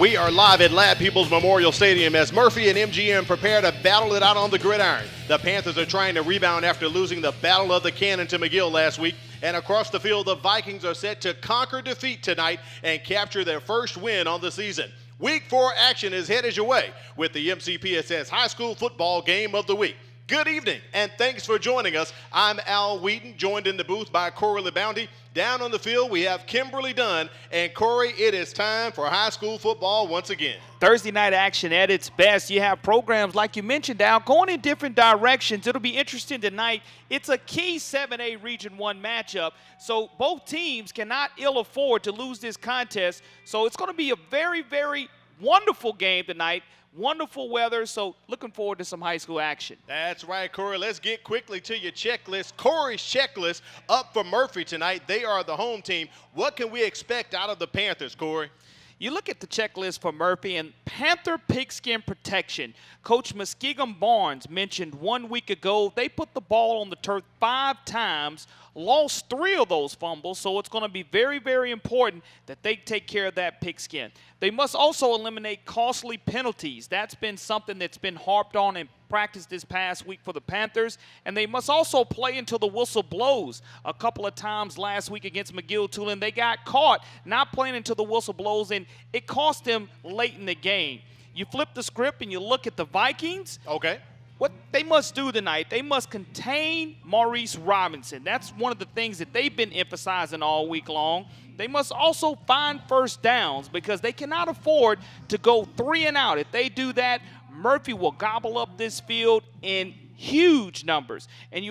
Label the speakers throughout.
Speaker 1: We are live at Lab People's Memorial Stadium as Murphy and MGM prepare to battle it out on the gridiron. The Panthers are trying to rebound after losing the Battle of the Cannon to McGill last week. And across the field, the Vikings are set to conquer defeat tonight and capture their first win on the season. Week 4 action is headed your way with the MCPSS High School Football Game of the Week. Good evening, and thanks for joining us. I'm Al Wheaton, joined in the booth by Corey LeBounty. Down on the field, we have Kimberly Dunn. And Corey, it is time for high school football once again.
Speaker 2: Thursday night action at its best. You have programs, like you mentioned, Al, going in different directions. It'll be interesting tonight. It's a key 7A Region 1 matchup, so both teams cannot ill afford to lose this contest. So it's going to be a very, very wonderful game tonight. Wonderful weather, so looking forward to some high school action.
Speaker 1: That's right, Corey. Let's get quickly to your checklist. Corey's checklist up for Murphy tonight. They are the home team. What can we expect out of the Panthers, Corey?
Speaker 2: You look at the checklist for Murphy and Panther pigskin protection. Coach Muskegum Barnes mentioned 1 week ago they put the ball on the turf 5 times, lost 3 of those fumbles, so it's going to be very, very important that they take care of that pigskin. They must also eliminate costly penalties. That's been something that's been harped on in practice this past week for the Panthers, and they must also play until the whistle blows. A couple of times last week against McGill-Tulane, they got caught not playing until the whistle blows, and it cost them late in the game. You flip the script and you look at the Vikings.
Speaker 1: Okay.
Speaker 2: What they must do tonight, they must contain Maurice Robinson. That's one of the things that they've been emphasizing all week long. They must also find first downs because they cannot afford to go 3 and out. If they do that, Murphy will gobble up this field in huge numbers. And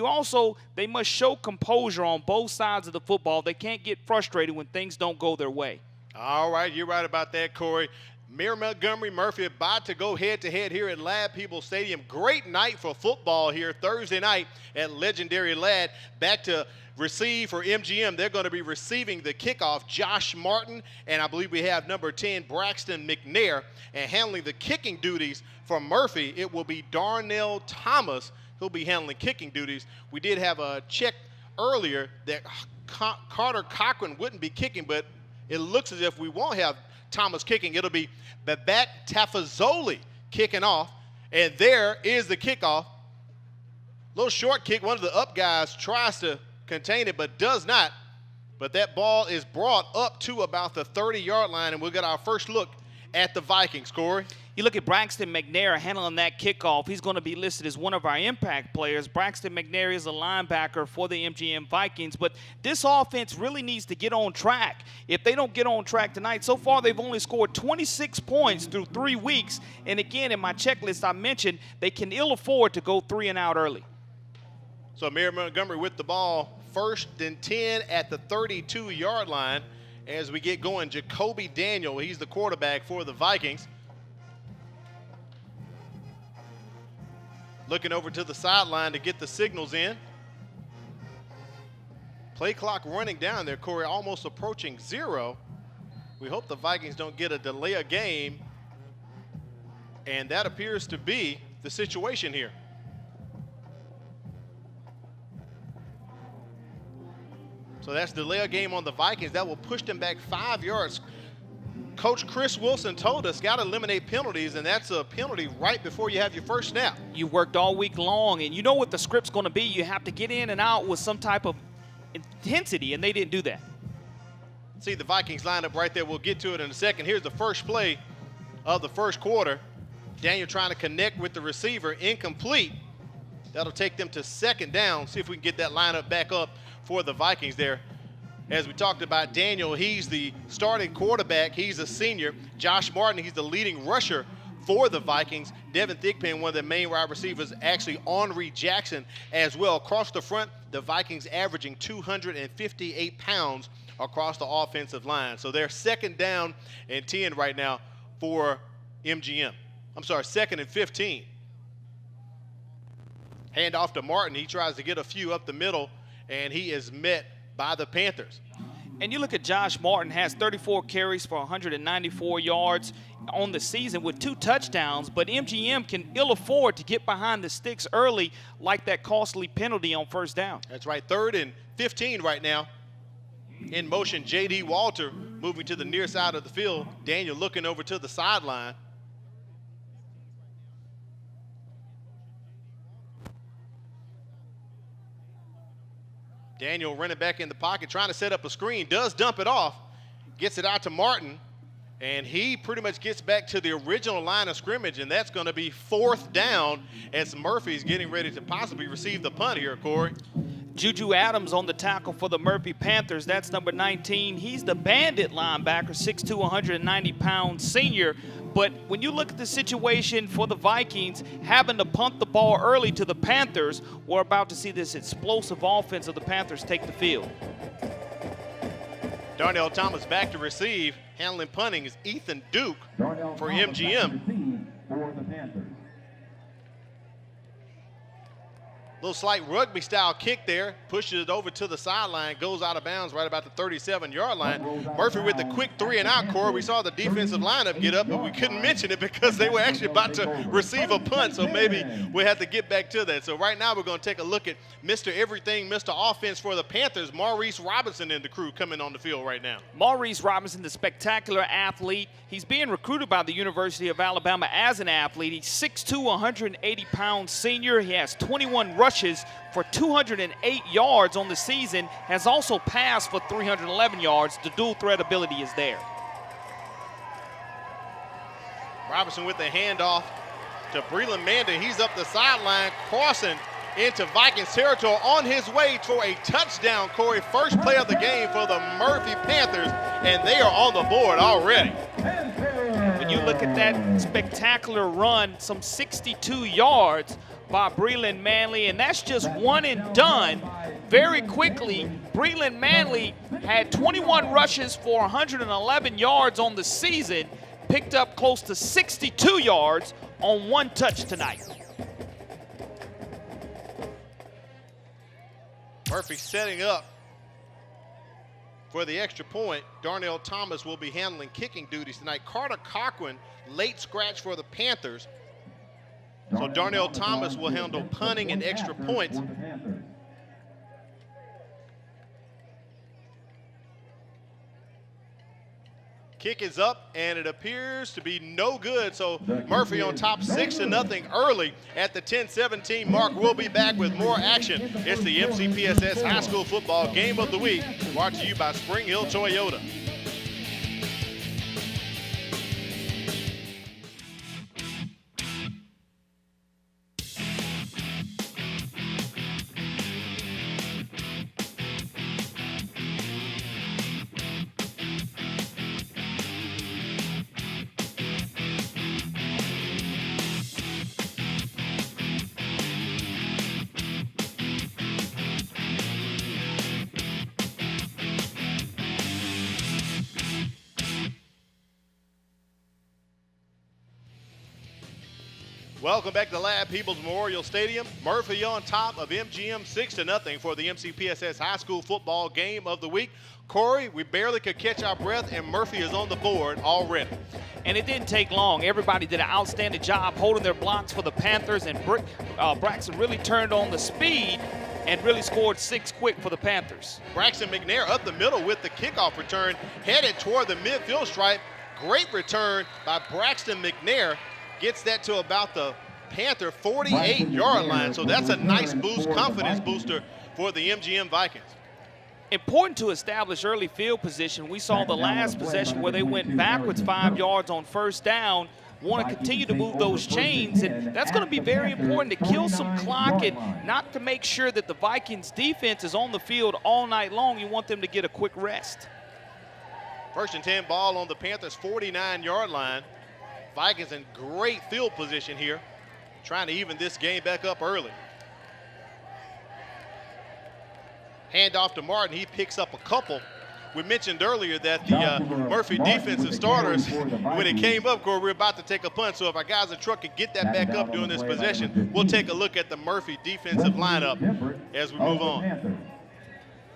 Speaker 2: they must show composure on both sides of the football. They can't get frustrated when things don't go their way.
Speaker 1: All right, you're right about that, Corey. Mayor Montgomery Murphy about to go head-to-head here at Lab People's Stadium. Great night for football here Thursday night at legendary Lad. Back to receive for MGM. They're going to be receiving the kickoff, Josh Martin, and I believe we have number 10, Braxton McNair. And handling the kicking duties for Murphy, it will be Darnell Thomas who'll be handling kicking duties. We did have a check earlier that Carter Cochran wouldn't be kicking, but it looks as if we won't have Thomas kicking. It'll be Babak Tafazoli kicking off, and there is the kickoff. Little short kick. One of the up guys tries to contain it but does not. But that ball is brought up to about the 30-yard line, and we'll get our first look at the Vikings, Corey.
Speaker 2: You look at Braxton McNair handling that kickoff. He's going to be listed as one of our impact players. Braxton McNair is a linebacker for the MGM Vikings, but this offense really needs to get on track. If they don't get on track tonight, so far they've only scored 26 points through 3 weeks. And again, in my checklist I mentioned, they can ill afford to go 3 and out early.
Speaker 1: So Mayor Montgomery with the ball, 1st and 10 at the 32-yard line. As we get going, Jacoby Daniel, he's the quarterback for the Vikings. Looking over to the sideline to get the signals in. Play clock running down there, Corey, almost approaching 0. We hope the Vikings don't get a delay of game. And that appears to be the situation here. So that's delay of game on the Vikings. That will push them back 5 yards. Coach Chris Wilson told us, got to eliminate penalties, and that's a penalty right before you have your first snap.
Speaker 2: You worked all week long, and you know what the script's going to be. You have to get in and out with some type of intensity, and they didn't do that.
Speaker 1: See the Vikings lineup right there. We'll get to it in a second. Here's the first play of the first quarter. Daniel trying to connect with the receiver, incomplete. That'll take them to 2nd down. See if we can get that lineup back up for the Vikings there. As we talked about Daniel, he's the starting quarterback. He's a senior. Josh Martin, he's the leading rusher for the Vikings. Devin Thigpen, one of the main wide receivers, actually Henry Jackson as well. Across the front, the Vikings averaging 258 pounds across the offensive line. So they're 2nd down and 10 right now for MGM. I'm sorry, 2nd and 15. Hand off to Martin. He tries to get a few up the middle, and he is met by the Panthers.
Speaker 2: And you look at Josh Martin, has 34 carries for 194 yards on the season with 2 touchdowns, but MGM can ill afford to get behind the sticks early like that costly penalty on 1st down.
Speaker 1: That's right, 3rd and 15 right now. In motion, J.D. Walter moving to the near side of the field. Daniel looking over to the sideline. Daniel running back in the pocket, trying to set up a screen, does dump it off, gets it out to Martin, and he pretty much gets back to the original line of scrimmage, and that's going to be 4th down as Murphy's getting ready to possibly receive the punt here, Corey.
Speaker 2: Juju Adams on the tackle for the Murphy Panthers. That's number 19. He's the bandit linebacker, 6'2", 190-pound senior. But when you look at the situation for the Vikings, having to punt the ball early to the Panthers, we're about to see this explosive offense of the Panthers take the field.
Speaker 1: Darnell Thomas back to receive. Handling punting is Ethan Duke for MGM. Little slight rugby-style kick there, pushes it over to the sideline, goes out of bounds right about the 37-yard line. Murphy with the quick 3-and-out, Corey. We saw the defensive lineup get up, but we couldn't mention it because they were actually about to receive a punt, so maybe we had to get back to that. So right now we're going to take a look at Mr. Everything, Mr. Offense for the Panthers, Maurice Robinson and the crew coming on the field right now.
Speaker 2: Maurice Robinson, the spectacular athlete. He's being recruited by the University of Alabama as an athlete. He's 6'2", 180-pound senior. He has 21 rushes for 208 yards on the season, has also passed for 311 yards. The dual threat ability is there.
Speaker 1: Robinson with the handoff to Breland Manda. He's up the sideline, crossing into Vikings territory on his way for a touchdown, Corey. First play of the game for the Murphy Panthers, and they are on the board already.
Speaker 2: When you look at that spectacular run, some 62 yards by Breland Manley, and that's just one and done. Very quickly, Breland Manley had 21 rushes for 111 yards on the season, picked up close to 62 yards on one touch tonight.
Speaker 1: Murphy setting up for the extra point. Darnell Thomas will be handling kicking duties tonight. Carter Cochran, late scratch for the Panthers. So Darnell Thomas will handle punting and extra points. Kick is up, and it appears to be no good. So Murphy on top 6-0 early at the 10-17 mark. We'll be back with more action. It's the MCPSS High School Football Game of the Week, brought to you by Spring Hill Toyota. Welcome back to Lab People's Memorial Stadium. Murphy on top of MGM 6-0 for the MCPSS High School Football Game of the Week. Corey, we barely could catch our breath, and Murphy is on the board already.
Speaker 2: And it didn't take long. Everybody did an outstanding job holding their blocks for the Panthers, and Braxton really turned on the speed and really scored 6 quick for the Panthers.
Speaker 1: Braxton McNair up the middle with the kickoff return, headed toward the midfield stripe. Great return by Braxton McNair. Gets that to about the Panther 48-yard line. So that's a nice boost, confidence booster for the MGM Vikings.
Speaker 2: Important to establish early field position. We saw the last possession where they went backwards 5 yards on first down. Want to continue to move those chains, and that's going to be very important to kill some clock and not to make sure that the Vikings defense is on the field all night long. You want them to get a quick rest.
Speaker 1: 1st and 10 ball on the Panthers 49-yard line. Vikings in great field position here, trying to even this game back up early. Handoff to Martin, he picks up a couple. We mentioned earlier that the Murphy defensive starters, when it came up, Corey, we were about to take a punt. So if our guys in truck can get that back up during this possession, we'll take a look at the Murphy defensive lineup as we move on.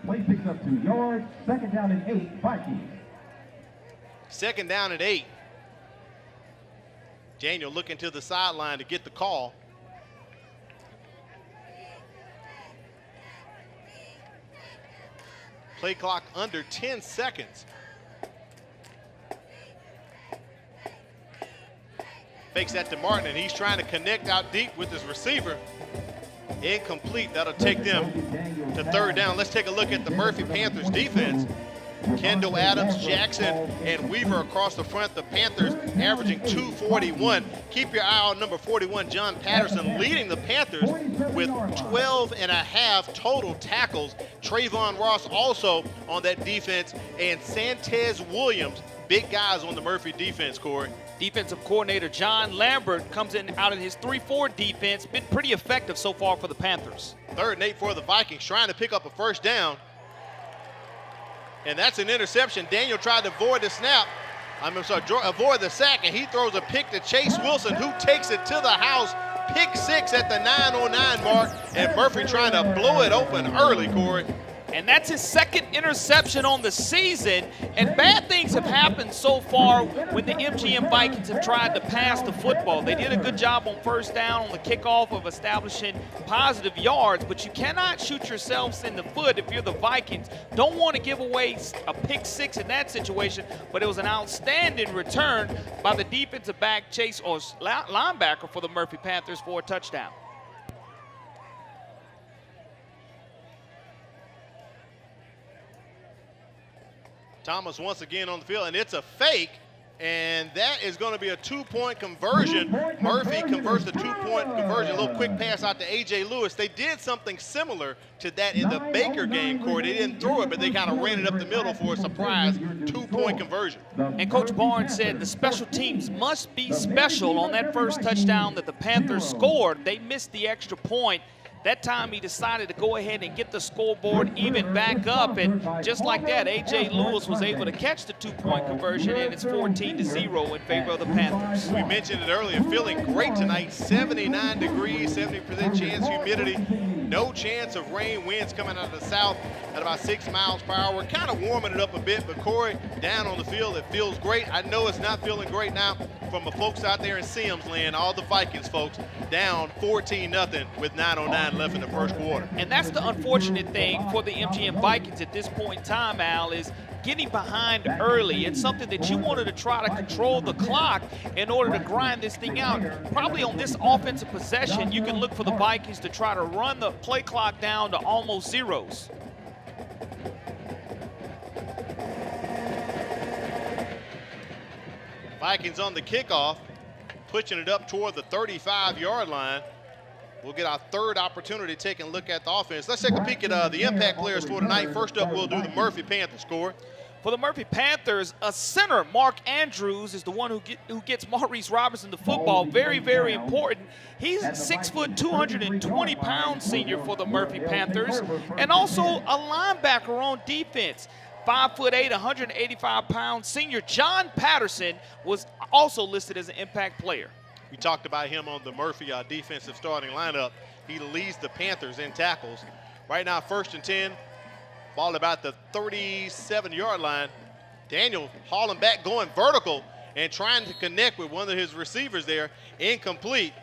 Speaker 3: Play picks up 2 yards, 2nd down and 8, Vikings.
Speaker 1: 2nd down and 8. Daniel looking to the sideline to get the call. Play clock under 10 seconds. Fakes that to Martin, and he's trying to connect out deep with his receiver. Incomplete. That'll take them to third down. Let's take a look at the Murphy Panthers defense. Kendall Adams, Jackson, and Weaver across the front. The Panthers averaging 241. Keep your eye on number 41, John Patterson, leading the Panthers with 12 and a half total tackles. Trayvon Ross also on that defense, and Santez Williams, big guys on the Murphy defense, Corey.
Speaker 2: Defensive coordinator John Lambert comes in out in his 3-4 defense. Been pretty effective so far for the Panthers.
Speaker 1: 3rd and 8 for the Vikings, trying to pick up a first down. And that's an interception. Daniel tried to avoid the snap. Avoid the sack, and he throws a pick to Chase Wilson, who takes it to the house. Pick 6 at the 9:09 mark, and Murphy trying to blow it open early, Corey.
Speaker 2: And that's his 2nd interception on the season. And bad things have happened so far when the MGM Vikings have tried to pass the football. They did a good job on first down on the kickoff of establishing positive yards, but you cannot shoot yourselves in the foot if you're the Vikings. Don't want to give away a pick 6 in that situation, but it was an outstanding return by the defensive back Chase, or linebacker for the Murphy Panthers, for a touchdown.
Speaker 1: Thomas once again on the field, and it's a fake, and that is going to be a 2-point conversion. Murphy converts the 2-point conversion. A little quick pass out to A.J. Lewis. They did something similar to that in the Baker game, Corey. They didn't throw it, but they kind of ran it up the middle for a surprise 2-point conversion.
Speaker 2: And Coach Barnes said the special teams must be special on that first touchdown that the Panthers scored. They missed the extra point. That time he decided to go ahead and get the scoreboard even back up, and just like that, A.J. Lewis was able to catch the 2-point conversion, and it's 14-0 in favor of the Panthers.
Speaker 1: We mentioned it earlier, feeling great tonight, 79 degrees, 70% chance humidity, no chance of rain, winds coming out of the south at about 6 miles per hour. We're kind of warming it up a bit, but Corey, down on the field, it feels great. I know it's not feeling great now from the folks out there in Sims land, all the Vikings folks, down 14-0 with 9:09 left in the first quarter.
Speaker 2: And that's the unfortunate thing for the MGM Vikings at this point in time, Al, is getting behind early. It's something that you wanted to try to control the clock in order to grind this thing out. Probably on this offensive possession, you can look for the Vikings to try to run the play clock down to almost zeros.
Speaker 1: Vikings on the kickoff, pushing it up toward the 35-yard line. We'll get our 3rd opportunity taking a look at the offense. Let's take a peek at the impact players for tonight. First up, we'll do the Murphy Panthers score.
Speaker 2: For the Murphy Panthers, a center, Mark Andrews, is the one who gets Maurice Robinson the football. Very, very important. He's a 6 foot, 220-pound senior for the Murphy Panthers, and also a linebacker on defense. 5'8", 185-pound senior John Patterson was also listed as an impact player.
Speaker 1: We talked about him on the Murphy defensive starting lineup. He leads the Panthers in tackles. Right now, 1st and 10, ball about the 37-yard line. Daniel hauling back, going vertical, and trying to connect with one of his receivers there. Incomplete.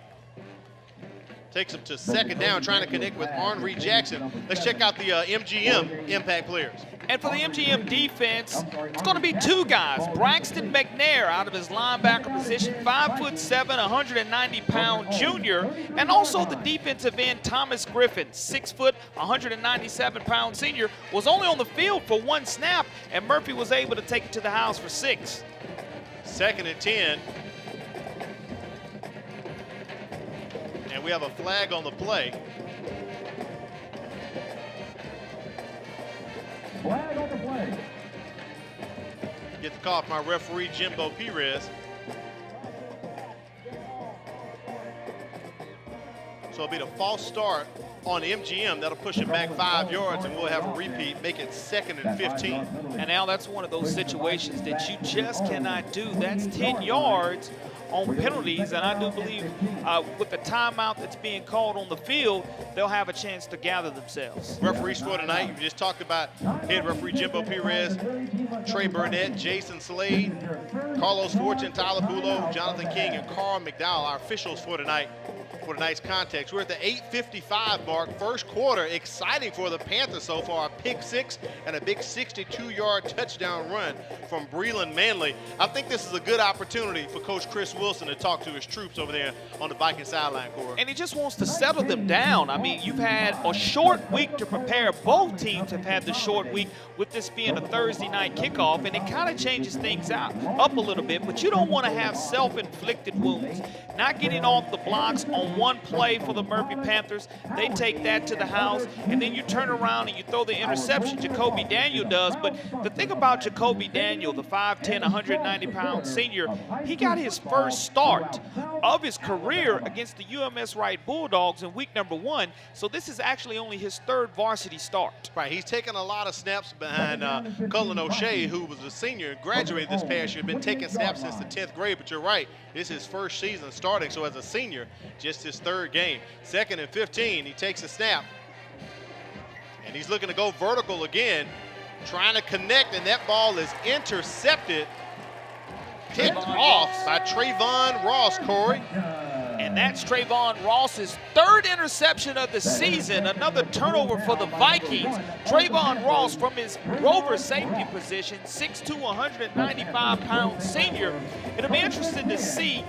Speaker 1: Takes him to 2nd down, trying to connect with Henry Jackson. Let's check out the MGM impact players.
Speaker 2: And for the MGM defense, it's going to be 2 guys. Braxton McNair out of his linebacker position, 5'7", 190-pound junior. And also the defensive end, Thomas Griffin, 6 foot, 197-pound senior, was only on the field for 1 snap, and Murphy was able to take it to the house for 6.
Speaker 1: 2nd and 10. And we have a flag on the play.
Speaker 3: Flag on the play.
Speaker 1: Get the call from my referee, Jimbo Perez. So it'll be the false start on MGM. That'll push it back 5 yards, and we'll have a repeat, make it 2nd and 15.
Speaker 2: And now that's one of those situations that you just cannot do. That's 10 yards on penalties, and I do believe with the timeout that's being called on the field, they'll have a chance to gather themselves.
Speaker 1: Referees for tonight, we just talked about head referee Jimbo Perez, Trey Burnett, Jason Slade, Carlos Fortune, Tyler Bulow, Jonathan King, and Carl McDowell, our officials for tonight. for tonight's context. We're at the 8:55 mark, first quarter. Exciting for the Panthers so far. A pick six and a big 62-yard touchdown run from Breland Manley. I think this is a good opportunity for Coach Chris Wilson to talk to his troops over there on the Viking sideline, Corey.
Speaker 2: And he just wants to settle them down. I mean, you've had a short week to prepare. Both teams have had the short week with this being a Thursday night kickoff, and it kind of changes things up a little bit, but you don't want to have self-inflicted wounds. Not getting off the blocks on one play for the Murphy Panthers, they take that to the house, and then you turn around and you throw the interception. Jacoby Daniel does, but the thing about Jacoby Daniel, the 5'10", 190-pound senior, he got his first start of his career against the UMS Wright Bulldogs in week number 1, so this is actually only his third varsity start.
Speaker 1: Right, he's taken a lot of snaps behind Cullen O'Shea, who was a senior and graduated this past year, been taking snaps since the 10th grade, but you're right, this is his first season starting, so as a senior, just his third game. 2nd and 15, he takes a snap, and he's looking to go vertical again, trying to connect, and that ball is intercepted, picked off by Trayvon Ross, Corey.
Speaker 2: And that's Trayvon Ross's third interception of the season. Another turnover for the Vikings. Trayvon Ross from his rover safety position, 6'2", 195-pound senior. It'll be interesting to see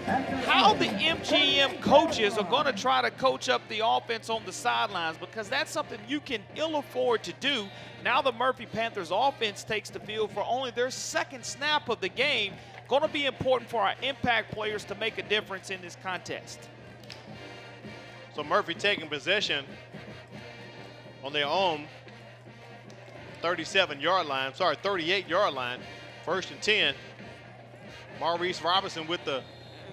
Speaker 2: how the MGM coaches are going to try to coach up the offense on the sidelines, because that's something you can ill afford to do. Now the Murphy Panthers offense takes the field for only their second snap of the game. Going to be important for our impact players to make a difference in this contest.
Speaker 1: So Murphy taking possession on their own 38-yard line, 1st and 10. Maurice Robinson with the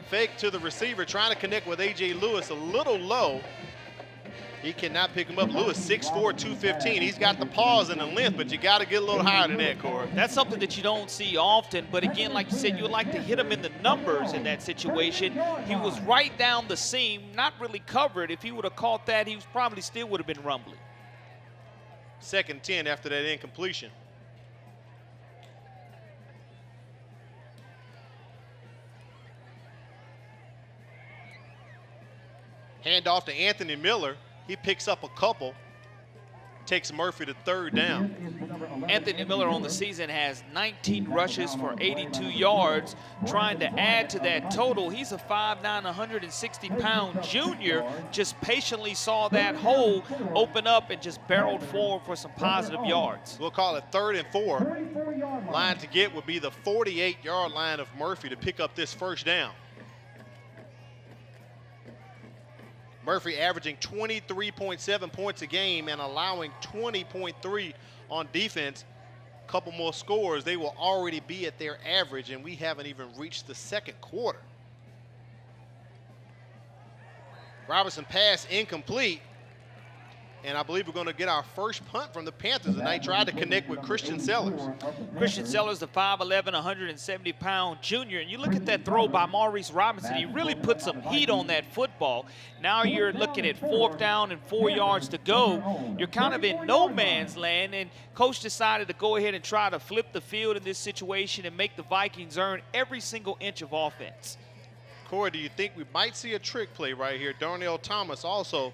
Speaker 1: fake to the receiver, trying to connect with A.J. Lewis a little low. He cannot pick him up. Lewis, 6'4", 215. He's got the pause and the length, but you got to get a little higher than that, Corey.
Speaker 2: That's something that you don't see often, but again, like you said, you would like to hit him in the numbers in that situation. He was right down the seam, not really covered. If he would have caught that, he probably still would have been rumbling.
Speaker 1: 2nd and 10 after that incompletion. Hand off to Anthony Miller. He picks up a couple, takes Murphy to 3rd down.
Speaker 2: Anthony Miller on the season has 19 rushes for 82 yards. Trying to add to that total, he's a 5'9", 160-pound junior. Just patiently saw that hole open up and just barreled forward for some positive yards.
Speaker 1: We'll call it 3rd and 4. Line to get would be the 48-yard line of Murphy to pick up this 1st down. Murphy averaging 23.7 points a game and allowing 20.3 on defense. A couple more scores, they will already be at their average, and we haven't even reached the 2nd quarter. Robinson pass incomplete, and I believe we're going to get our first punt from the Panthers, and they tried to connect with Christian Sellers.
Speaker 2: Christian Sellers, the 5'11", 170-pound junior, and you look at that throw by Maurice Robinson, he really put some heat on that football. Now you're looking at 4th down and 4 yards to go. You're kind of in no man's land, and coach decided to go ahead and try to flip the field in this situation and make the Vikings earn every single inch of offense.
Speaker 1: Corey, do you think we might see a trick play right here? Darnell Thomas also,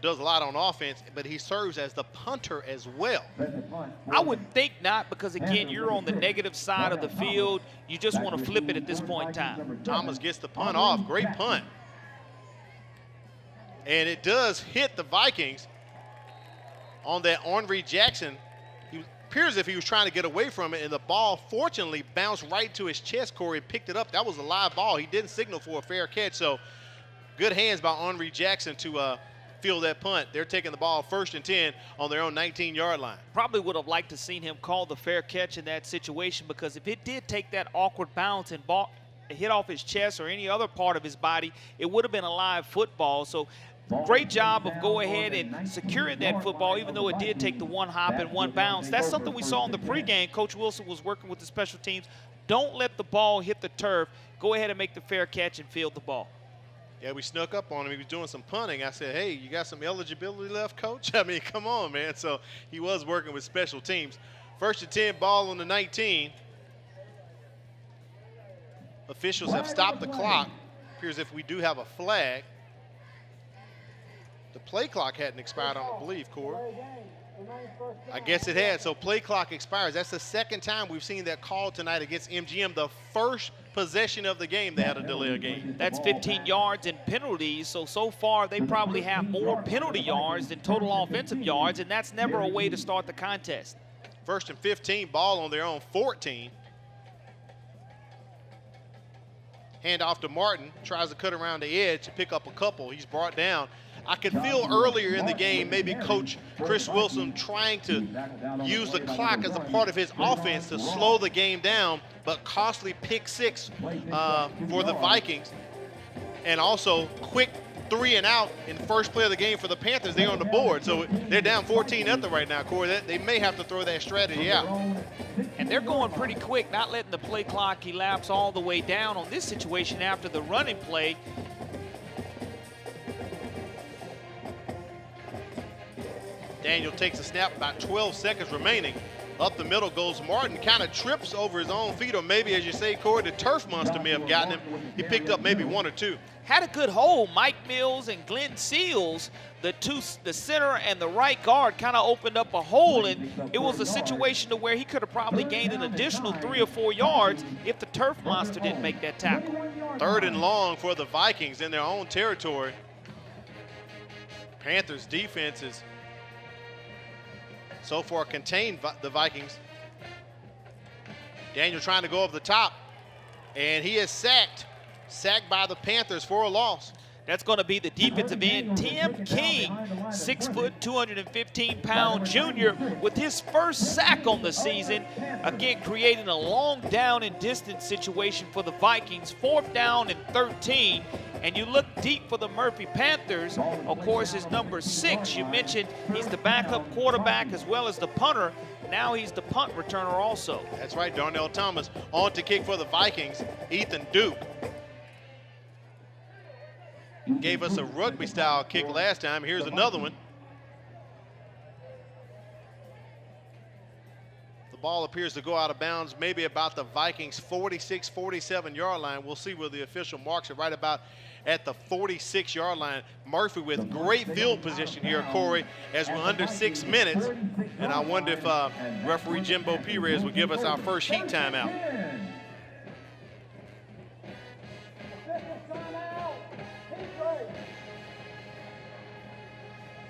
Speaker 1: does a lot on offense, but he serves as the punter as well.
Speaker 2: I would think not, because again, you're on the negative side of the field. You just want to flip it at this point in time.
Speaker 1: Thomas gets the punt off. Great punt. And it does hit the Vikings on that Henry Jackson. He appears as if he was trying to get away from it, and the ball fortunately bounced right to his chest. Corey picked it up. That was a live ball. He didn't signal for a fair catch, so good hands by Henry Jackson to field that punt. They're taking the ball 1st and 10 on their own 19-yard line.
Speaker 2: Probably would have liked to seen him call the fair catch in that situation, because if it did take that awkward bounce and hit off his chest or any other part of his body, it would have been a live football. So great job of go ahead and securing that football, even though it did take the one hop and one bounce. That's something we saw in the pregame. Coach Wilson was working with the special teams. Don't let the ball hit the turf. Go ahead and make the fair catch and field the ball.
Speaker 1: Yeah, we snuck up on him. He was doing some punting. I said, hey, you got some eligibility left, coach? I mean, come on, man. So he was working with special teams. 1st and 10, ball on the 19. Officials have stopped the clock. Appears if we do have a flag. The play clock hadn't expired, I don't believe, Corey. I guess it had, so play clock expires. That's the second time we've seen that call tonight against MGM. The first possession of the game, they had a delay of game.
Speaker 2: That's 15 yards in penalties, so far they probably have more penalty yards than total offensive yards, and that's never a way to start the contest.
Speaker 1: First and 15, ball on their own 14. Hand off to Martin, tries to cut around the edge to pick up a couple. He's brought down. I could feel earlier in the game maybe Coach Chris Wilson trying to use the clock as a part of his offense to slow the game down, but costly pick six for the Vikings. And also quick 3 and out in the first play of the game for the Panthers. They're on the board, so they're down 14-0 right now, Corey. They may have to throw that strategy out.
Speaker 2: And they're going pretty quick, not letting the play clock elapse all the way down on this situation after the running play.
Speaker 1: Daniel takes a snap, about 12 seconds remaining. Up the middle goes Martin, kind of trips over his own feet, or maybe, as you say, Corey, the turf monster may have gotten him. He picked up maybe 1 or 2.
Speaker 2: Had a good hold. Mike Mills and Glenn Seals, the center and the right guard, kind of opened up a hole, and it was a situation to where he could have probably gained an additional 3 or 4 yards if the turf monster didn't make that tackle.
Speaker 1: 3rd and long for the Vikings in their own territory. Panthers defense is so far contained the Vikings. Daniel trying to go up the top, and he is sacked by the Panthers for a loss.
Speaker 2: That's going to be the defensive end, Tim King, 6 foot, 215-pound junior, with his first sack on the season. Again, creating a long down and distance situation for the Vikings. 4th down and 13. And you look deep for the Murphy Panthers. Of course, is number 6. You mentioned he's the backup quarterback as well as the punter. Now he's the punt returner also.
Speaker 1: That's right, Darnell Thomas on to kick for the Vikings. Ethan Duke gave us a rugby-style kick last time. Here's another one. The ball appears to go out of bounds, maybe about the Vikings' 46, 47-yard line. We'll see where the official marks it, right about at the 46-yard line. Murphy with great field position here, Corey, as we're under 6 minutes. And I wonder if referee Jimbo Perez will give us our first heat timeout.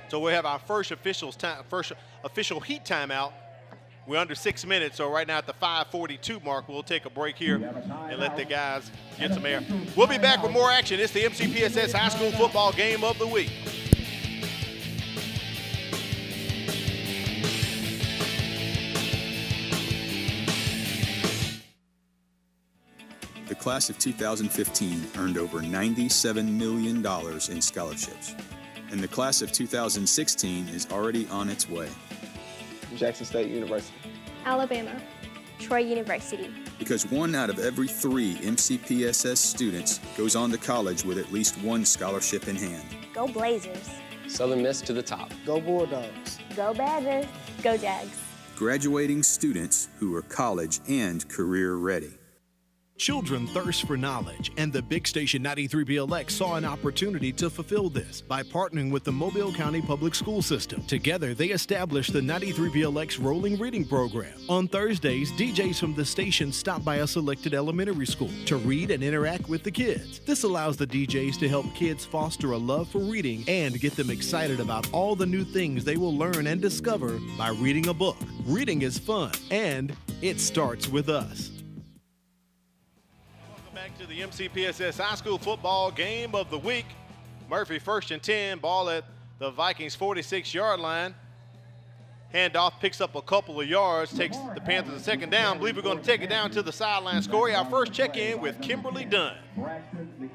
Speaker 1: So we have our first official heat timeout. We're under 6 minutes, so right now at the 5:42 mark, we'll take a break here and let the guys get some air. We'll be back with more action. It's the MCPSS High School Football Game of the Week.
Speaker 4: The class of 2015 earned over $97 million in scholarships, and the class of 2016 is already on its way.
Speaker 5: Jackson State University.
Speaker 6: Alabama. Troy University.
Speaker 4: Because 1 out of every 3 MCPSS students goes on to college with at least 1 scholarship in hand.
Speaker 6: Go Blazers.
Speaker 5: Southern Miss to the top.
Speaker 7: Go Bulldogs.
Speaker 6: Go Badgers. Go Jags.
Speaker 4: Graduating students who are college and career ready.
Speaker 8: Children thirst for knowledge, and the Big Station 93BLX saw an opportunity to fulfill this by partnering with the Mobile County Public School System. Together, they established the 93BLX Rolling Reading Program. On Thursdays, DJs from the station stop by a selected elementary school to read and interact with the kids. This allows the DJs to help kids foster a love for reading and get them excited about all the new things they will learn and discover by reading a book. Reading is fun, and it starts with us.
Speaker 1: Back to the MCPSS High School Football Game of the Week. Murphy 1st and 10, ball at the Vikings 46-yard line. Handoff picks up a couple of yards, takes the Panthers a 2nd down. I believe we're going to take it down to the sideline. Corey, our first check-in with Kimberly Dunn.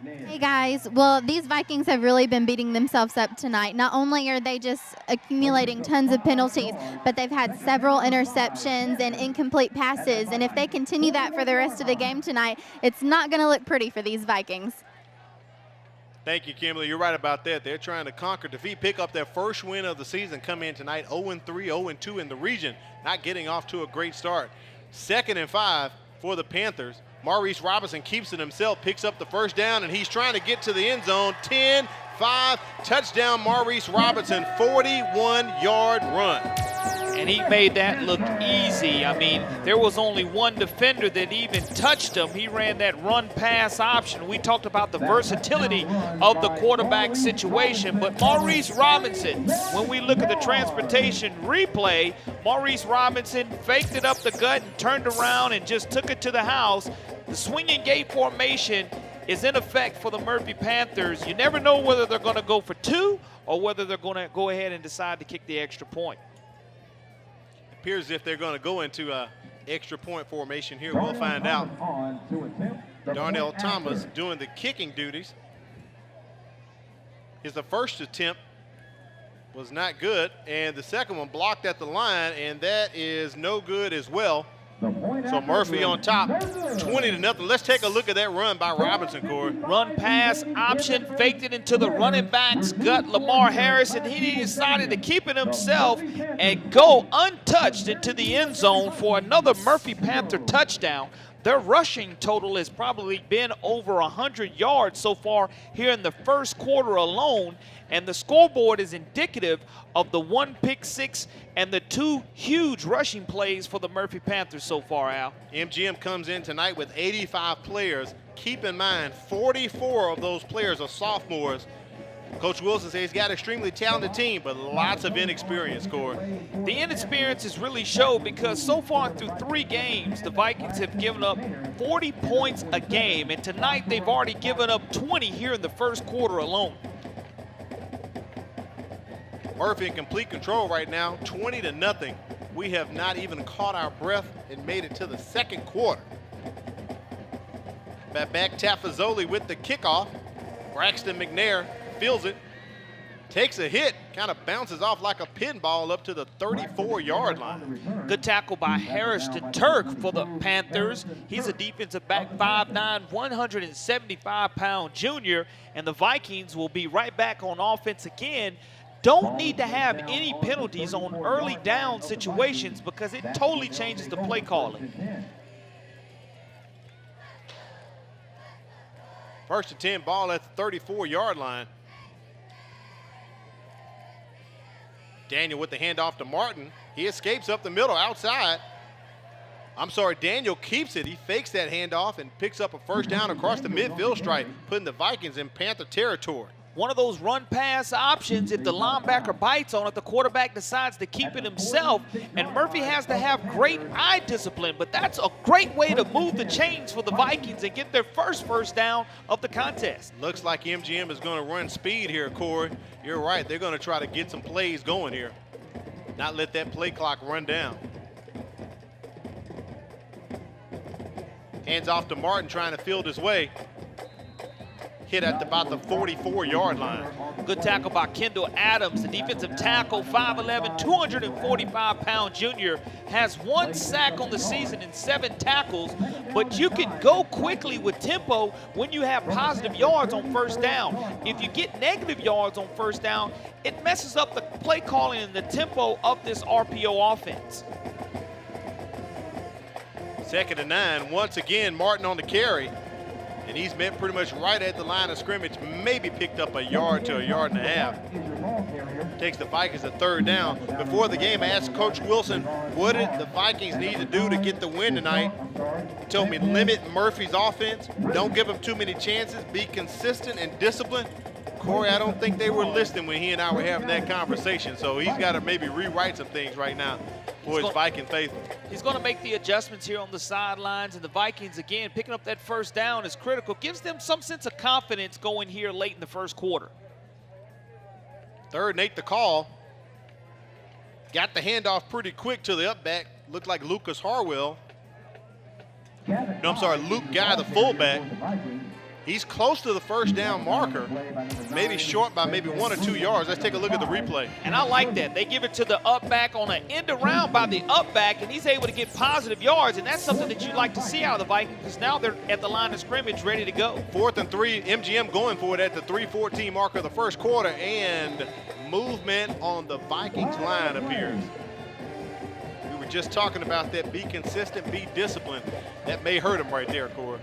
Speaker 9: Hey guys, well, these Vikings have really been beating themselves up tonight. Not only are they just accumulating tons of penalties, but they've had several interceptions and incomplete passes. And if they continue that for the rest of the game tonight, it's not going to look pretty for these Vikings.
Speaker 1: Thank you, Kimberly. You're right about that. They're trying to conquer defeat, pick up their first win of the season, come in tonight 0-3, 0-2 in the region, not getting off to a great start. 2nd and 5 for the Panthers. Maurice Robinson keeps it himself, picks up the first down, and he's trying to get to the end zone. 10-5, touchdown Maurice Robinson, 41-yard run.
Speaker 2: And he made that look easy. I mean, there was only one defender that even touched him. He ran that run-pass option. We talked about the versatility of the quarterback situation, but Maurice Robinson, when we look at the transportation replay, Maurice Robinson faked it up the gut and turned around and just took it to the house. The swinging gate formation is in effect for the Murphy Panthers. You never know whether they're going to go for two or whether they're going to go ahead and decide to kick the extra point.
Speaker 1: Appears as if they're going to go into a extra point formation here. We'll find out. Darnell Thomas doing the kicking duties. The first attempt was not good, and the second one blocked at the line, and that is no good as well. So Murphy on top, 20-0. Let's take a look at that run by Robinson, Corey.
Speaker 2: Run pass option, faked it into the running back's gut, Lamar Harrison. He decided to keep it himself and go untouched into the end zone for another Murphy Panther touchdown. Their rushing total has probably been over 100 yards so far here in the first quarter alone, and the scoreboard is indicative of the 1 pick six and the 2 huge rushing plays for the Murphy Panthers so far, Al.
Speaker 1: MGM comes in tonight with 85 players. Keep in mind, 44 of those players are sophomores. Coach Wilson says he's got an extremely talented team, but lots of inexperience, Corey.
Speaker 2: The inexperience has really showed because so far through 3 games, the Vikings have given up 40 points a game, and tonight they've already given up 20 here in the first quarter alone.
Speaker 1: Murphy in complete control right now, 20-0. We have not even caught our breath and made it to the second quarter. Back Tafazzoli with the kickoff. Braxton McNair feels it, takes a hit, kind of bounces off like a pinball up to the 34-yard line.
Speaker 2: Good tackle by Harrison Turk for the Panthers. He's a defensive back, 5'9", 175-pound junior, and the Vikings will be right back on offense again. Don't need to have any penalties on early down situations because it totally changes the play calling.
Speaker 1: First and 10, ball at the 34-yard line. Daniel with the handoff to Martin. He escapes up the middle outside. Daniel keeps it. He fakes that handoff and picks up a first down across the midfield stripe, putting the Vikings in Panther territory.
Speaker 2: One of those run pass options, if the linebacker bites on it, the quarterback decides to keep it himself, and Murphy has to have great eye discipline, but that's a great way to move the chains for the Vikings and get their first down of the contest.
Speaker 1: Looks like MGM is going to run speed here, Corey. You're right. They're going to try to get some plays going here, not let that play clock run down. Hands off to Martin, trying to field his way. Hit at about the 44-yard line.
Speaker 2: Good tackle by Kendall Adams, the defensive tackle, 5'11", 245-pound junior, has 1 sack on the season and 7 tackles, but you can go quickly with tempo when you have positive yards on first down. If you get negative yards on first down, it messes up the play calling and the tempo of this RPO offense.
Speaker 1: 2nd and 9, once again, Martin on the carry. And he's met pretty much right at the line of scrimmage, maybe picked up a yard to a yard and a half. Takes the Vikings a 3rd down. Before the game, I asked Coach Wilson, what did the Vikings need to do to get the win tonight? He told me limit Murphy's offense, don't give him too many chances, be consistent and disciplined. Corey, I don't think they were listening when he and I were having that conversation, so he's got to maybe rewrite some things right now for his Viking faithful.
Speaker 2: He's going to make the adjustments here on the sidelines, and the Vikings, again, picking up that first down is critical. Gives them some sense of confidence going here late in the first quarter.
Speaker 1: 3rd and 8 the call. Got the handoff pretty quick to the up back. Looked like Lucas Harwell. Luke Guy, the fullback. He's close to the first down marker, maybe short by maybe 1 or 2 yards. Let's take a look at the replay.
Speaker 2: And I like that. They give it to the up back on an end around by the up back, and he's able to get positive yards, and that's something that you like to see out of the Vikings because now they're at the line of scrimmage ready to go.
Speaker 1: 4th and 3, MGM going for it at the 3:14 marker of the first quarter, and movement on the Vikings line appears. We were were just talking about that. Be consistent, be disciplined. That may hurt him right there, Corey.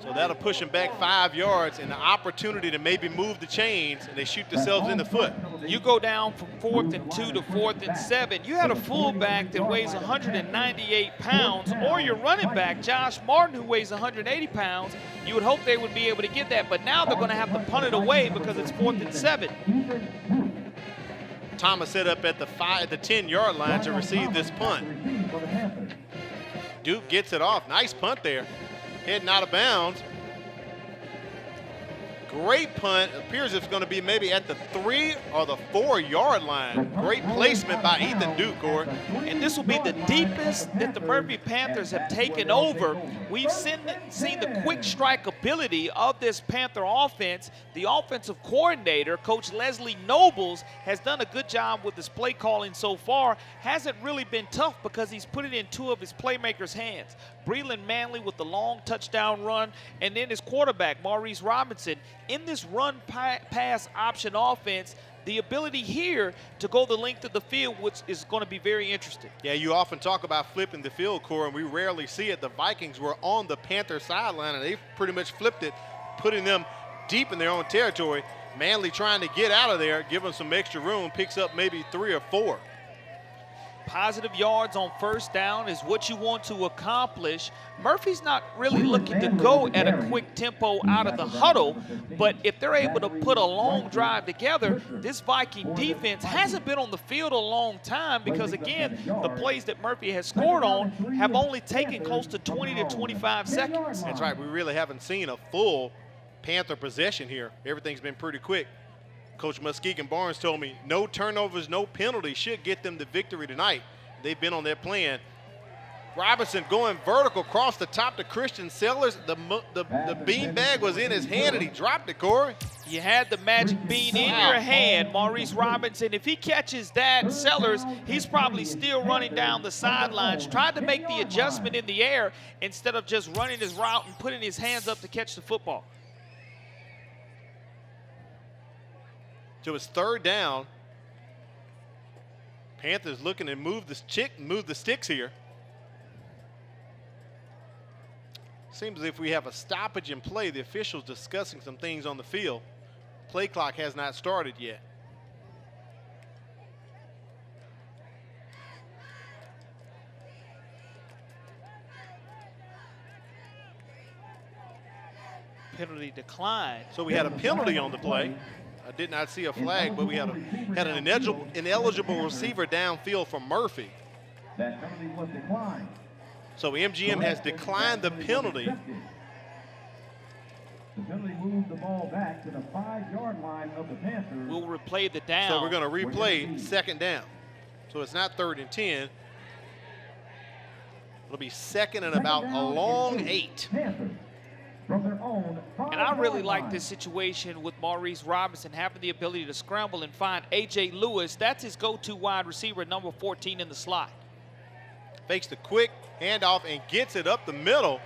Speaker 1: So that'll push him back 5 yards and the opportunity to maybe move the chains, and they shoot themselves in the foot.
Speaker 2: You go down from 4th and 2 to 4th and 7. You had a fullback that weighs 198 pounds, or your running back, Josh Martin, who weighs 180 pounds. You would hope they would be able to get that, but now they're going to have to punt it away because it's 4th and 7.
Speaker 1: Thomas set up at the 10-yard line to receive this punt. Duke gets it off. Nice punt there. Heading out of bounds. Great punt. Appears it's going to be maybe at the 3 or the 4-yard line. Great placement by Ethan Duke, Corey.
Speaker 2: And this will be the deepest that the Murphy Panthers have taken over. We've seen the quick strike ability of this Panther offense. The offensive coordinator, Coach Leslie Nobles, has done a good job with his play calling so far. Hasn't really been tough because he's put it in 2 of his playmakers' hands. Breland Manley with the long touchdown run, and then his quarterback, Maurice Robinson. In this run-pass option offense, the ability here to go the length of the field, which is going to be very interesting.
Speaker 1: Yeah, you often talk about flipping the field, Corey, and we rarely see it. The Vikings were on the Panther sideline, and they pretty much flipped it, putting them deep in their own territory. Manley trying to get out of there, give them some extra room, picks up maybe 3 or 4.
Speaker 2: Positive yards on 1st down is what you want to accomplish. Murphy's not really looking to go at a quick tempo out of the huddle, but if they're able to put a long drive together, this Viking defense hasn't been on the field a long time because, again, the plays that Murphy has scored on have only taken close to 20 to 25 seconds.
Speaker 1: That's right. We really haven't seen a full Panther possession here. Everything's been pretty quick. Coach Muskegon Barnes told me no turnovers, no penalties should get them the victory tonight. They've been on their plan. Robinson going vertical across the top to Christian Sellers. The bean bag was in his hand and he dropped it, Corey.
Speaker 2: You had the magic bean in your hand, Maurice Robinson. If he catches that, Sellers, he's probably still running down the sidelines, trying to make the adjustment in the air instead of just running his route and putting his hands up to catch the football.
Speaker 1: So it's 3rd down. Panthers looking to move the sticks here. Seems as if we have a stoppage in play. The officials discussing some things on the field. Play clock has not started yet.
Speaker 2: Penalty decline.
Speaker 1: So we had a penalty on the play. I did not see a flag, but we had an ineligible receiver downfield from Murphy.
Speaker 3: That penalty was declined.
Speaker 1: So MGM has declined the penalty.
Speaker 3: The penalty moved the ball back to the 5-yard line of the Panthers.
Speaker 2: We'll replay the down.
Speaker 1: So we're going to replay 2nd down. So it's not 3rd and 10. It'll be 2nd and about a long 8.
Speaker 2: And I really like this situation with Maurice Robinson having the ability to scramble and find A.J. Lewis. That's his go-to wide receiver, number 14 in the slot.
Speaker 1: Fakes the quick handoff and gets it up the middle.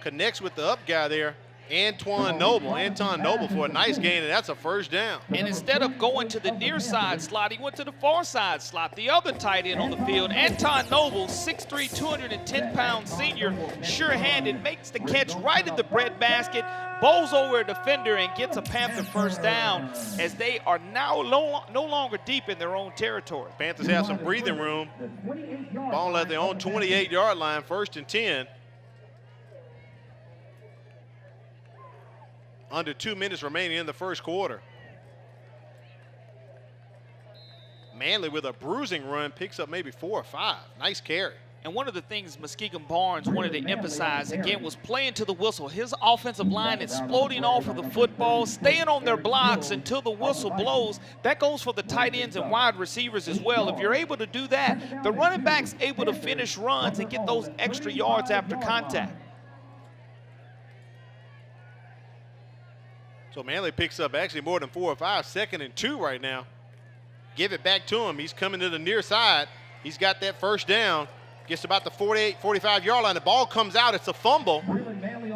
Speaker 1: Connects with the up guy there, Anton Noble for a nice gain, and that's a 1st down.
Speaker 2: And instead of going to the near side slot, he went to the far side slot. The other tight end on the field, Anton Noble, 6'3", 210-pound senior, sure-handed, makes the catch right in the breadbasket, bowls over a defender and gets a Panther 1st down as they are now no longer deep in their own territory.
Speaker 1: Panthers have some breathing room. Ball at their own 28-yard line, 1st and 10. Under 2 minutes remaining in the 1st quarter. Manley with a bruising run picks up maybe 4 or 5. Nice carry.
Speaker 2: And one of the things Muskegon Barnes wanted to emphasize, again, was playing to the whistle. His offensive line exploding off of the football, staying on their blocks until the whistle blows. That goes for the tight ends and wide receivers as well. If you're able to do that, the running back's able to finish runs and get those extra yards after contact.
Speaker 1: So Manley picks up actually more than 4 or 5, 2nd and 2 right now. Give it back to him. He's coming to the near side. He's got that 1st down. Gets about the 48, 45-yard line. The ball comes out. It's a fumble.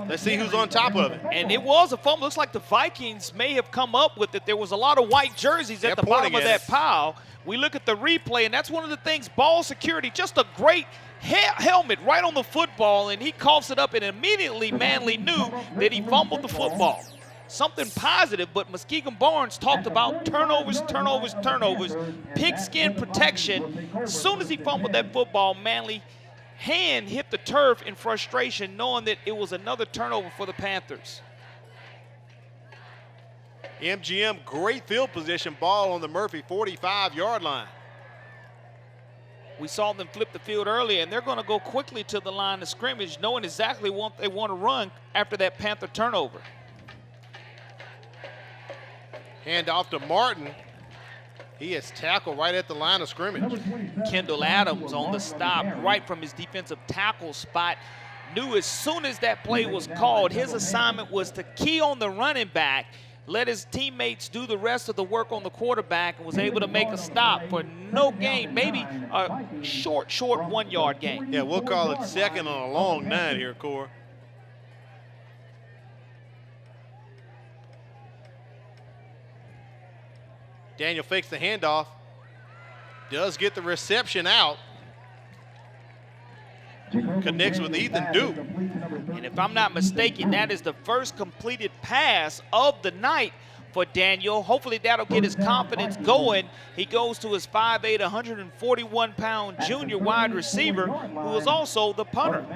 Speaker 1: Let's see who's on top of it.
Speaker 2: And it was a fumble. Looks like the Vikings may have come up with it. There was a lot of white jerseys at the bottom of that pile. We look at the replay, and that's one of the things, ball security, just a great helmet right on the football, and he coughs it up, and immediately Manley knew that he fumbled the football. Something positive, but Muskegon Barnes talked about turnovers, pigskin protection. As soon as he fumbled that football, Manley hand hit the turf in frustration, knowing that it was another turnover for the Panthers.
Speaker 1: MGM, great field position, ball on the Murphy 45-yard line.
Speaker 2: We saw them flip the field earlier, and they're going to go quickly to the line of scrimmage, knowing exactly what they want to run after that Panther turnover.
Speaker 1: Hand off to Martin. He is tackled right at the line of scrimmage.
Speaker 2: Kendall Adams on the stop right from his defensive tackle spot. Knew as soon as that play was called, his assignment was to key on the running back, let his teammates do the rest of the work on the quarterback, and was able to make a stop for no gain, maybe a short 1-yard gain.
Speaker 1: Yeah, we'll call it second on a long 9 here, Corey. Daniel fakes the handoff, does get the reception out. Connects with Ethan Duke.
Speaker 2: And if I'm not mistaken, that is the first completed pass of the night for Daniel. Hopefully that'll get his confidence going. He goes to his 5'8", 141-pound junior wide receiver, who is also the punter.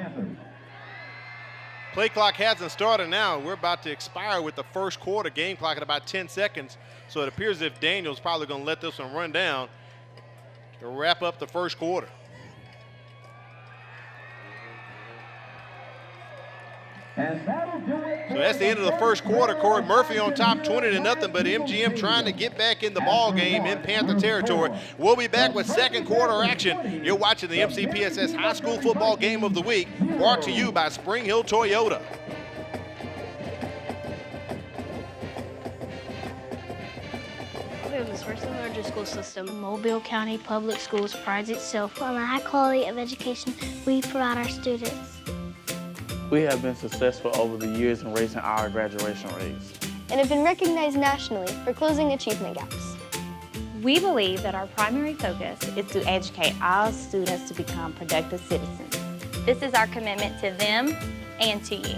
Speaker 1: Play clock hasn't started now. We're about to expire with the first quarter, game clock at about 10 seconds. So it appears as if Daniel's probably going to let this one run down to wrap up the first quarter. So that's the end of the first quarter. Corey, Murphy on top 20-0, but MGM trying to get back in the ball game in Panther territory. We'll be back with second quarter action. You're watching the MCPSS High School Football Game of the Week, brought to you by Spring Hill Toyota.
Speaker 7: Mobile is the first and largest school system. Mobile County Public Schools prides itself
Speaker 6: On the high quality of education we provide our students.
Speaker 10: We have been successful over the years in raising our graduation rates
Speaker 6: And have been recognized nationally for closing achievement gaps.
Speaker 11: We believe that our primary focus is to educate all students to become productive citizens.
Speaker 6: This is our commitment to them and to you.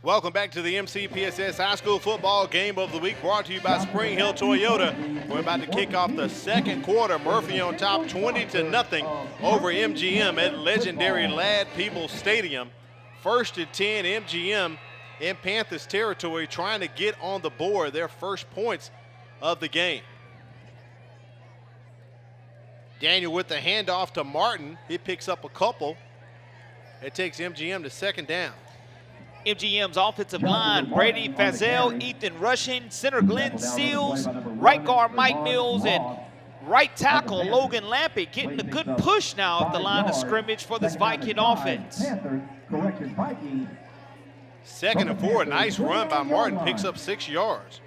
Speaker 1: Welcome back to the MCPSS High School Football Game of the Week, brought to you by Spring Hill Toyota. We're about to kick off the second quarter. Murphy on top 20-0 over MGM at legendary Ladd Peoples Stadium. 1st and 10, MGM in Panthers territory, trying to get on the board their first points of the game. Daniel with the handoff to Martin. He picks up a couple. It takes MGM to second down.
Speaker 2: MGM's offensive line, Brady Fazell, Ethan Rushing, center Glenn Seals, right guard Mike Mills, and right tackle Logan Lampy getting a good push now at the line of scrimmage for this Viking offense.
Speaker 1: 2nd and 4, nice run by Martin, picks up 6 yards.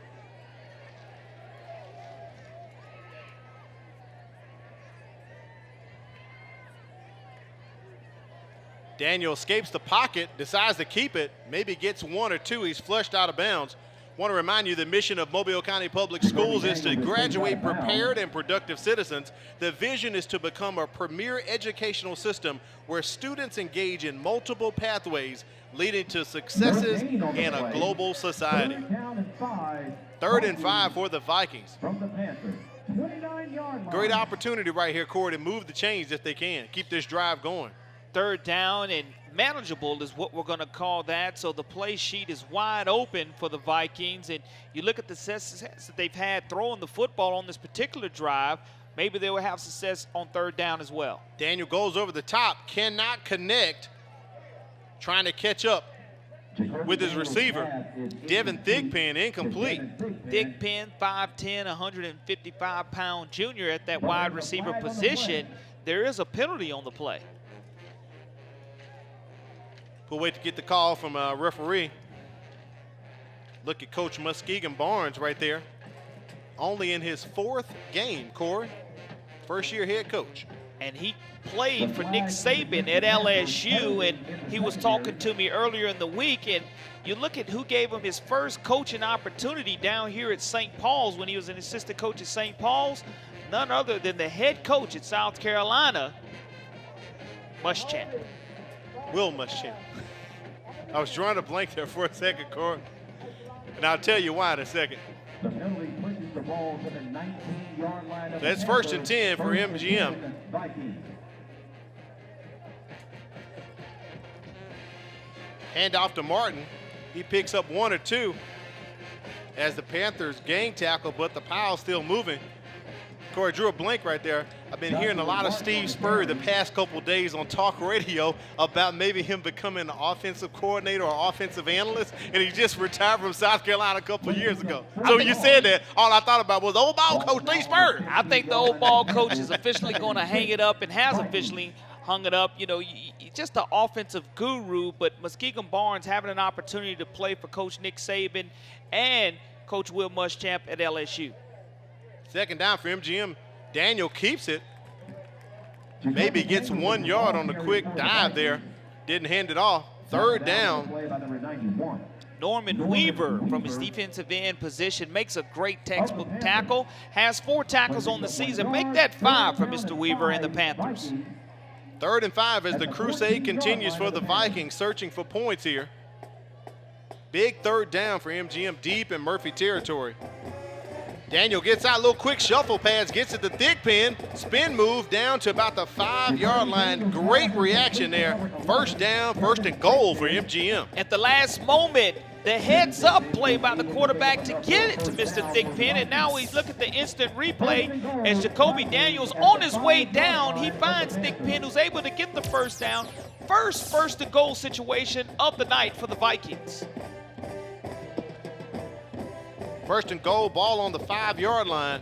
Speaker 1: Daniel escapes the pocket, decides to keep it, maybe gets 1 or 2. He's flushed out of bounds. Want to remind you the mission of Mobile County Public Schools is to graduate prepared and productive citizens. The vision is to become a premier educational system where students engage in multiple pathways leading to successes in a global society. 3rd and 5 for the Vikings. Great opportunity right here, Corey, to move the chains if they can. Keep this drive going.
Speaker 2: 3rd down and manageable is what we're going to call that. So the play sheet is wide open for the Vikings. And you look at the success that they've had throwing the football on this particular drive. maybe they will have success on third down as well.
Speaker 1: Daniel goes over the top, cannot connect, trying to catch up with his receiver. Devin Thigpen incomplete.
Speaker 2: Thigpen, 5'10", 155-pound junior at that wide receiver position. There is a penalty on the play.
Speaker 1: We'll wait to get the call from a referee. Look at Coach Muskegon Barnes right there. Only in his 4th game, Corey. First-year head coach.
Speaker 2: And he played for Nick Saban at LSU, and he was talking to me earlier in the week, and you look at who gave him his first coaching opportunity down here at St. Paul's when he was an assistant coach at St. Paul's, none other than the head coach at South Carolina, Muschamp.
Speaker 1: Will Muschamp. I was drawing a blank there for a second, Corey, and I'll tell you why in a second.
Speaker 3: The penalty pushes the ball to the 19-yard line.
Speaker 1: So that's 1st and 10 for MGM. Hand off to Martin. He picks up 1 or 2 as the Panthers gang tackle, but the pile's still moving. Corey, drew a blank right there. I've been hearing a lot of Steve Spurrier the past couple days on talk radio about maybe him becoming an offensive coordinator or offensive analyst, and he just retired from South Carolina a couple of years ago. So you said that, all I thought about was old ball coach Steve Spurrier.
Speaker 2: I think the old ball coach is officially going to hang it up and has officially hung it up. You know, just the offensive guru, but Muskegon Barnes having an opportunity to play for Coach Nick Saban and Coach Will Muschamp at LSU.
Speaker 1: 2nd down for MGM. Daniel keeps it. Maybe gets 1 yard on the quick dive there. Didn't hand it off. 3rd down.
Speaker 2: Norman Weaver from his defensive end position makes a great textbook tackle. Has 4 tackles on the season. Make that 5 for Mr. Weaver and the Panthers.
Speaker 1: 3rd and 5 as the crusade continues for the Vikings, searching for points here. Big 3rd down for MGM, deep in Murphy territory. Daniel gets out, little quick shuffle pass, gets it to Thigpen, spin move down to about the 5-yard line. Great reaction there. 1st down, 1st and goal for MGM.
Speaker 2: At the last moment, the heads-up play by the quarterback to get it to Mr. Thigpen, and now he's looking at the instant replay as Jacoby Daniels on his way down. He finds Thigpen, who's able to get the 1st down. First and goal situation of the night for the Vikings.
Speaker 1: 1st and goal, ball on the 5-yard line.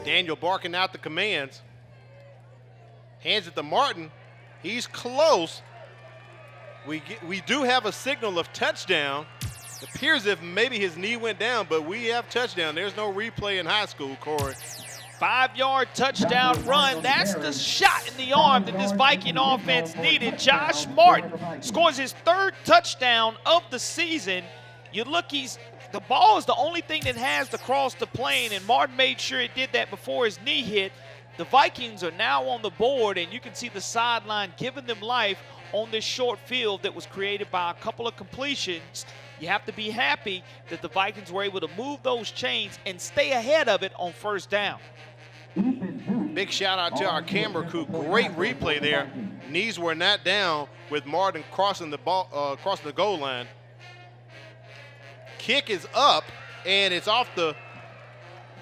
Speaker 1: Daniel barking out the commands. Hands it to Martin. He's close. We do have a signal of touchdown. It appears if maybe his knee went down, but we have touchdown. There's no replay in high school, Corey.
Speaker 2: 5-yard touchdown run. That's the shot in the arm that this Viking offense needed. Josh Martin scores his 3rd touchdown of the season. You look, the ball is the only thing that has to cross the plane, and Martin made sure it did that before his knee hit. The Vikings are now on the board, and you can see the sideline giving them life on this short field that was created by a couple of completions. You have to be happy that the Vikings were able to move those chains and stay ahead of it on 1st down.
Speaker 1: Big shout out to our camera crew. Great replay there. Knees were not down with Martin crossing the goal line. Kick is up, and it's off the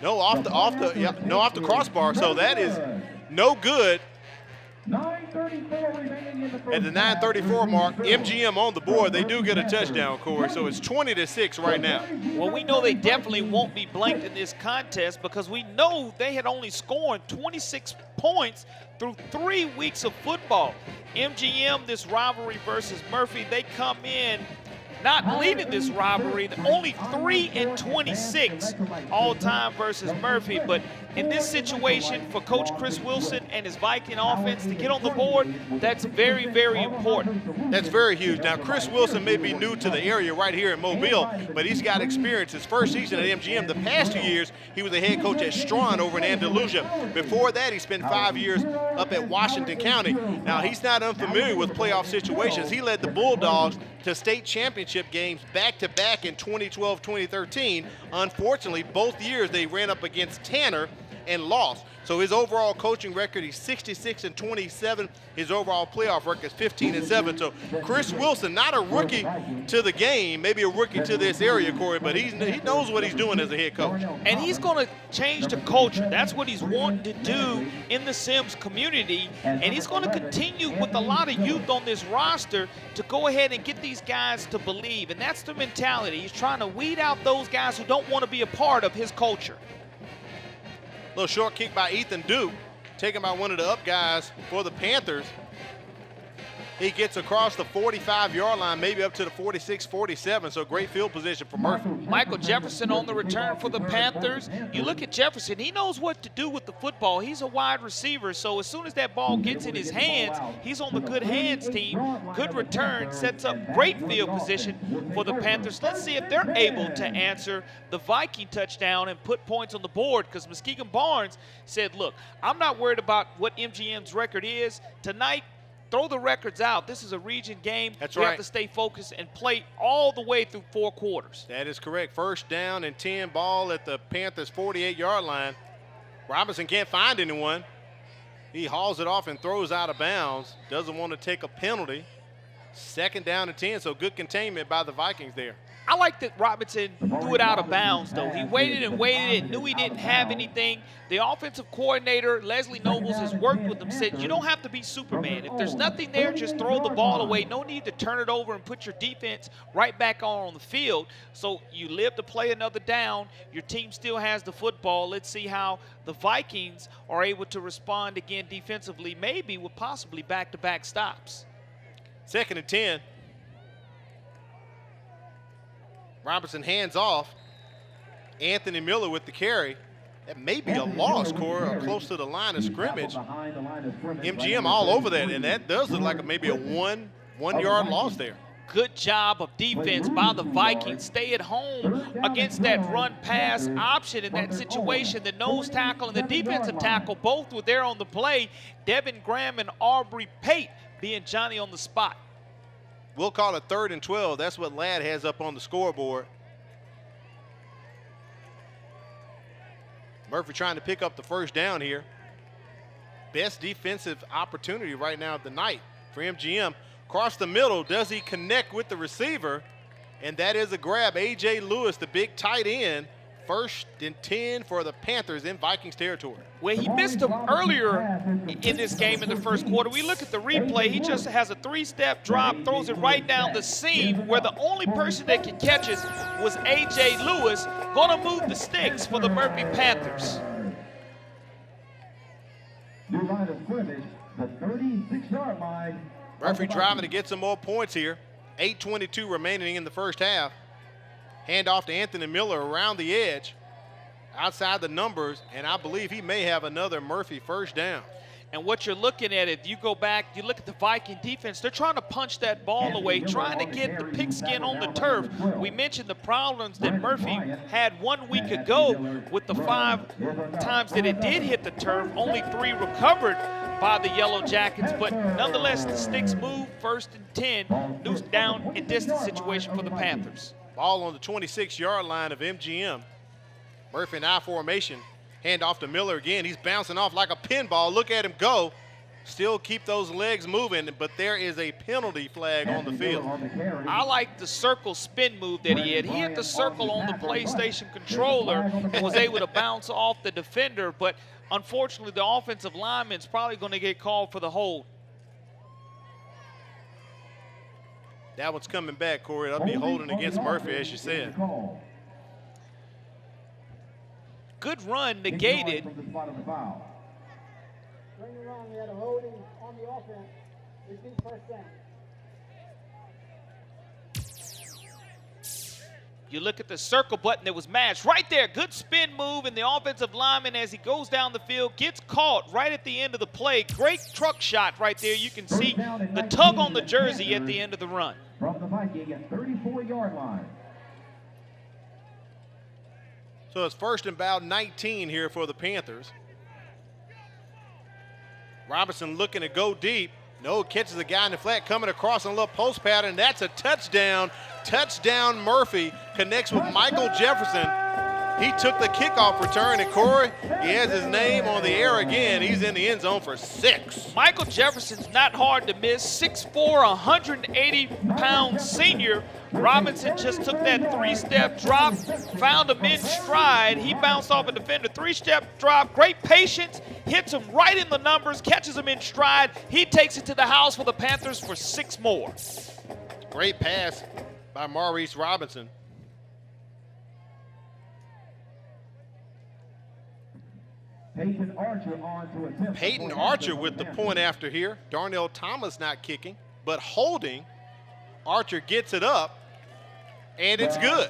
Speaker 1: crossbar. So that is no good. At the 9:34 mark, MGM on the board. They do get a touchdown, Corey. So it's 20-6 right now.
Speaker 2: Well, we know they definitely won't be blanked in this contest because we know they had only scored 26 points through 3 weeks of football. MGM, this rivalry versus Murphy, they come in not leading this rivalry, only 3-26 all time versus Murphy. But in this situation, for Coach Chris Wilson and his Viking offense to get on the board, that's very, very important.
Speaker 1: That's very huge. Now, Chris Wilson may be new to the area right here in Mobile, but he's got experience. His first season at MGM, the past 2 years, he was a head coach at Strawn over in Andalusia. Before that, he spent 5 years up at Washington County. Now, he's not unfamiliar with playoff situations. He led the Bulldogs to state championship games back-to-back in 2012-2013. Unfortunately, both years they ran up against Tanner and lost. So his overall coaching record, he's 66-27. His overall playoff record is 15-7. So Chris Wilson, not a rookie to the game, maybe a rookie to this area, Corey, but he knows what he's doing as a head coach.
Speaker 2: And he's going to change the culture. That's what he's wanting to do in the Sims community. And he's going to continue with a lot of youth on this roster to go ahead and get these guys to believe. And that's the mentality. He's trying to weed out those guys who don't want to be a part of his culture.
Speaker 1: Little short kick by Ethan Duke, taken by one of the up guys for the Panthers. He gets across the 45-yard line, maybe up to the 46-47, so great field position for Murphy.
Speaker 2: Michael Jefferson on the return for the Panthers. You look at Jefferson, he knows what to do with the football. He's a wide receiver, so as soon as that ball gets in his hands, he's on the good hands team. Good return, sets up great field position for the Panthers. Let's see if they're able to answer the Viking touchdown and put points on the board, because Muskegon Barnes said, look, I'm not worried about what MGM's record is. Tonight, throw the records out. This is a region game.
Speaker 1: That's
Speaker 2: we
Speaker 1: right.
Speaker 2: have to stay focused and play all the way through 4 quarters.
Speaker 1: That is correct. First down and 10, ball at the Panthers' 48-yard line. Robinson can't find anyone. He hauls it off and throws out of bounds. Doesn't want to take a penalty. Second down and 10, so good containment by the Vikings there.
Speaker 2: I like that Robinson threw it out of bounds, though. He waited and waited and knew he didn't have anything. The offensive coordinator, Leslie Nobles, has worked with him, said you don't have to be Superman. If there's nothing there, just throw the ball away. No need to turn it over and put your defense right back on the field. So you live to play another down. Your team still has the football. Let's see how the Vikings are able to respond again defensively, maybe with possibly back-to-back stops.
Speaker 1: Second and 10. Robinson hands off. Anthony Miller with the carry. That may be a loss, Corey, or close to the line of scrimmage. MGM all over that, and that does look like maybe a one-yard loss there.
Speaker 2: Good job of defense by the Vikings. Stay at home against that run-pass option in that situation. The nose tackle and the defensive tackle both were there on the play. Devin Graham and Aubrey Pate being Johnny on the spot.
Speaker 1: We'll call it 3rd and 12. That's what Ladd has up on the scoreboard. Murphy trying to pick up the first down here. Best defensive opportunity right now of the night for MGM. Across the middle, does he connect with the receiver? And that is a grab. A.J. Lewis, the big tight end. 1st and 10 for the Panthers in Vikings territory.
Speaker 2: Well, he missed him earlier in this game in the first quarter. We look at the replay. He just has a 3-step drop, throws it right down the seam, where the only person that could catch it was A.J. Lewis. Going to move the sticks for the Murphy Panthers.
Speaker 3: New line of scrimmage, the 36-yard line.
Speaker 1: Murphy driving to get some more points here. 8:22 remaining in the first half. Handoff to Anthony Miller around the edge, outside the numbers, and I believe he may have another Murphy first down.
Speaker 2: And what you're looking at, if you go back, you look at the Viking defense, they're trying to punch that ball away, trying to get the pigskin on the turf. We mentioned the problems that Murphy had 1 week ago with the 5 times that it did hit the turf, only 3 recovered by the Yellow Jackets, but nonetheless, the sticks move. 1st and 10, new down and distance situation for the Panthers.
Speaker 1: Ball on the 26-yard line of MGM. Murphy in I formation. Hand off to Miller again. He's bouncing off like a pinball. Look at him go. Still keep those legs moving, but there is a penalty flag on the field.
Speaker 2: I like the circle spin move that he had. He hit the circle on the PlayStation controller and was able to bounce off the defender, but unfortunately the offensive lineman's probably going to get called for the hold.
Speaker 1: That one's coming back, Corey. That'll be holding against Murphy, as you said.
Speaker 2: Good run, negated.
Speaker 3: Bring it around, we had a holding on the offense. Repeat first down.
Speaker 2: You look at the circle button that was mashed right there. Good spin move, and the offensive lineman, as he goes down the field, gets caught right at the end of the play. Great truck shot right there. You can see the tug on the jersey at the end of the run.
Speaker 3: From the Viking at 34-yard line.
Speaker 1: So it's 1st and about 19 here for the Panthers. Robinson looking to go deep. No, catches the guy in the flat coming across on a little post pattern. That's a touchdown. Touchdown Murphy connects with Michael Jefferson. He took the kickoff return, and Corey, he has his name on the air again. He's in the end zone for 6.
Speaker 2: Michael Jefferson's not hard to miss. 6'4", 180-pound senior. Robinson just took that 3-step drop, found him in stride. He bounced off a defender. 3-step drop, great patience, hits him right in the numbers, catches him in stride. He takes it to the house for the Panthers for 6 more.
Speaker 1: Great pass by Maurice Robinson. Peyton Archer with the point after here. Darnell Thomas not kicking, but holding. Archer gets it up, and it's good.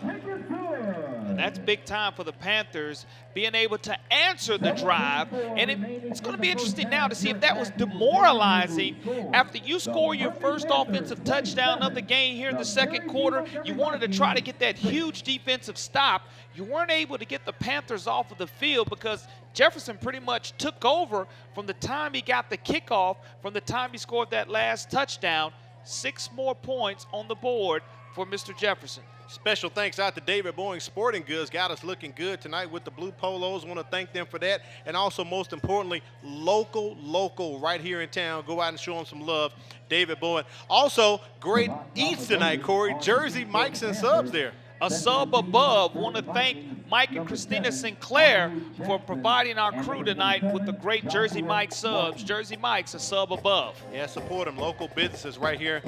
Speaker 2: That's big time for the Panthers, being able to answer the drive. And it's going to be interesting now to see if that was demoralizing. After you score your first offensive touchdown of the game here in the second quarter, you wanted to try to get that huge defensive stop. You weren't able to get the Panthers off of the field because Jefferson pretty much took over from the time he got the kickoff, from the time he scored that last touchdown. 6 more points on the board for Mr. Jefferson.
Speaker 1: Special thanks out to David Boeing Sporting Goods. Got us looking good tonight with the blue polos. Want to thank them for that. And also, most importantly, local right here in town. Go out and show them some love. David Boeing. Also, great eats tonight, Corey. Jersey Mike's and subs there.
Speaker 2: A sub above. Want to thank Mike and Christina Sinclair for providing our crew tonight with the great Jersey Mike subs. Jersey Mike's a sub above.
Speaker 1: Yeah, support them. Local businesses right here.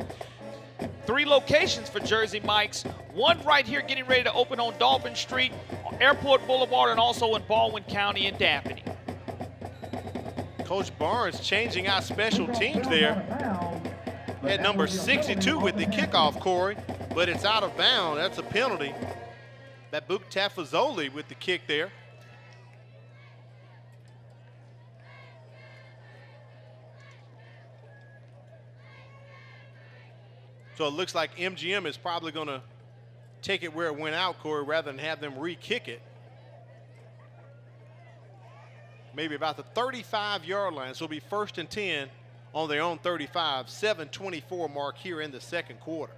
Speaker 2: 3 locations for Jersey Mike's. One right here getting ready to open on Dolphin Street, Airport Boulevard, and also in Baldwin County and Daphne.
Speaker 1: Coach Barnes changing out special teams there. At number 62 with the kickoff, Corey, but it's out of bounds. That's a penalty. Babuk Tafazoli with the kick there. So it looks like MGM is probably going to take it where it went out, Corey, rather than have them re-kick it. Maybe about the 35-yard line. So it'll be 1st and 10 on their own 35. 7:24 mark here in the second quarter.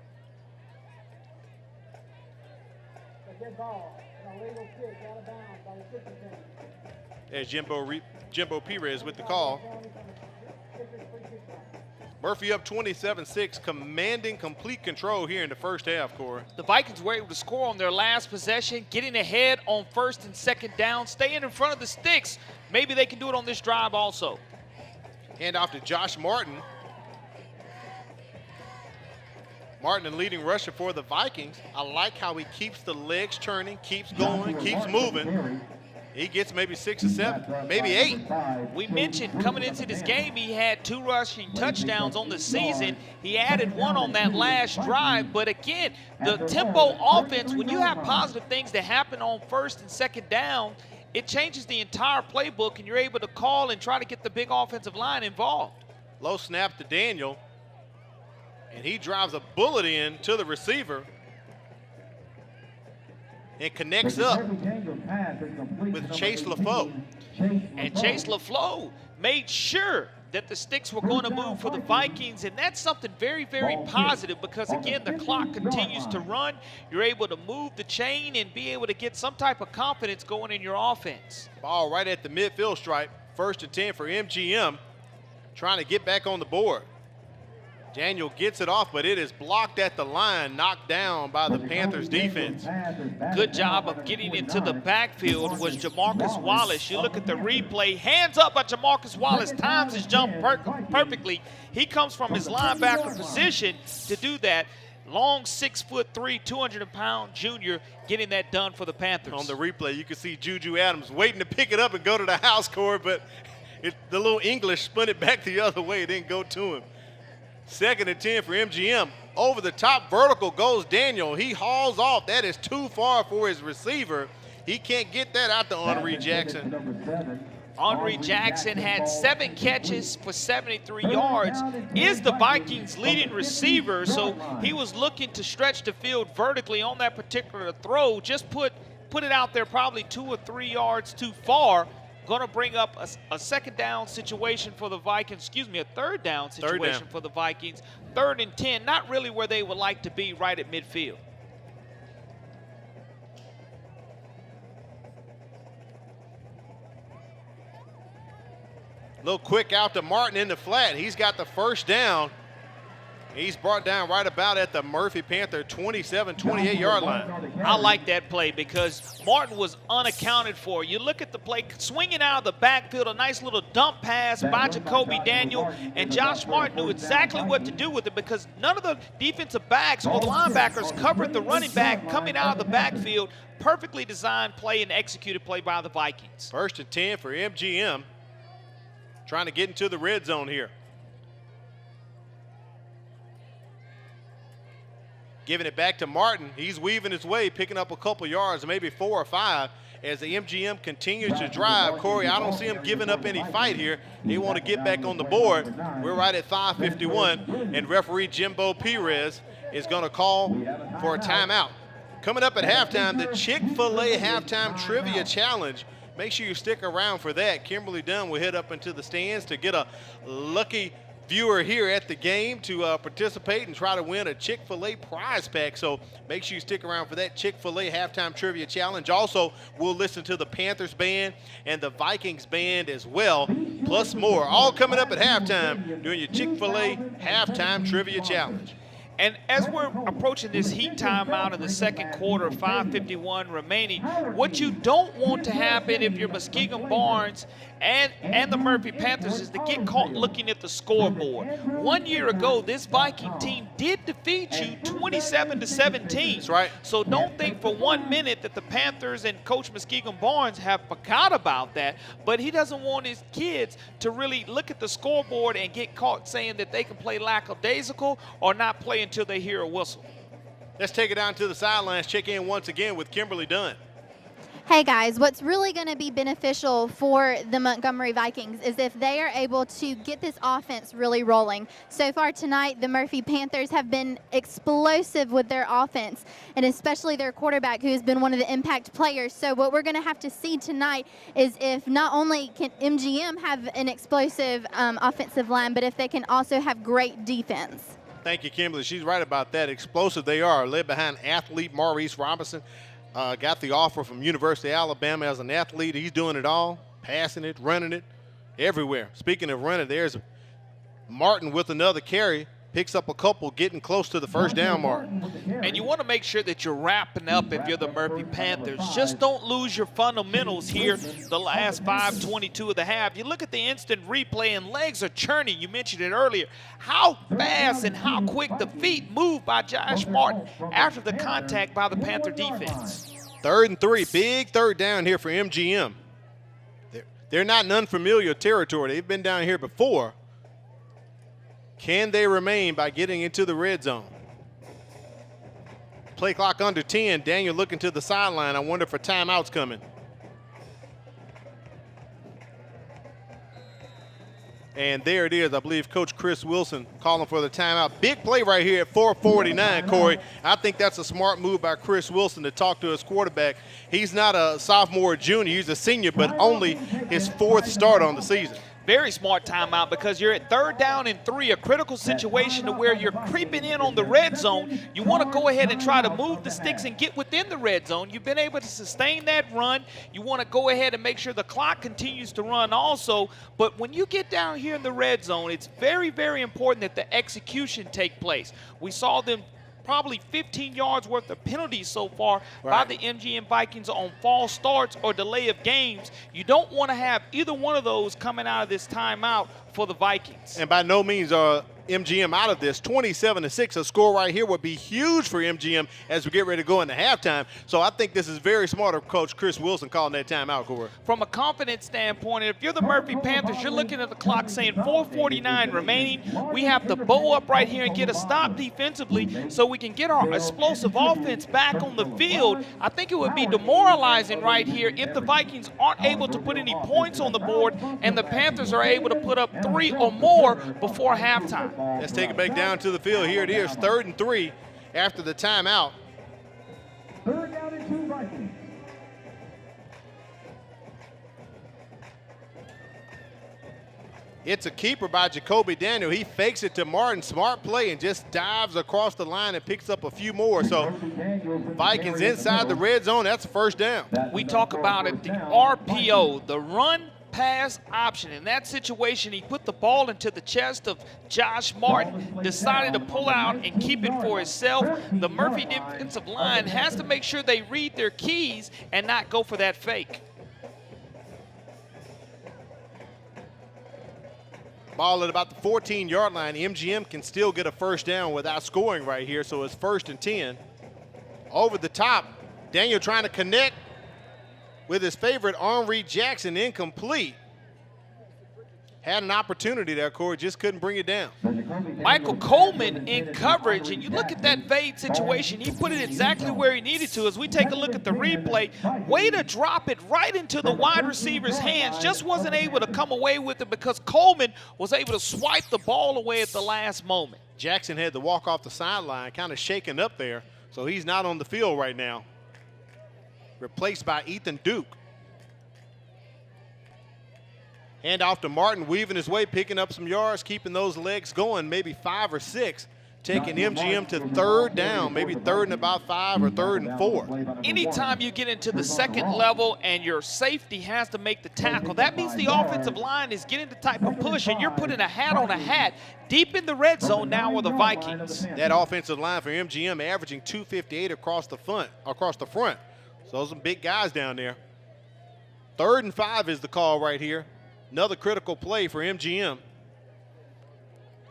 Speaker 1: There's Jimbo Perez with the call. Murphy up 27-6, commanding complete control here in the first half, Corey.
Speaker 2: The Vikings were able to score on their last possession, getting ahead on 1st and 2nd down, staying in front of the sticks. Maybe they can do it on this drive also.
Speaker 1: Hand off to Josh Martin. Martin, the leading rusher for the Vikings. I like how he keeps the legs turning, keeps going, keeps moving. He gets maybe 6 or 7, maybe 8.
Speaker 2: We mentioned coming into this game, he had 2 rushing touchdowns on the season. He added 1 on that last drive. But again, the tempo offense, when you have positive things that happen on 1st and 2nd down, it changes the entire playbook, and you're able to call and try to get the big offensive line involved.
Speaker 1: Low snap to Daniel, and he drives a bullet in to the receiver. And connects up with Chase LaFleur.
Speaker 2: And Chase LaFleur made sure that the sticks were going to move for the Vikings, and that's something very, very positive because, again, the clock continues to run. You're able to move the chain and be able to get some type of confidence going in your offense.
Speaker 1: Ball right at the midfield stripe. 1st and 10 for MGM, trying to get back on the board. Daniel gets it off, but it is blocked at the line, knocked down by the Panthers defense.
Speaker 2: Good job of getting into the backfield was Jamarcus Wallace. You look at the replay, hands up by Jamarcus Wallace, times his jump perfectly. He comes from his linebacker position to do that. Long 6'3", 200-pound junior getting that done for the Panthers.
Speaker 1: On the replay, you can see Juju Adams waiting to pick it up and go to the house, Corey, but the little English spun it back the other way. It didn't go to him. 2nd and 10 for MGM. Over the top vertical goes Daniel. He hauls off. That is too far for his receiver. He can't get that out to Henry Jackson.
Speaker 2: Henry Jackson had 7 catches for 73 yards, is the Vikings' leading receiver, so he was looking to stretch the field vertically on that particular throw. Just put it out there probably 2 or 3 yards too far. Going to bring up a 2nd down situation for the Vikings, a 3rd down situation for the Vikings. 3rd and 10, not really where they would like to be, right at midfield.
Speaker 1: Little quick out to Martin in the flat. He's got the first down. He's brought down right about at the Murphy Panther 27, 28-yard line.
Speaker 2: I like that play because Martin was unaccounted for. You look at the play, swinging out of the backfield, a nice little dump pass by Jacoby Daniel, and Josh Martin knew exactly what to do with it because none of the defensive backs or the linebackers covered the running back coming out of the backfield. Perfectly designed play and executed play by the Vikings.
Speaker 1: 1st and 10 for MGM. Trying to get into the red zone here. Giving it back to Martin. He's weaving his way, picking up a couple yards, maybe 4 or 5, as the MGM continues to drive. Corey, I don't see him giving up any fight here. They want to get back on the board. We're right at 5:51, and referee Jimbo Perez is going to call for a timeout. Coming up at halftime, the Chick-Fil-A Halftime Trivia Challenge. Make sure you stick around for that. Kimberly Dunn will head up into the stands to get a lucky viewer here at the game to participate and try to win a Chick-fil-A prize pack. So make sure you stick around for that Chick-fil-A Halftime Trivia Challenge. Also, we'll listen to the Panthers band and the Vikings band as well, plus more. All coming up at halftime during your Chick-fil-A Halftime Trivia Challenge.
Speaker 2: And as we're approaching this heat timeout in the second quarter, 5:51 remaining, what you don't want to happen if you're Muskegon Barnes and the Murphy Panthers is to get caught looking at the scoreboard. 1 year ago, this Viking team did defeat you 27-17.
Speaker 1: That's right.
Speaker 2: So don't think for 1 minute that the Panthers and Coach Muskegon Barnes have forgot about that, but he doesn't want his kids to really look at the scoreboard and get caught saying that they can play lackadaisical or not play until they hear a whistle.
Speaker 1: Let's take it down to the sidelines. Check in once again with Kimberly Dunn.
Speaker 9: Hey guys, what's really going to be beneficial for the Montgomery Vikings is if they are able to get this offense really rolling. So far tonight, the Murphy Panthers have been explosive with their offense, and especially their quarterback, who has been one of the impact players. So what we're going to have to see tonight is if not only can MGM have an explosive offensive line, but if they can also have great defense.
Speaker 1: Thank you, Kimberly. She's right about that. Explosive they are. Led behind athlete Maurice Robinson. Got the offer from University of Alabama as an athlete. He's doing it all, passing it, running it, everywhere. Speaking of running, there's Martin with another carry. Picks up a couple, getting close to the first down mark.
Speaker 2: And you want to make sure that you're wrapping up if you're the Murphy Panthers. Just don't lose your fundamentals here the last 5:22 of the half. You look at the instant replay and legs are churning. You mentioned it earlier. How fast and how quick the feet move by Josh Martin after the contact by the Panther defense.
Speaker 1: 3rd and 3, big third down here for MGM. They're not in unfamiliar territory. They've been down here before. Can they remain by getting into the red zone? Play clock under 10. Daniel looking to the sideline. I wonder if a timeout's coming. And there it is. I believe Coach Chris Wilson calling for the timeout. Big play right here at 4:49, Corey. I think that's a smart move by Chris Wilson to talk to his quarterback. He's not a sophomore or junior. He's a senior, but only his 4th start on the season.
Speaker 2: Very smart timeout because you're at 3rd down and 3, a critical situation to where you're creeping in on the red zone. You want to go ahead and try to move the sticks and get within the red zone. You've been able to sustain that run. You want to go ahead and make sure the clock continues to run also. But when you get down here in the red zone, it's very, very important that the execution take place. We saw them probably 15 yards worth of penalties so far by the MGM Vikings on false starts or delay of games. You don't want to have either one of those coming out of this timeout for the Vikings.
Speaker 1: And by no means are MGM out of this. 27-6, a score right here would be huge for MGM as we get ready to go into halftime. So I think this is very smart of Coach Chris Wilson calling that timeout, Corey.
Speaker 2: From a confidence standpoint, if you're the Murphy Panthers, you're looking at the clock saying 4:49 remaining. We have to bow up right here and get a stop defensively so we can get our explosive offense back on the field. I think it would be demoralizing right here if the Vikings aren't able to put any points on the board and the Panthers are able to put up 3 or more before halftime.
Speaker 1: Let's take it back down to the field. Here it is, 3rd and 3 after the timeout.
Speaker 3: 3rd down and 2 Vikings.
Speaker 1: It's a keeper by Jacoby Daniel. He fakes it to Martin. Smart play and just dives across the line and picks up a few more. So Vikings inside the red zone. That's a first down.
Speaker 2: We talk about it, the RPO, the run, pass option. In that situation, he put the ball into the chest of Josh Martin, decided to pull out and keep it for himself. The Murphy defensive line has to make sure they read their keys and not go for that fake.
Speaker 1: Ball at about the 14-yard line. MGM can still get a first down without scoring right here, so it's 1st and 10. Over the top, Daniel trying to connect with his favorite, Henri Jackson, incomplete. Had an opportunity there, Corey, just couldn't bring it down.
Speaker 2: Michael Coleman in coverage, and you look at that fade situation, he put it exactly where he needed to. As we take a look at the replay, way to drop it right into the wide receiver's hands, just wasn't able to come away with it because Coleman was able to swipe the ball away at the last moment.
Speaker 1: Jackson had to walk off the sideline, kind of shaken up there, so he's not on the field right now. Replaced by Ethan Duke. Hand off to Martin, weaving his way, picking up some yards, keeping those legs going, maybe 5 or 6. Taking MGM to 3rd down, maybe 3rd and about 5 or 3rd and 4.
Speaker 2: Anytime you get into the second level and your safety has to make the tackle, that means the offensive line is getting the type of push, and you're putting a hat on a hat deep in the red zone now with the Vikings.
Speaker 1: That offensive line for MGM averaging 258 across the front. So those some big guys down there. 3rd and 5 is the call right here. Another critical play for MGM.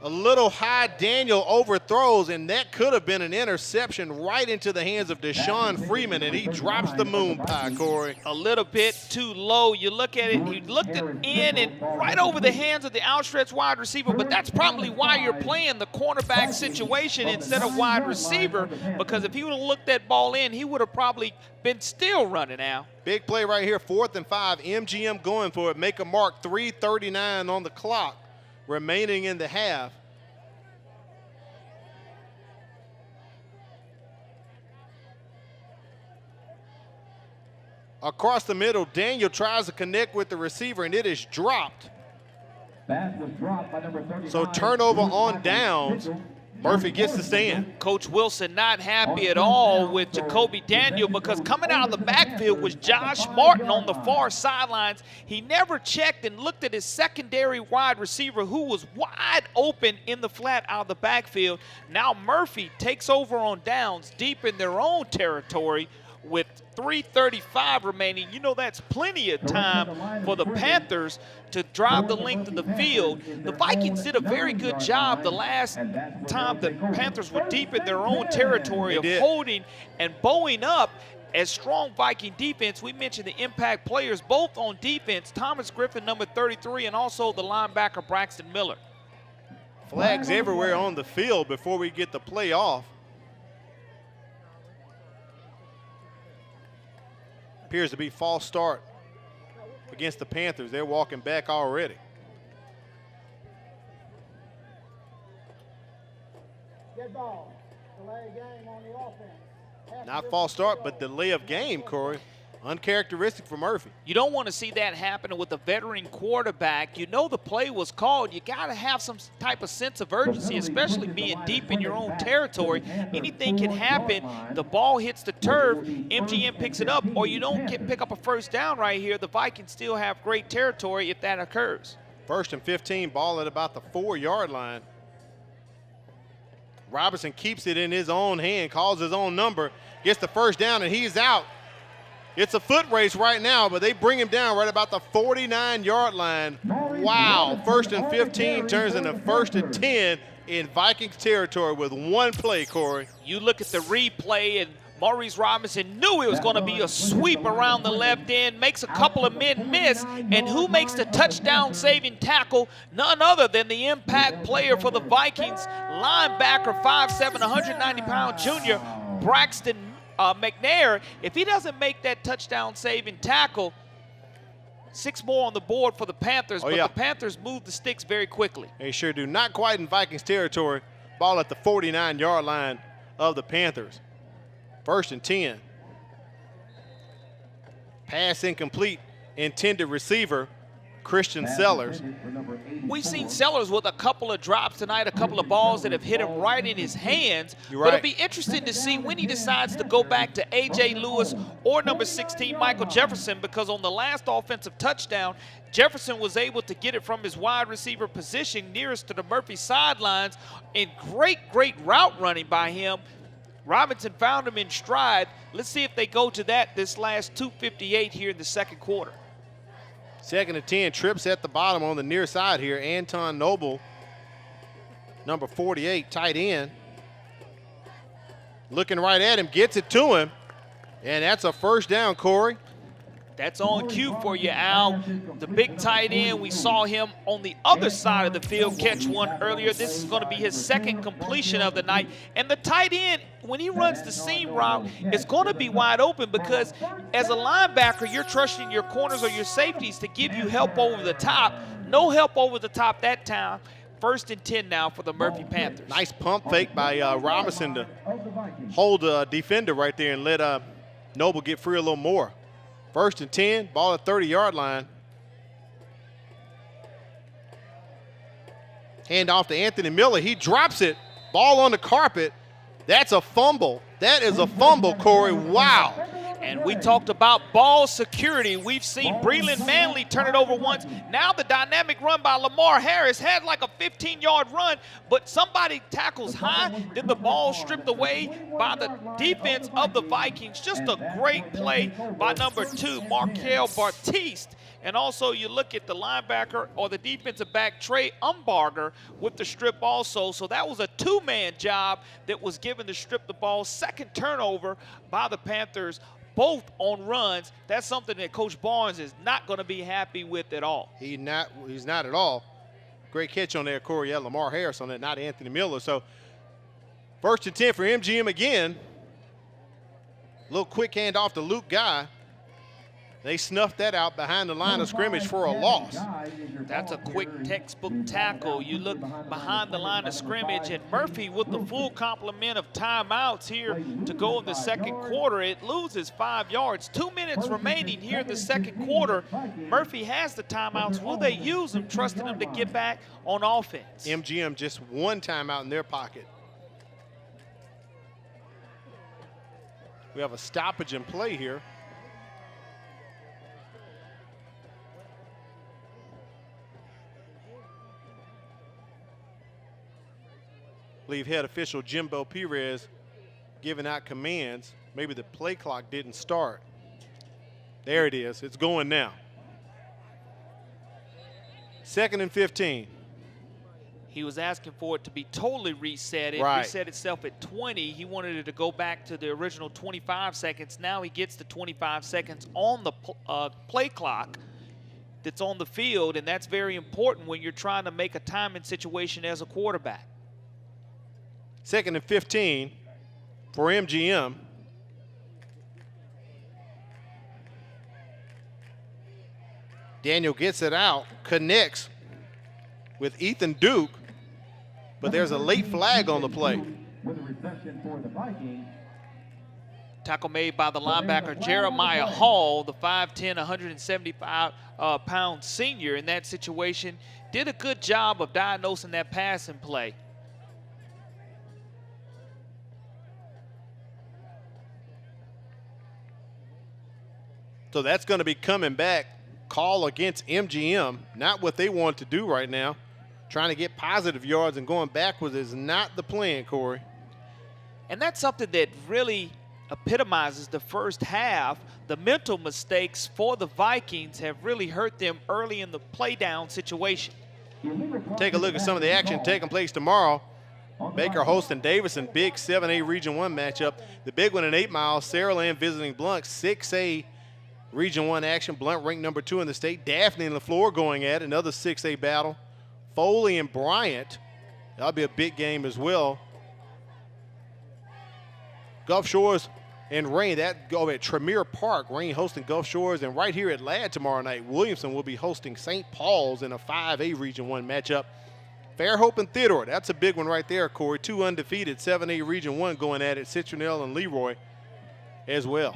Speaker 1: A little high, Daniel overthrows, and that could have been an interception right into the hands of Deshaun Freeman, and he drops the moon pie, Corey.
Speaker 2: A little bit too low. You look at it, he looked it in and right over the hands of the outstretched wide receiver, but that's probably why you're playing the cornerback situation instead of wide receiver, because if he would have looked that ball in, he would have probably been still running out.
Speaker 1: Big play right here, 4th and 5. MGM going for it. Make a mark, 3:39 on the clock remaining in the half. Across the middle, Daniel tries to connect with the receiver, and it is dropped. So turnover on downs. Murphy gets the stand.
Speaker 2: Coach Wilson not happy at all with Jacoby Daniel because coming out of the backfield was Josh Martin on the far sidelines. He never checked and looked at his secondary wide receiver who was wide open in the flat out of the backfield. Now Murphy takes over on downs deep in their own territory with 3:35 remaining. You know that's plenty of time for the Panthers to drive the length of the field. The Vikings did a very good job the last time the Panthers were deep in their own territory of holding and bowing up. As strong Viking defense, we mentioned the impact players both on defense, Thomas Griffin, number 33, and also the linebacker Braxton Miller.
Speaker 1: Flags everywhere on the field before we get the play off. Appears to be false start against the Panthers. They're walking back already.
Speaker 12: Good ball. Delay game on the offense.
Speaker 1: Not false start, but delay of game, Corey. Uncharacteristic for Murphy.
Speaker 2: You don't want to see that happen with a veteran quarterback. You know the play was called. You got to have some type of sense of urgency, especially being deep in your own territory. Anything can happen. The ball hits the turf, MGM picks it up, or you don't pick up a first down right here. The Vikings still have great territory if that occurs.
Speaker 1: 1st and 15, ball at about the 4-yard line. Robinson keeps it in his own hand, calls his own number, gets the first down, and he's out. It's a foot race right now, but they bring him down right about the 49-yard line. Wow, 1st and 15 turns into 1st and 10 in Vikings territory with one play, Corey.
Speaker 2: You look at the replay, and Maurice Robinson knew it was going to be a sweep around the left end, makes a couple of men miss, and who makes the touchdown-saving tackle? None other than the impact player for the Vikings, linebacker, 5'7", 190-pound junior, Braxton McNair. If he doesn't make that touchdown-saving tackle, 6 more on the board for the Panthers, but the Panthers move the sticks very quickly.
Speaker 1: They sure do. Not quite in Vikings territory. Ball at the 49-yard line of the Panthers. 1st and 10. Pass incomplete. Intended receiver, Christian Sellers.
Speaker 2: we've seen Sellers with a couple of drops tonight, a couple of balls that have hit him right in his hands.
Speaker 1: You're
Speaker 2: But
Speaker 1: right.
Speaker 2: it'll be interesting to see when he decides to go back to A.J. Lewis or number 16, Michael Jefferson, because on the last offensive touchdown, Jefferson was able to get it from his wide receiver position nearest to the Murphy sidelines, and great route running by him. Robinson found him in stride. Let's see if they go to that this last 2:58 here in the second quarter.
Speaker 1: 2nd and 10, trips at the bottom on the near side here. Anton Noble, number 48, tight end. Looking right at him, gets it to him, and that's a first down, Corey.
Speaker 2: That's on cue for you, Al. The big tight end, we saw him on the other side of the field catch one earlier. This is going to be his second completion of the night. And the tight end, when he runs the seam route, is going to be wide open because as a linebacker, you're trusting your corners or your safeties to give you help over the top. No help over the top that time. 1st and 10 now for the Murphy Panthers.
Speaker 1: Nice pump fake by Robinson to hold a defender right there and let Noble get free a little more. 1st and 10, ball at 30-yard line. Hand off to Anthony Miller. He drops it. Ball on the carpet. That's a fumble. That is a fumble, Corey. Wow.
Speaker 2: And we talked about ball security. We've seen Breland Manley turn it over once. Now the dynamic run by Lamar Harris had like a 15-yard run, but somebody tackles high, then the ball stripped away by the defense of the Vikings. Just a great play by number 2, Markel Bartiste. And also you look at the linebacker or the defensive back, Trey Umbarger, with the strip also. So that was a 2-man job that was given to strip the ball. Second turnover by the Panthers, both on runs. That's something that Coach Barnes is not going to be happy with at all.
Speaker 1: He's not at all. Great catch on there, Corey. Yeah, Lamar Harris on that, not Anthony Miller. So 1st and 10 for MGM again. Little quick hand off to Luke Guy. They snuffed that out behind the line of scrimmage for a loss.
Speaker 2: That's a quick textbook tackle. You look behind the line of scrimmage, and Murphy with the full complement of timeouts here to go in the second quarter. It loses 5 yards. 2 minutes remaining here in the second quarter. Murphy has the timeouts. Will they use them, trusting them to get back on offense?
Speaker 1: MGM just 1 timeout in their pocket. We have a stoppage in play here. I believe head official Jimbo Perez giving out commands. Maybe the play clock didn't start. There it is. It's going now. 2nd and 15.
Speaker 2: He was asking for it to be totally reset. It reset itself at 20. He wanted it to go back to the original 25 seconds. Now he gets the 25 seconds on the play clock that's on the field, and that's very important when you're trying to make a timing situation as a quarterback.
Speaker 1: 2nd and 15 for MGM. Daniel gets it out, connects with Ethan Duke, but there's a late flag on the play.
Speaker 2: Tackle made by the linebacker Jeremiah Hall, the 5'10", 175-pound senior in that situation. Did a good job of diagnosing that passing play.
Speaker 1: So that's going to be coming back. Call against MGM. Not what they want to do right now. Trying to get positive yards and going backwards is not the plan, Corey.
Speaker 2: And that's something that really epitomizes the first half. The mental mistakes for the Vikings have really hurt them early in the play down situation.
Speaker 1: Take a look at some of the action taking place tomorrow. Baker hosting Davison, big 7A Region 1 matchup. The big one in 8 Mile, Saraland visiting Blunt, 6A Region 1 action. Blunt ranked number 2 in the state. Daphne and LaFleur going at another 6A battle. Foley and Bryant, that'll be a big game as well. Gulf Shores and Rain, that go at Tremere Park. Rain hosting Gulf Shores, and right here at Ladd tomorrow night, Williamson will be hosting St. Paul's in a 5A Region 1 matchup. Fairhope and Theodore, that's a big one right there, Corey. 2 undefeated, 7A Region 1 going at it, Citronelle and Leroy. as well.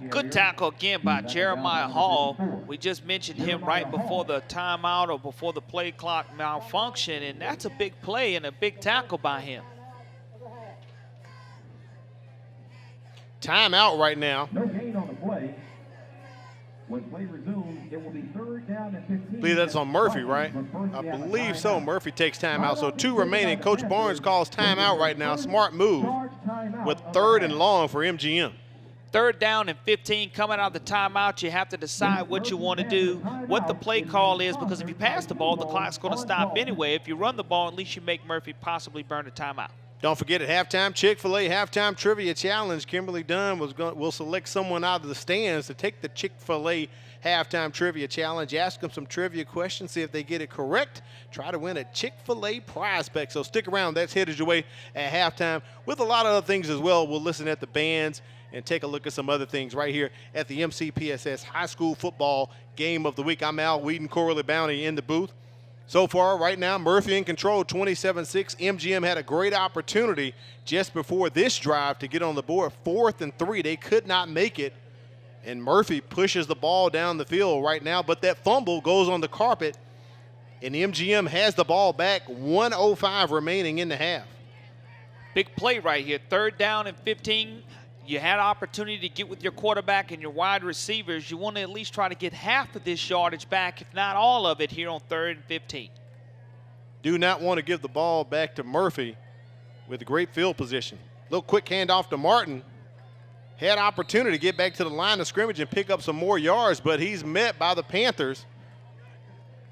Speaker 2: Good tackle again by Jeremiah Hall. We just mentioned him right before the timeout or before the play clock malfunction, and that's a big play and a big tackle by him.
Speaker 1: Timeout right now.
Speaker 3: No gain on the play. When play resumes, it will be 3rd down and 15.
Speaker 1: I believe that's on Murphy, right? I believe so. Murphy takes timeout. So 2 remaining. Coach Barnes calls timeout right now. Smart move with 3rd and long for MGM.
Speaker 2: 3rd down and 15 coming out of the timeout. You have to decide what you want to do, what the play call is, because if you pass the ball, the clock's going to stop anyway. If you run the ball, at least you make Murphy possibly burn a timeout.
Speaker 1: Don't forget at halftime, Chick-fil-A halftime trivia challenge. Kimberly Dunn will select someone out of the stands to take the Chick-fil-A halftime trivia challenge. Ask them some trivia questions, see if they get it correct. Try to win a Chick-fil-A prize pack. So stick around. That's headed your way at halftime with a lot of other things as well. We'll listen at the bands and take a look at some other things right here at the MCPSS High School Football Game of the Week. I'm Al Wheaton, Corley Bounty in the booth. So far, right now, Murphy in control, 27-6. MGM had a great opportunity just before this drive to get on the board, 4th and 3. They could not make it, and Murphy pushes the ball down the field right now, but that fumble goes on the carpet, and MGM has the ball back, 1:05 remaining in the half.
Speaker 2: Big play right here, 3rd down and 15. You had an opportunity to get with your quarterback and your wide receivers. You want to at least try to get half of this yardage back, if not all of it, here on 3rd and 15.
Speaker 1: Do not want to give the ball back to Murphy with a great field position. Little quick handoff to Martin. Had opportunity to get back to the line of scrimmage and pick up some more yards, but he's met by the Panthers.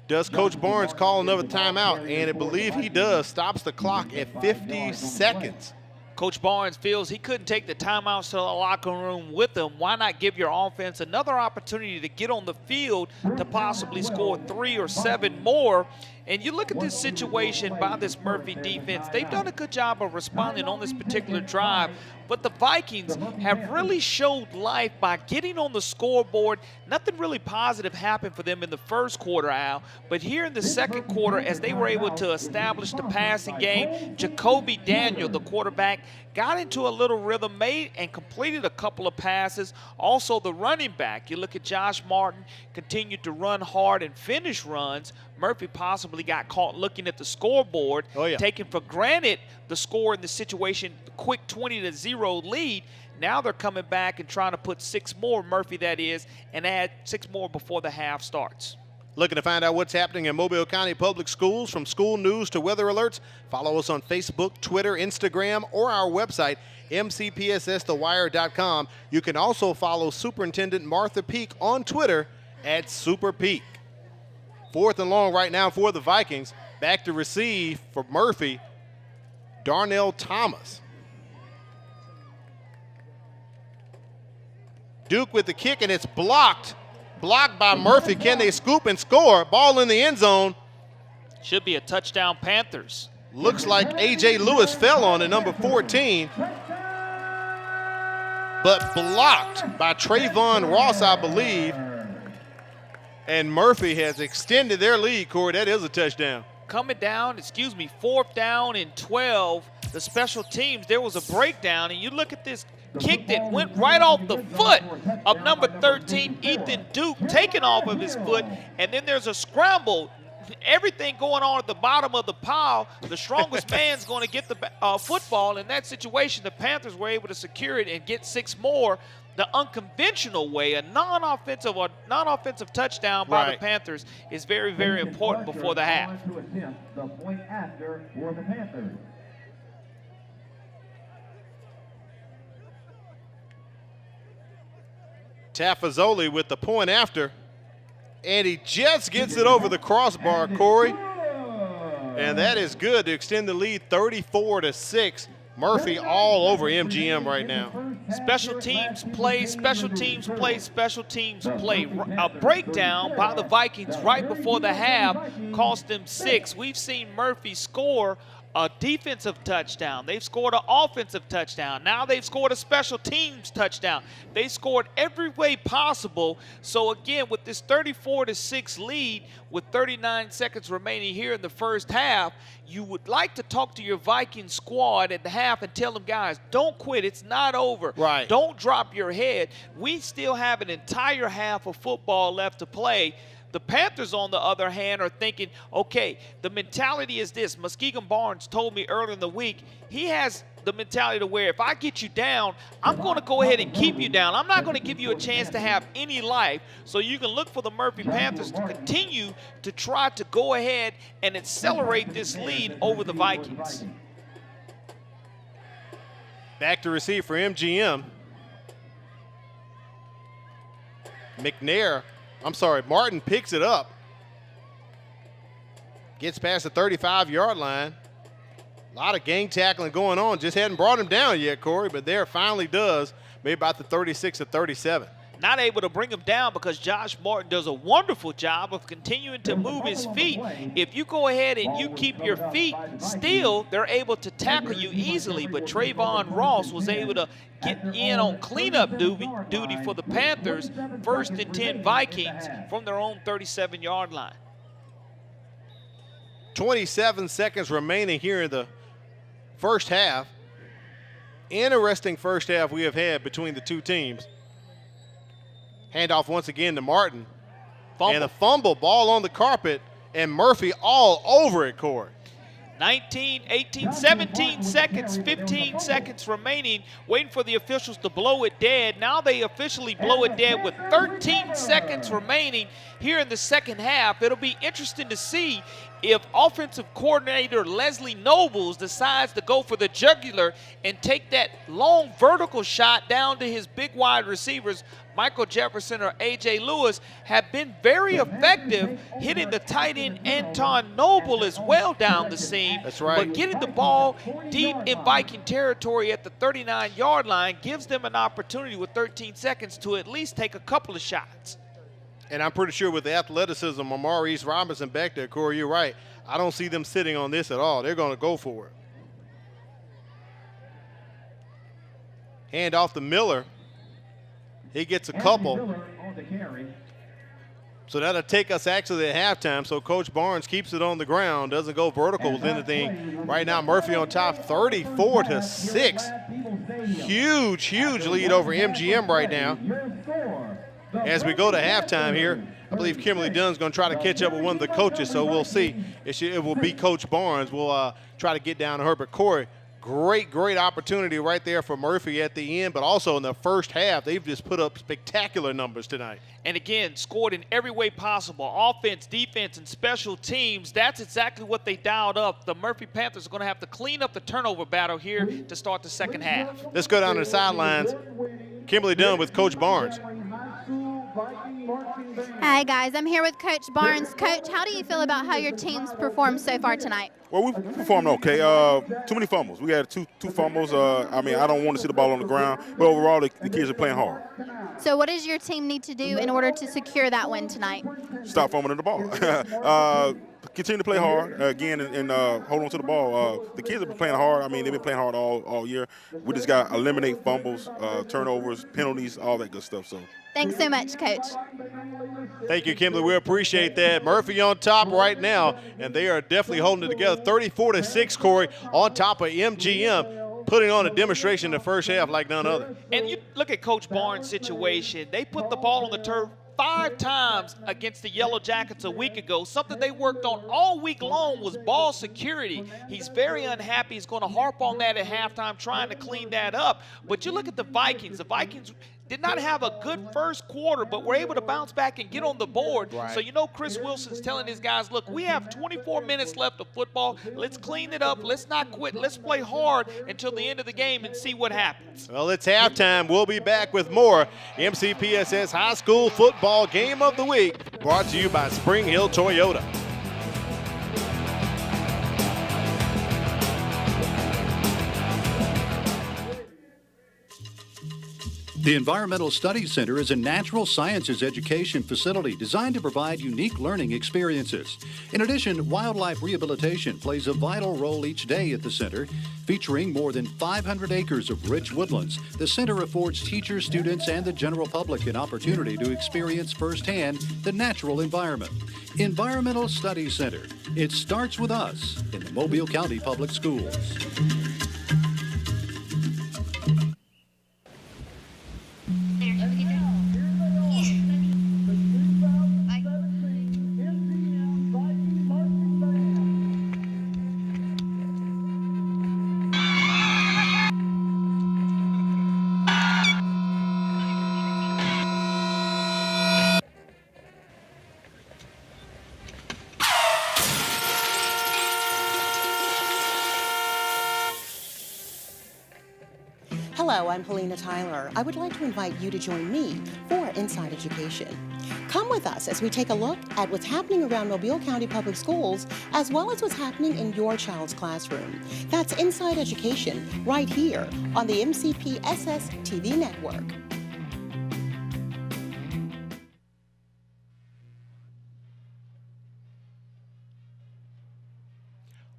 Speaker 1: Does Coach Barnes call another timeout? And I believe he does. Stops the clock at 50 seconds.
Speaker 2: Coach Barnes feels he couldn't take the timeouts to the locker room with him. Why not give your offense another opportunity to get on the field to possibly score 3 or 7 more? And you look at this situation by this Murphy defense. They've done a good job of responding on this particular drive, but the Vikings have really showed life by getting on the scoreboard. Nothing really positive happened for them in the first quarter, Al, but here in the second quarter, as they were able to establish the passing game, Jacoby Daniel, the quarterback, got into a little rhythm, made and completed a couple of passes. Also the running back, you look at Josh Martin, continued to run hard and finish runs. Murphy possibly got caught looking at the scoreboard, taking for granted the score in the situation, quick 20-0 lead. Now they're coming back and trying to put 6 more, Murphy that is, and add 6 more before the half starts.
Speaker 1: Looking to find out what's happening in Mobile County Public Schools, from school news to weather alerts? Follow us on Facebook, Twitter, Instagram, or our website, mcpssthewire.com. You can also follow Superintendent Martha Peak on Twitter at SuperPeak. 4th and long right now for the Vikings. Back to receive for Murphy, Darnell Thomas. Duke with the kick, and it's blocked. Blocked by Murphy. Can they scoop and score? Ball in the end zone.
Speaker 2: Should be a touchdown, Panthers.
Speaker 1: Looks like A.J. Lewis fell on it, number 14. But blocked by Trayvon Ross, I believe. And Murphy has extended their lead, Corey. That is a touchdown.
Speaker 2: Coming down, 4th down and 12. The special teams, there was a breakdown, and you look at this kick that went right off the foot of number 13, Ethan Duke, taken off of his foot, and then there's a scramble. Everything going on at the bottom of the pile. The strongest man's going to get the football. In that situation, the Panthers were able to secure it and get 6 more. The unconventional way, a non-offensive touchdown by the Panthers is very, very important before the half.
Speaker 1: Taffazoli with the point after, and he just gets it over the crossbar, Corey. And that is good to extend the lead 34-6. Murphy all over MGM right now.
Speaker 2: Special teams play, special teams play, special teams play. A breakdown by the Vikings right before the half cost them 6. We've seen Murphy score a defensive touchdown. They've scored an offensive touchdown. Now they've scored a special teams touchdown. They scored every way possible. So again, with this 34-6 lead with 39 seconds remaining here in the first half, you would like to talk to your Viking squad at the half and tell them, guys, don't quit. It's not over.
Speaker 1: Right.
Speaker 2: Don't drop your head. We still have an entire half of football left to play. The Panthers, on the other hand, are thinking, okay, the mentality is this. Muskegon Barnes told me earlier in the week, he has the mentality to where if I get you down, I'm going to go ahead and keep you down. I'm not going to give you a chance to have any life. So you can look for the Murphy Panthers to continue to try to go ahead and accelerate this lead over the Vikings.
Speaker 1: Back to receive for MGM. Martin picks it up. Gets past the 35-yard line. A lot of gang tackling going on. Just hadn't brought him down yet, Corey, but there finally does. Maybe about the 36 or 37.
Speaker 2: Not able to bring him down because Josh Martin does a wonderful job of continuing to move his feet. If you go ahead and you keep your feet still, they're able to tackle you easily. But Trayvon Ross was able to get in on cleanup duty for the Panthers. 1st and 10 Vikings from their own 37-yard line.
Speaker 1: 27 seconds remaining here in the first half. Interesting first half we have had between the two teams. Handoff once again to Martin. And a fumble, ball on the carpet, and Murphy all over it, Corey.
Speaker 2: 19, 18, 17 seconds, 15 seconds remaining, waiting for the officials to blow it dead. Now they officially blow it dead with 13 seconds remaining here in the second half. It'll be interesting to see if offensive coordinator Leslie Nobles decides to go for the jugular and take that long vertical shot down to his big wide receivers. Michael Jefferson or A.J. Lewis have been very effective hitting the tight end Anton Noble as well down the seam.
Speaker 1: That's right.
Speaker 2: But getting the ball deep in Viking territory at the 39-yard line gives them an opportunity with 13 seconds to at least take a couple of shots.
Speaker 1: And I'm pretty sure with the athleticism of Maurice Robinson back there, Corey, you're right. I don't see them sitting on this at all. They're going to go for it. Hand off to Miller. He gets a couple. So that'll take us actually at halftime. So Coach Barnes keeps it on the ground, doesn't go vertical with anything. Right now, Murphy on top, 34-6. Huge, huge lead over MGM right now. As we go to halftime here, I believe Kimberly Dunn's going to try to catch up with one of the coaches, so we'll see. It will be Coach Barnes. We'll try to get down to her. But, Corey, great opportunity right there for Murphy at the end, but also in the first half, they've just put up spectacular numbers tonight.
Speaker 2: And again, scored in every way possible. Offense, defense, and special teams. That's exactly what they dialed up. The Murphy Panthers are going to have to clean up the turnover battle here to start the second half.
Speaker 1: Let's go down to the sidelines. Kimberly Dunn with Coach Barnes.
Speaker 9: Hi, guys. I'm here with Coach Barnes. Coach, how do you feel about how your team's performed so far tonight?
Speaker 13: Well, we performed okay. Too many fumbles. We had two fumbles. I don't want to see the ball on the ground, but overall, the kids are playing hard.
Speaker 9: So what does your team need to do in order to secure that win tonight?
Speaker 13: Stop fumbling the ball. Continue to play hard again and hold on to the ball. The kids have been playing hard. They've been playing hard all year. We just got to eliminate fumbles, turnovers, penalties, all that good stuff. So.
Speaker 9: Thanks so much, Coach.
Speaker 1: Thank you, Kimberly. We appreciate that. Murphy on top right now, and they are definitely holding it together. 34-6, Corey, on top of MGM, putting on a demonstration in the first half like none other.
Speaker 2: And you look at Coach Barnes' situation. They put the ball on the turf 5 times against the Yellow Jackets a week ago. Something they worked on all week long was ball security. He's very unhappy. He's going to harp on that at halftime, trying to clean that up. But you look at the Vikings. The Vikings did not have a good first quarter, but were able to bounce back and get on the board.
Speaker 1: Right.
Speaker 2: So Chris Wilson's telling his guys, look, we have 24 minutes left of football. Let's clean it up. Let's not quit. Let's play hard until the end of the game and see what happens.
Speaker 1: Well, it's halftime. We'll be back with more MCPSS High School Football Game of the Week, brought to you by Spring Hill Toyota.
Speaker 14: The Environmental Studies Center is a natural sciences education facility designed to provide unique learning experiences. In addition, wildlife rehabilitation plays a vital role each day at the center. Featuring more than 500 acres of rich woodlands, the center affords teachers, students, and the general public an opportunity to experience firsthand the natural environment. Environmental Studies Center. It starts with us in the Mobile County Public Schools.
Speaker 15: Hello, I'm Helena Tyler. I would like to invite you to join me for Inside Education. Come with us as we take a look at what's happening around Mobile County Public Schools, as well as what's happening in your child's classroom. That's Inside Education, right here on the MCPSS TV network.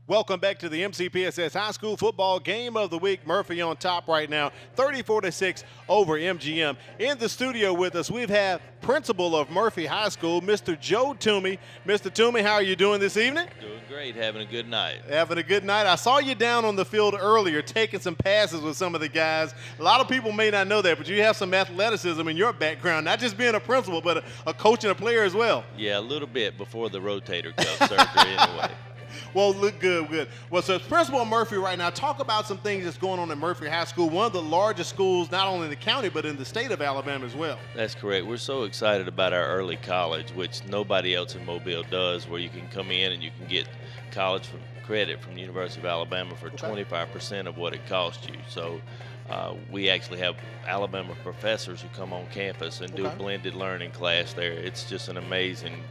Speaker 1: Welcome back to the MCPSS High School Football Game of the Week. Murphy on top right now, 34-6 over MGM. In the studio with us, we've had principal of Murphy High School, Mr. Joe Toomey. Mr. Toomey, how are you doing this evening?
Speaker 16: Doing great, having a good night.
Speaker 1: Having a good night. I saw you down on the field earlier taking some passes with some of the guys. A lot of people may not know that, but you have some athleticism in your background, not just being a principal, but a coach and a player as well.
Speaker 16: Yeah, a little bit before the rotator cuff surgery anyway.
Speaker 1: Well, look good. Well, so Principal Murphy right now, talk about some things that's going on in Murphy High School, one of the largest schools not only in the county but in the state of Alabama as well.
Speaker 16: That's correct. We're so excited about our early college, which nobody else in Mobile does, where you can come in and you can get college credit from the University of Alabama for 25% of what it costs you. So we actually have Alabama professors who come on campus and do a blended learning class there. It's just an amazing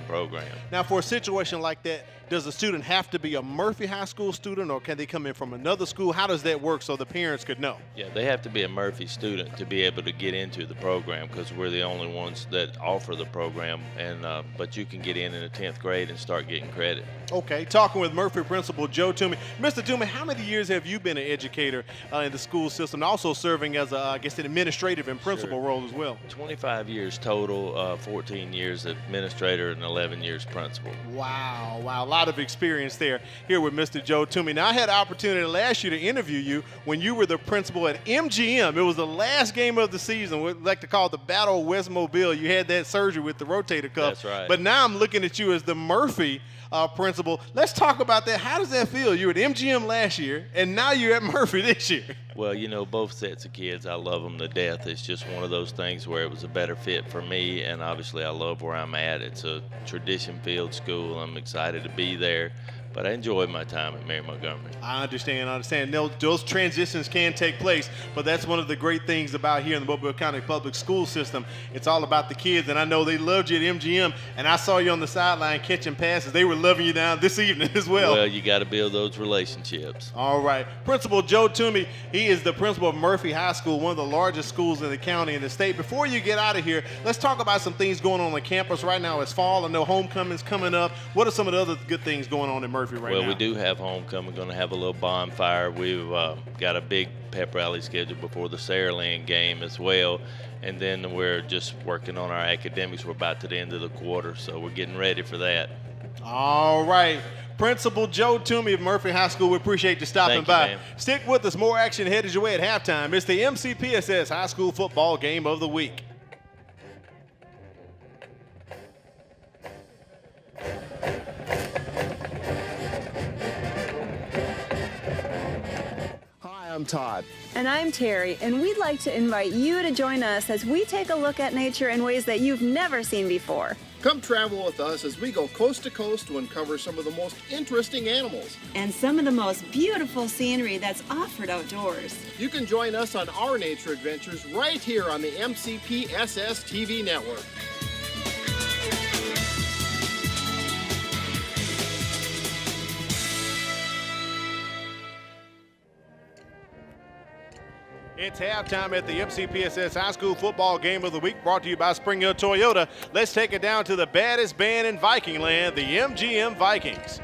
Speaker 16: program.
Speaker 1: Now, for a situation like that, does the student have to be a Murphy High School student, or can they come in from another school? How does that work so the parents could know?
Speaker 16: Yeah, they have to be a Murphy student to be able to get into the program, because we're the only ones that offer the program. And but you can get in the 10th grade and start getting credit.
Speaker 1: Okay, talking with Murphy Principal Joe Toomey. Mr. Toomey, how many years have you been an educator in the school system, also serving as, I guess, an administrative and principal role as well?
Speaker 16: 25 years total, 14 years administrator and 11 years principal.
Speaker 1: Wow, a lot of experience there here with Mr. Joe Toomey. Now, I had the opportunity last year to interview you when you were the principal at MGM. It was the last game of the season. We like to call it the Battle of West Mobile. You had that surgery with the rotator cuff.
Speaker 16: That's right.
Speaker 1: But now I'm looking at you as the Murphy principal. Let's talk about that. How does that feel? You were at MGM last year, and now you're at Murphy this year.
Speaker 16: Well, you know, both sets of kids, I love them to death. It's just one of those things where it was a better fit for me, and obviously I love where I'm at. It's a tradition-filled school. I'm excited to be there. But I enjoyed my time at Mary Montgomery.
Speaker 1: I understand. Those transitions can take place, but that's one of the great things about here in the Mobile County Public School System. It's all about the kids, and I know they loved you at MGM, and I saw you on the sideline catching passes. They were loving you down this evening as well.
Speaker 16: Well, you got to build those relationships.
Speaker 1: All right. Principal Joe Toomey, he is the principal of Murphy High School, one of the largest schools in the county and the state. Before you get out of here, let's talk about some things going on campus right now. It's fall. I know homecoming's coming up. What are some of the other good things going on in Murphy right now?
Speaker 16: Well, we do have homecoming, going to have a little bonfire. We've got a big pep rally scheduled before the Saraland game as well. And then we're just working on our academics. We're about to the end of the quarter, so we're getting ready for that.
Speaker 1: All right. Principal Joe Toomey of Murphy High School, we appreciate you stopping by.
Speaker 16: Man.
Speaker 1: Stick with us. More action headed your way at halftime. It's the MCPSS High School Football Game of the Week.
Speaker 17: I'm Todd.
Speaker 18: And I'm Terry, and we'd like to invite you to join us as we take a look at nature in ways that you've never seen before.
Speaker 17: Come travel with us as we go coast to coast to uncover some of the most interesting animals.
Speaker 18: And some of the most beautiful scenery that's offered outdoors.
Speaker 17: You can join us on our nature adventures right here on the MCPSS TV network.
Speaker 1: It's halftime at the MCPSS High School Football Game of the Week, brought to you by Spring Hill Toyota. Let's take it down to the baddest band in Viking land, the MGM Vikings.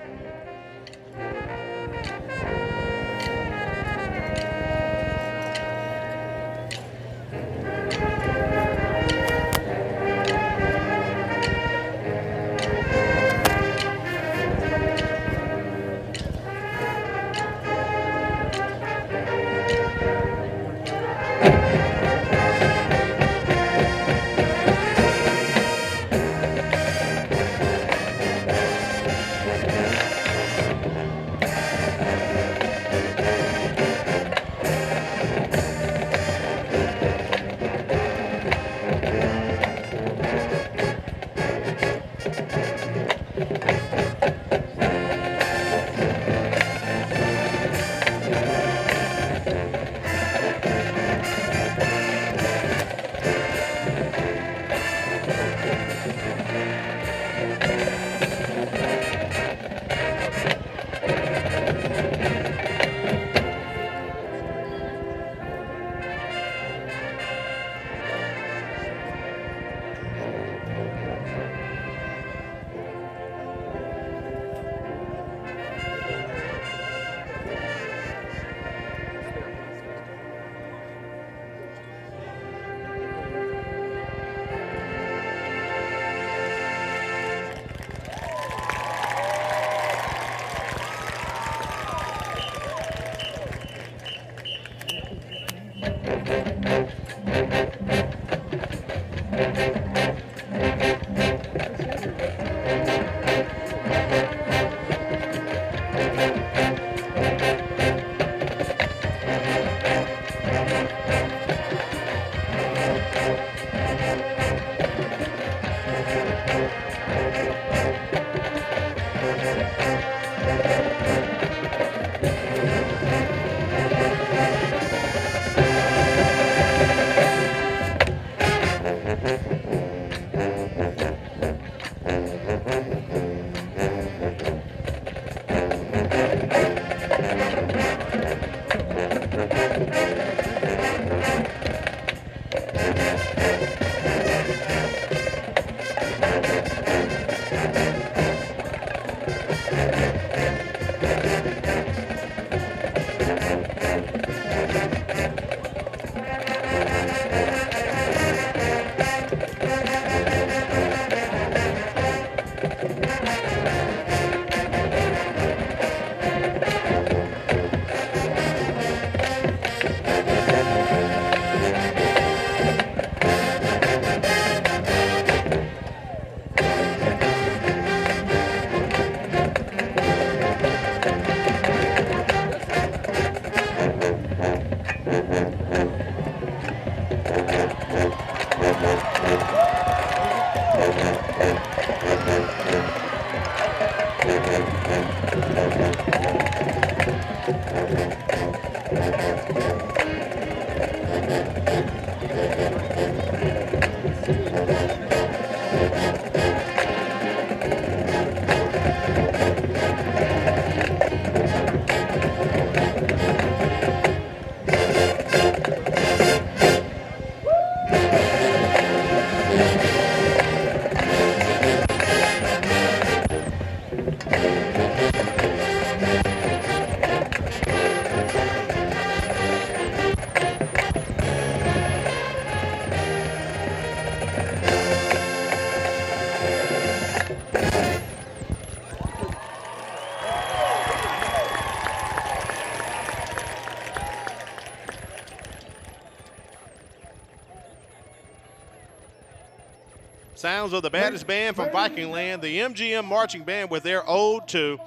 Speaker 1: Sounds of the baddest band from Viking land, the MGM Marching Band, with their ode to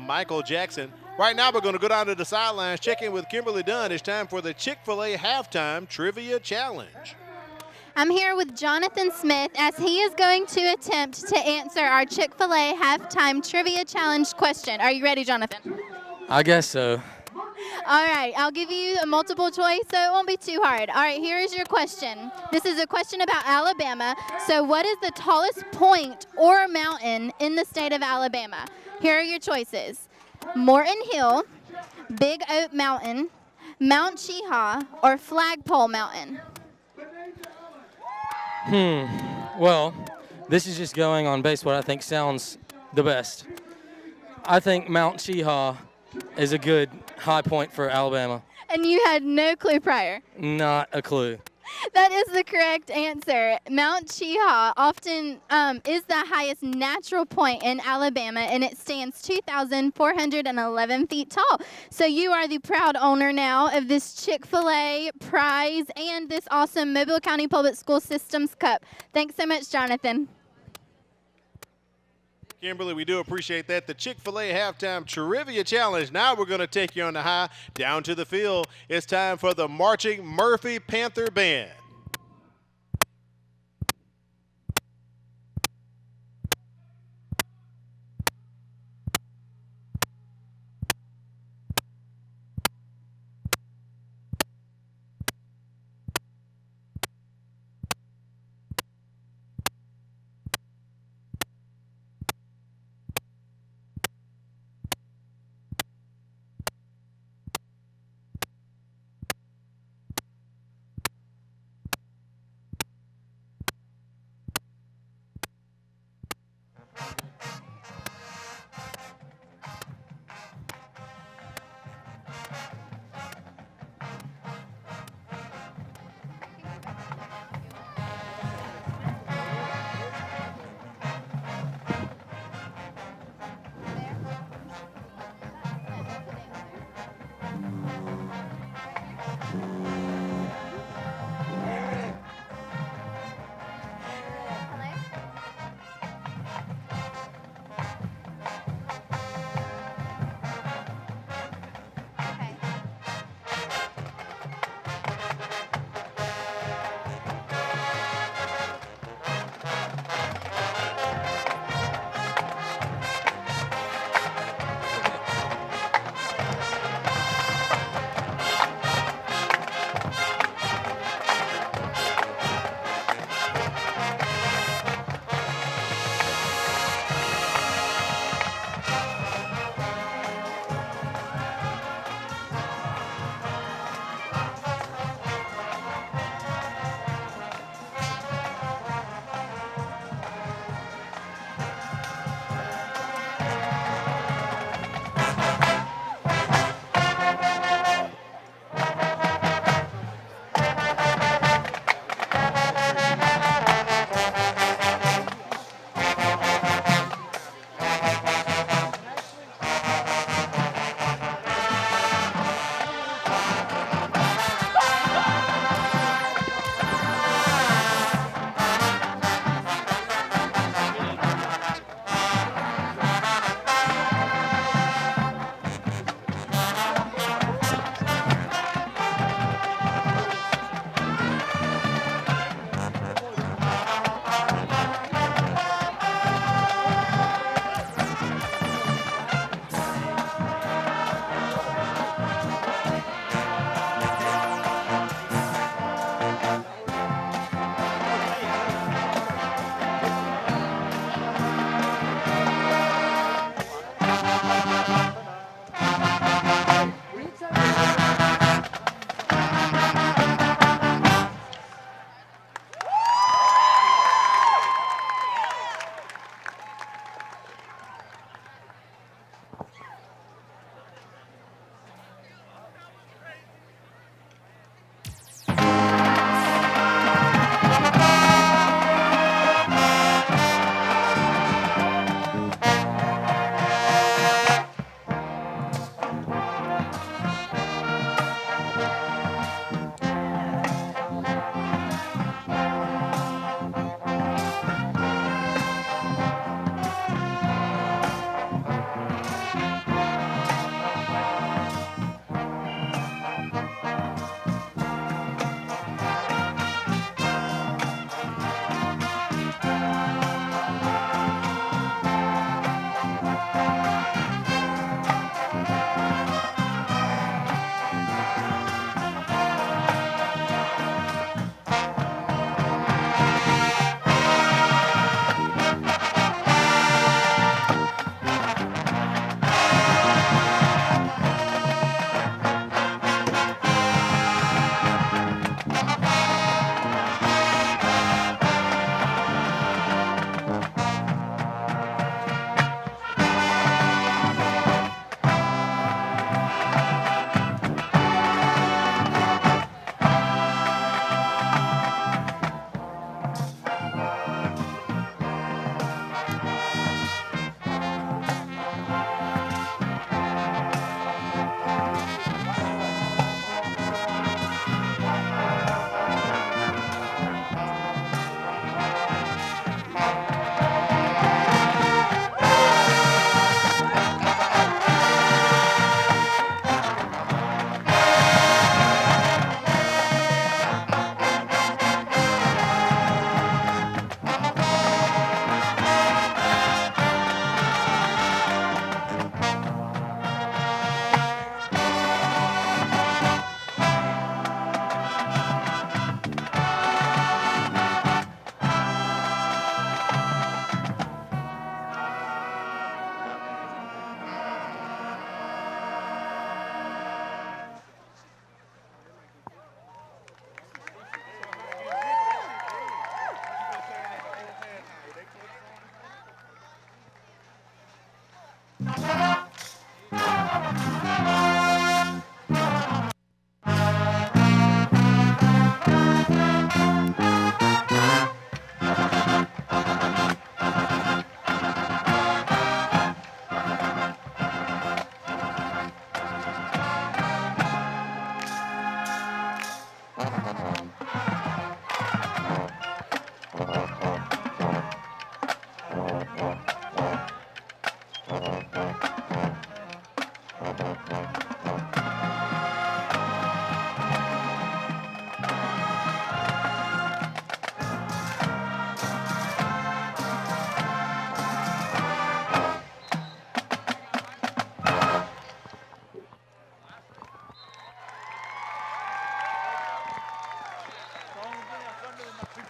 Speaker 1: Michael Jackson. Right now, we're going to go down to the sidelines, check in with Kimberly Dunn. It's time for the Chick-Fil-A Halftime Trivia Challenge.
Speaker 9: I'm here with Jonathan Smith as he is going to attempt to answer our Chick-fil-A Halftime Trivia Challenge question. Are you ready, Jonathan?
Speaker 19: I guess so.
Speaker 9: All right, I'll give you a multiple choice, so it won't be too hard. All right, here is your question. This is a question about Alabama. So what is the tallest point or mountain in the state of Alabama? Here are your choices. Morton Hill, Big Oak Mountain, Mount Cheehaw or Flagpole Mountain?
Speaker 19: Well, this is just going on base what I think sounds the best. I think Mount Cheehaw is a good high point for Alabama.
Speaker 9: And you had no clue prior.
Speaker 19: Not a clue.
Speaker 9: That is the correct answer. Mount Cheehaw often is the highest natural point in Alabama, and it stands 2,411 feet tall. So you are the proud owner now of this Chick-fil-A prize and this awesome Mobile County Public School Systems Cup. Thanks so much, Jonathan.
Speaker 1: Kimberly, we do appreciate that. The Chick-fil-A Halftime Trivia Challenge. Now we're going to take you on the high down to the field. It's time for the Marching Murphy Panther Band.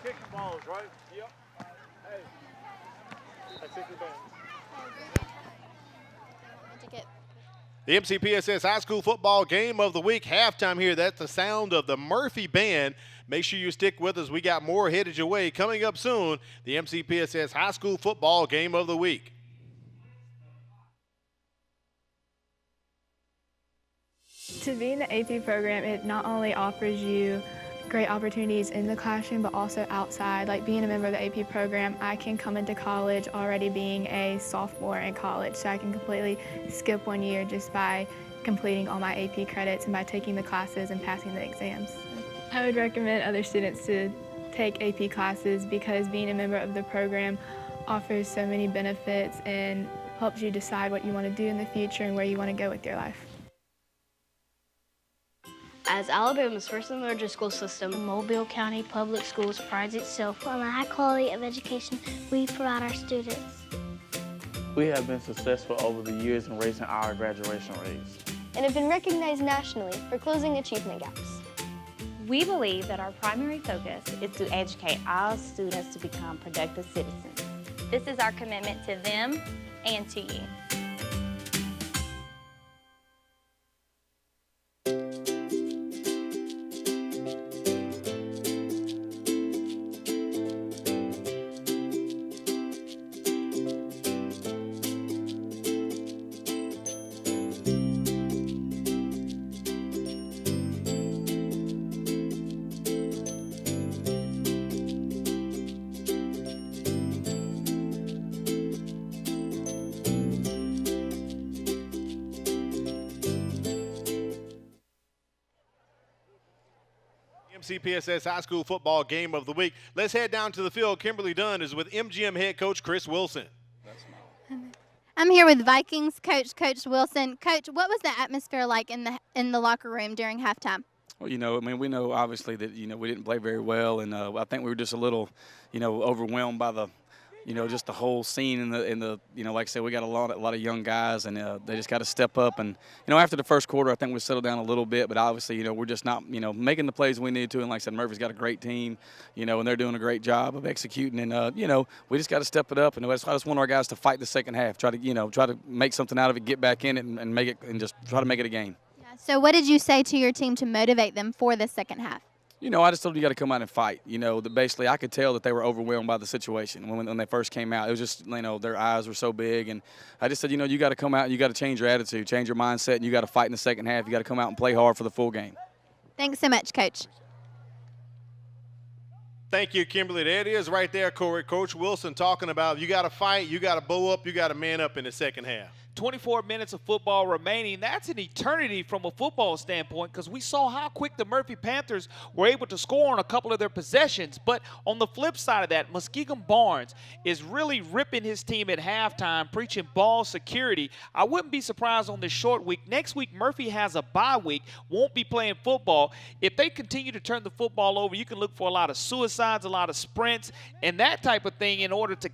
Speaker 12: kicking balls, right? Yep. Hey. I think you're done.
Speaker 1: The MCPSS High School Football Game of the Week halftime here. That's the sound of the Murphy Band. Make sure you stick with us. We got more headed your way coming up soon. The MCPSS High School Football Game of the Week.
Speaker 20: To be in the AP program, it not only offers you great opportunities in the classroom, but also outside. Like being a member of the AP program, I can come into college already being a sophomore in college, so I can completely skip 1 year just by completing all my AP credits and by taking the classes and passing the exams. I would recommend other students to take AP classes because being a member of the program offers so many benefits and helps you decide what you want to do in the future and where you want to go with your life.
Speaker 7: As Alabama's first and largest school system, Mobile County Public Schools prides itself
Speaker 6: on the high quality of education we provide our students.
Speaker 10: We have been successful over the years in raising our graduation rates
Speaker 6: and have been recognized nationally for closing achievement gaps.
Speaker 11: We believe that our primary focus is to educate all students to become productive citizens.
Speaker 7: This is our commitment to them and to you.
Speaker 1: MCPSS High School Football Game of the Week. Let's head down to the field. Kimberly Dunn is with MGM head coach Chris Wilson.
Speaker 9: I'm here with Vikings coach, Coach Wilson. Coach, what was the atmosphere like in the locker room during halftime?
Speaker 21: Well, I mean, we know obviously that, we didn't play very well, and I think we were just a little, overwhelmed by the, just the whole scene in the like I said, we got a lot of young guys, and they just got to step up. And after the first quarter, I think we settled down a little bit, but obviously, we're just not, making the plays we need to. And like I said, Murphy's got a great team, and they're doing a great job of executing. And we just got to step it up. And I just want our guys to fight the second half, try to make something out of it, get back in it, and make it, and just try to make it a game.
Speaker 9: Yeah. So what did you say to your team to motivate them for the second half?
Speaker 21: I just told them you got to come out and fight. Basically I could tell that they were overwhelmed by the situation when they first came out. It was just, their eyes were so big. And I just said, you got to come out and you got to change your attitude, change your mindset, and you got to fight in the second half. You got to come out and play hard for the full game.
Speaker 9: Thanks so much, Coach.
Speaker 1: Thank you, Kimberly. There it is right there, Corey. Coach Wilson talking about you got to fight, you got to bow up, you got to man up in the second half.
Speaker 2: 24 minutes of football remaining. That's an eternity from a football standpoint because we saw how quick the Murphy Panthers were able to score on a couple of their possessions. But on the flip side of that, Muskegon Barnes is really ripping his team at halftime, preaching ball security. I wouldn't be surprised on this short week. Next week, Murphy has a bye week, won't be playing football. If they continue to turn the football over, you can look for a lot of suicides, a lot of sprints, and that type of thing in order to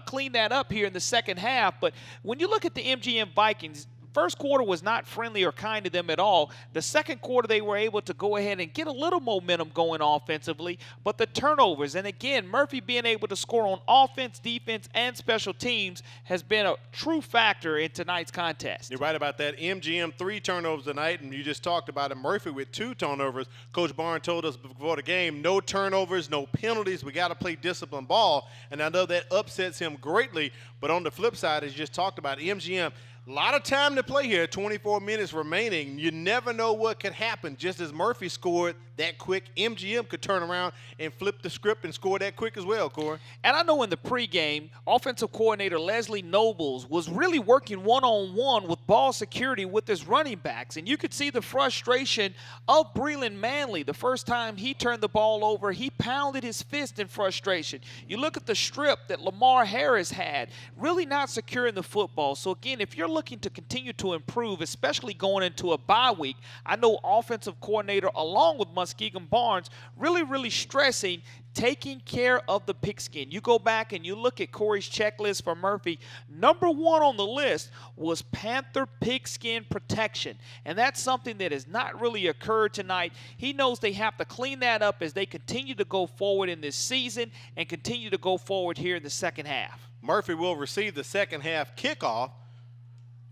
Speaker 2: clean that up here in the second half. But when you look at the MGM Vikings, first quarter was not friendly or kind to them at all. The second quarter, they were able to go ahead and get a little momentum going offensively, but the turnovers, and again, Murphy being able to score on offense, defense, and special teams has been a true factor in tonight's contest.
Speaker 1: You're right about that. MGM 3 turnovers tonight, and you just talked about it. Murphy with 2 turnovers. Coach Barnes told us before the game, no turnovers, no penalties. We got to play disciplined ball, and I know that upsets him greatly, but on the flip side, as you just talked about, MGM, a lot of time to play here, 24 minutes remaining. You never know what could happen. Just as Murphy scored that quick, MGM could turn around and flip the script and score that quick as well, Corey.
Speaker 2: And I know in the pregame, offensive coordinator Leslie Nobles was really working one-on-one with ball security with his running backs. And you could see the frustration of Breland Manley. The first time he turned the ball over, he pounded his fist in frustration. You look at the strip that Lamar Harris had, really not securing the football. So, again, if you're looking to continue to improve, especially going into a bye week. I know offensive coordinator along with Muskegon Barnes really stressing taking care of the pigskin. You go back and you look at Corey's checklist for Murphy. Number 1 on the list was Panther pigskin protection, and that's something that has not really occurred tonight. He knows they have to clean that up as they continue to go forward in this season and continue to go forward here in the second half.
Speaker 1: Murphy will receive the second half kickoff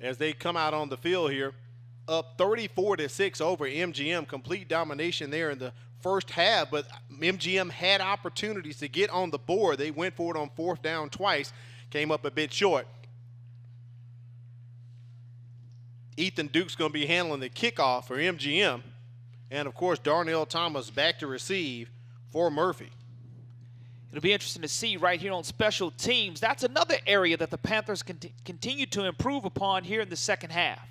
Speaker 1: as they come out on the field here, up 34-6 over MGM. Complete domination there in the first half, but MGM had opportunities to get on the board. They went for it on 4th down twice, came up a bit short. Ethan Duke's going to be handling the kickoff for MGM, and of course Darnell Thomas back to receive for Murphy.
Speaker 2: It'll be interesting to see right here on special teams. That's another area that the Panthers continue to improve upon here in the second half.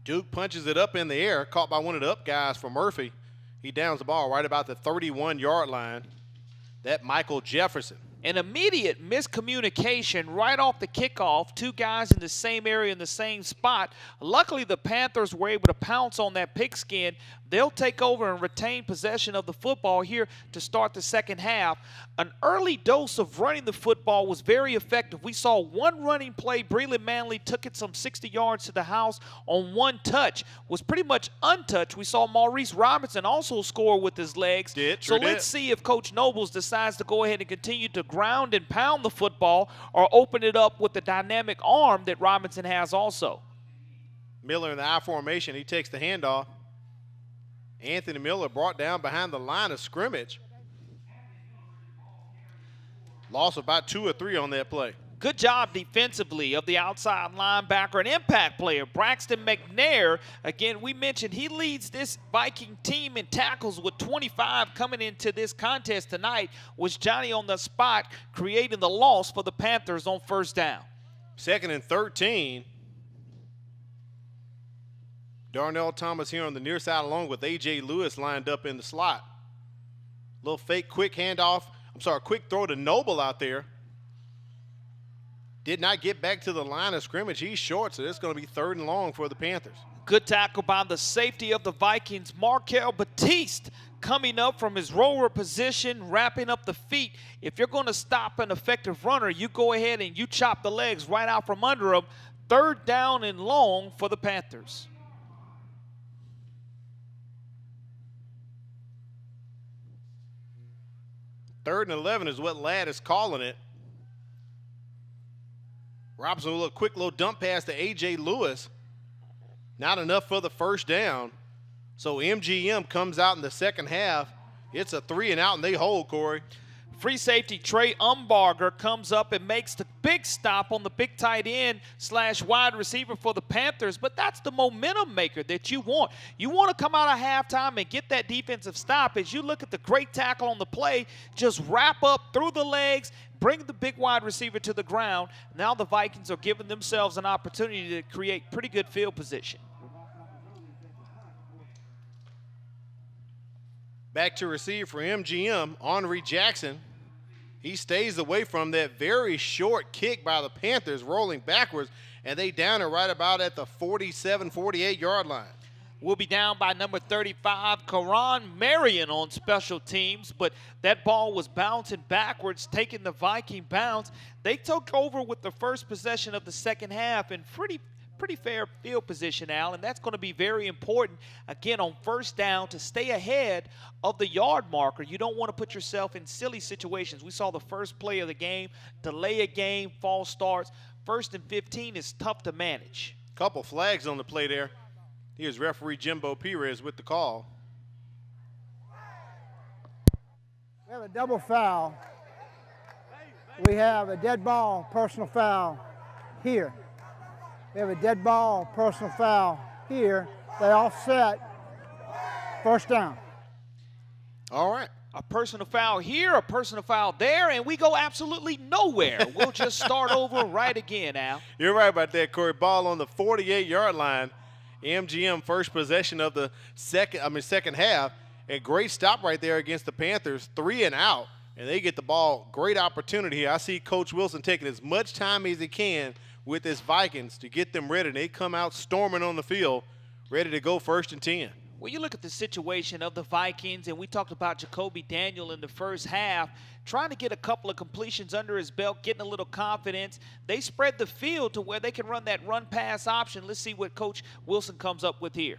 Speaker 1: Duke punches it up in the air, caught by one of the up guys for Murphy. He downs the ball right about the 31-yard line. That Michael Jefferson.
Speaker 2: An immediate miscommunication right off the kickoff. 2 guys in the same area in the same spot. Luckily, the Panthers were able to pounce on that pigskin. They'll take over and retain possession of the football here to start the second half. An early dose of running the football was very effective. We saw one running play. Breland Manley took it some 60 yards to the house on 1 touch. Was pretty much untouched. We saw Maurice Robinson also score with his legs. So let's see if Coach Nobles decides to go ahead and continue to ground and pound the football or open it up with the dynamic arm that Robinson has also.
Speaker 1: Miller in the I formation. He takes the handoff. Anthony Miller brought down behind the line of scrimmage. Loss about 2 or 3 on that play.
Speaker 2: Good job defensively of the outside linebacker and impact player, Braxton McNair. Again, we mentioned he leads this Viking team in tackles with 25 coming into this contest tonight. Was Johnny on the spot creating the loss for the Panthers on 1st down.
Speaker 1: 2nd and 13. Darnell Thomas here on the near side along with A.J. Lewis lined up in the slot. Little fake quick handoff. Quick throw to Noble out there. Did not get back to the line of scrimmage. He's short, so it's going to be 3rd and long for the Panthers.
Speaker 2: Good tackle by the safety of the Vikings, Markel Batiste, coming up from his roller position, wrapping up the feet. If you're going to stop an effective runner, you go ahead and you chop the legs right out from under him. 3rd down and long for the Panthers.
Speaker 1: Third and 11 is what Ladd is calling it. Robinson with a quick little dump pass to A.J. Lewis. Not enough for the 1st down. So MGM comes out in the second half. It's a 3 and out, and they hold, Corey.
Speaker 2: Free safety Trey Umbarger comes up and makes the big stop on the big tight end / wide receiver for the Panthers, but that's the momentum maker that you want. You want to come out of halftime and get that defensive stop. As you look at the great tackle on the play, just wrap up through the legs, bring the big wide receiver to the ground. Now the Vikings are giving themselves an opportunity to create pretty good field position.
Speaker 1: Back to receive for MGM, Henry Jackson. He stays away from that very short kick by the Panthers, rolling backwards, and they down it right about at the 47, 48-yard line.
Speaker 2: We'll be down by number 35, Karan Marion on special teams, but that ball was bouncing backwards, taking the Viking bounce. They took over with the first possession of the second half and pretty fair field position, Al, and that's going to be very important, again, on 1st down to stay ahead of the yard marker. You don't want to put yourself in silly situations. We saw the first play of the game, delay a game, false starts. 1st and 15 is tough to manage.
Speaker 1: Couple flags on the play there. Here's referee Jimbo Perez with the call.
Speaker 12: We have a double foul. We have a dead ball, personal foul here. We have a dead ball, personal foul here. They offset. 1st down.
Speaker 1: All right.
Speaker 2: A personal foul here, a personal foul there, and we go absolutely nowhere. We'll just start over right again, Al.
Speaker 1: You're right about that, Corey. Ball on the 48-yard line. MGM first possession of the second half. A great stop right there against the Panthers. 3 and out, and they get the ball. Great opportunity here. I see Coach Wilson taking as much time as he can with this Vikings to get them ready. They come out storming on the field, ready to go 1st and 10.
Speaker 2: Well, you look at the situation of the Vikings, and we talked about Jacoby Daniel in the first half, trying to get a couple of completions under his belt, getting a little confidence. They spread the field to where they can run that run-pass option. Let's see what Coach Wilson comes up with here.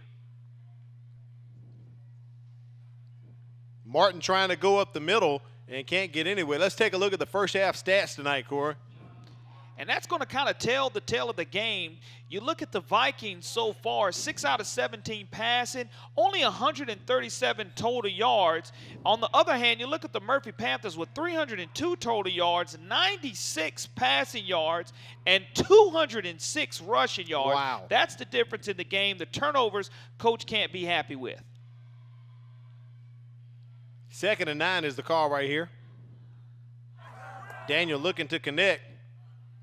Speaker 1: Martin trying to go up the middle and can't get anywhere. Let's take a look at the first half stats tonight, Corey.
Speaker 2: And that's going to kind of tell the tale of the game. You look at the Vikings so far, 6 out of 17 passing, only 137 total yards. On the other hand, you look at the Murphy Panthers with 302 total yards, 96 passing yards, and 206 rushing yards.
Speaker 1: Wow.
Speaker 2: That's the difference in the game. The turnovers, Coach can't be happy with.
Speaker 1: 2nd and 9 is the call right here. Daniel looking to connect.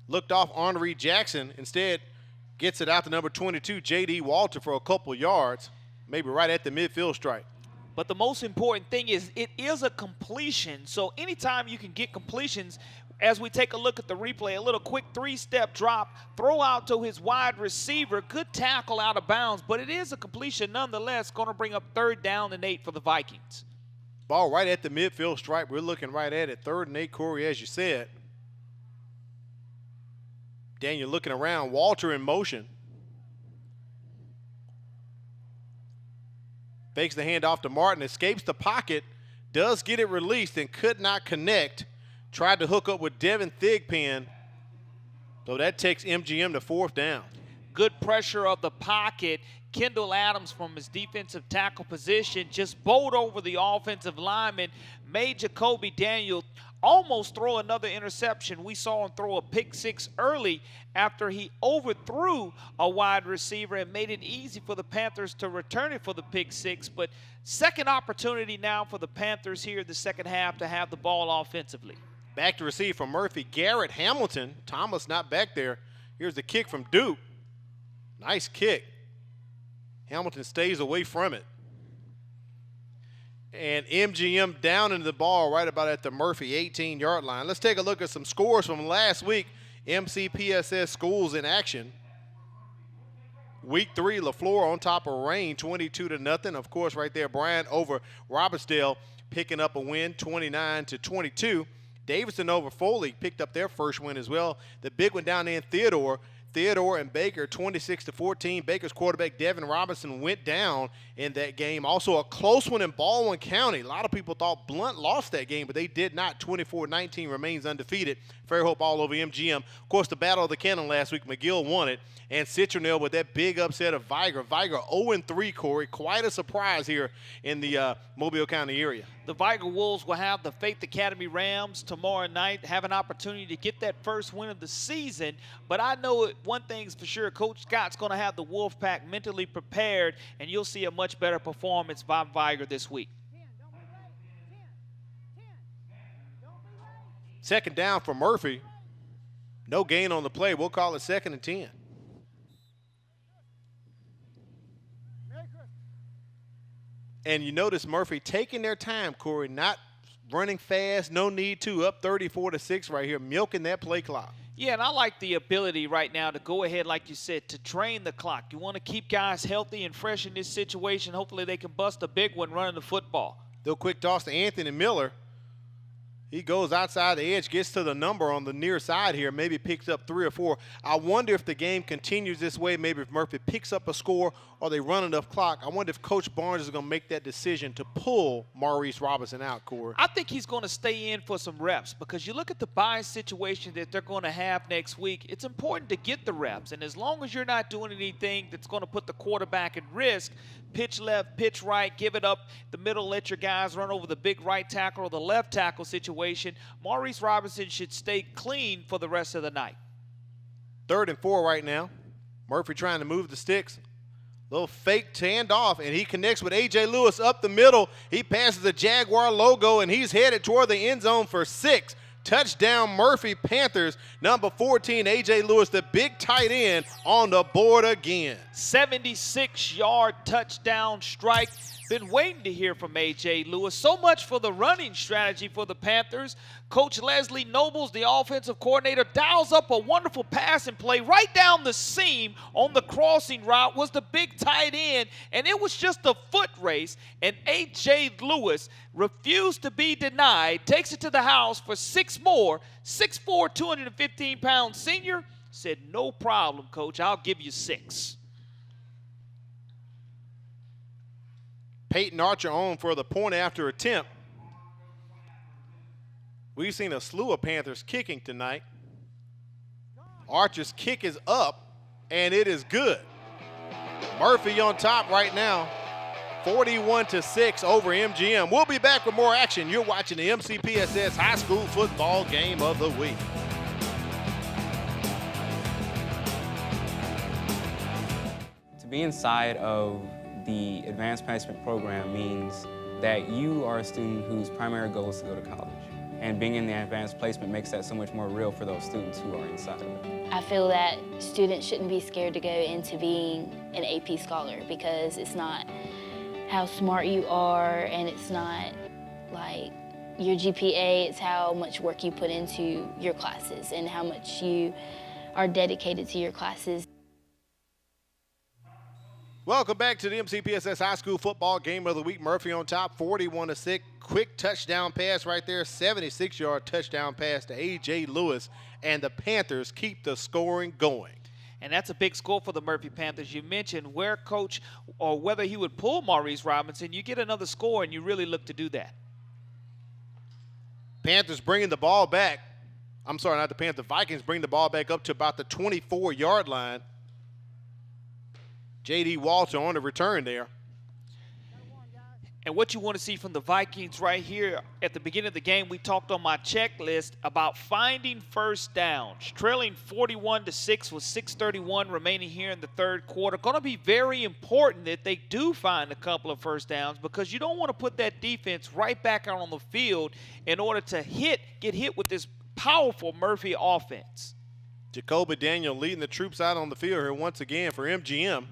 Speaker 1: Looked off Henri Jackson. Instead, gets it out to number 22, J.D. Walter, for a couple yards, maybe right at the midfield stripe.
Speaker 2: But the most important thing is it is a completion. So anytime you can get completions, as we take a look at the replay, a little quick 3-step drop, throw out to his wide receiver, good tackle out of bounds, but it is a completion nonetheless, going to bring up 3rd down and 8 for the Vikings.
Speaker 1: Ball right at the midfield stripe. We're looking right at it. 3rd and 8, Corey, as you said. Daniel looking around, Walter in motion. Fakes the handoff to Martin, escapes the pocket, does get it released and could not connect. Tried to hook up with Devin Thigpen, so that takes MGM to 4th down.
Speaker 2: Good pressure of the pocket. Kendall Adams from his defensive tackle position just bowled over the offensive lineman, made Jacoby Daniel almost throw another interception. We saw him throw a pick 6 early after he overthrew a wide receiver and made it easy for the Panthers to return it for the pick 6. But second opportunity now for the Panthers here in the second half to have the ball offensively.
Speaker 1: Back to receive from Murphy. Garrett Hamilton. Thomas not back there. Here's the kick from Duke. Nice kick. Hamilton stays away from it. And MGM down into the ball right about at the Murphy 18-yard line. Let's take a look at some scores from last week. MCPSS schools in action. Week 3, LaFleur on top of Rain, 22-0. Of course, right there, Bryant over Robertsdale picking up a win, 29-22. Davidson over Foley picked up their first win as well. The big one down there in Theodore and Baker, 26-14. Baker's quarterback, Devin Robinson, went down in that game. Also a close one in Baldwin County. A lot of people thought Blount lost that game, but they did not. 24-19 remains undefeated. Fairhope all over MGM. Of course, the Battle of the Cannon last week, McGill won it. And Citronelle with that big upset of Viger. Viger 0-3, Corey. Quite a surprise here in the Mobile County area.
Speaker 2: The Viger Wolves will have the Faith Academy Rams tomorrow night, have an opportunity to get that first win of the season. But I know one thing's for sure, Coach Scott's going to have the Wolfpack mentally prepared, and you'll see a much better performance by Viger this week.
Speaker 1: Second down for Murphy. No gain on the play. We'll call it 2nd and 10. And you notice Murphy taking their time, Corey, not running fast, no need to, up 34-6 right here, milking that play clock.
Speaker 2: Yeah, and I like the ability right now to go ahead, like you said, to drain the clock. You want to keep guys healthy and fresh in this situation. Hopefully they can bust a big one running the football.
Speaker 1: They'll quick toss to Anthony Miller. He goes outside the edge, gets to the number on the near side here, maybe picks up 3 or 4. I wonder if the game continues this way, maybe if Murphy picks up a score or they run enough clock. I wonder if Coach Barnes is going to make that decision to pull Maurice Robinson out, Corey.
Speaker 2: I think he's going to stay in for some reps because you look at the bye situation that they're going to have next week. It's important to get the reps, and as long as you're not doing anything that's going to put the quarterback at risk, pitch left, pitch right, give it up the middle, let your guys run over the big right tackle or the left tackle situation, Maurice Robinson should stay clean for the rest of the night.
Speaker 1: 3rd and 4 right now. Murphy trying to move the sticks. Little fake handoff, and he connects with A.J. Lewis up the middle. He passes the Jaguar logo, and he's headed toward the end zone for 6. Touchdown, Murphy Panthers. Number 14, A.J. Lewis, the big tight end, on the board again.
Speaker 2: 76-yard touchdown strike. Been waiting to hear from A.J. Lewis. So much for the running strategy for the Panthers. Coach Leslie Nobles, the offensive coordinator, dials up a wonderful passing play right down the seam on the crossing route was the big tight end, and it was just a foot race, and A.J. Lewis refused to be denied, takes it to the house for 6 more. 6'4", 215-pound senior said, no problem, Coach, I'll give you 6.
Speaker 1: Peyton Archer on for the point after attempt. We've seen a slew of Panthers kicking tonight. Archer's kick is up, and it is good. Murphy on top right now, 41-6 over MGM. We'll be back with more action. You're watching the MCPSS High School Football Game of the Week.
Speaker 5: To be inside of the advanced placement program means that you are a student whose primary goal is to go to college. And being in the advanced placement makes that so much more real for those students who are inside of it.
Speaker 7: I feel that students shouldn't be scared to go into being an AP scholar because it's not how smart you are and it's not like your GPA, it's how much work you put into your classes and how much you are dedicated to your classes.
Speaker 1: Welcome back to the MCPSS High School Football Game of the Week. Murphy on top, 41-6. Quick touchdown pass right there, 76-yard touchdown pass to A.J. Lewis, and the Panthers keep the scoring going.
Speaker 2: And that's a big score for the Murphy Panthers. You mentioned where coach or whether he would pull Maurice Robinson. You get another score, and you really look to do that.
Speaker 1: Panthers bringing the ball back. I'm sorry, not the Panthers. The Vikings bring the ball back up to about the 24-yard line. J.D. Walter on the return there.
Speaker 2: And what you want to see from the Vikings right here, at the beginning of the game, we talked on my checklist about finding first downs. Trailing 41-6 with 6:31 remaining here in the third quarter. Going to be very important that they do find a couple of first downs because you don't want to put that defense right back out on the field in order to get hit with this powerful Murphy offense.
Speaker 1: Jacoby Daniel leading the troops out on the field here once again for MGM.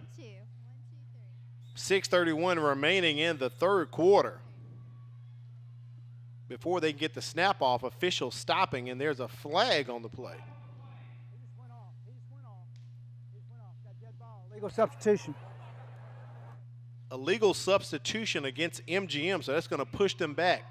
Speaker 1: 6:31 remaining in the third quarter. Before they get the snap off, official stopping, and there's a flag on the play.
Speaker 12: Legal substitution.
Speaker 1: Illegal substitution against MGM, so that's going to push them back.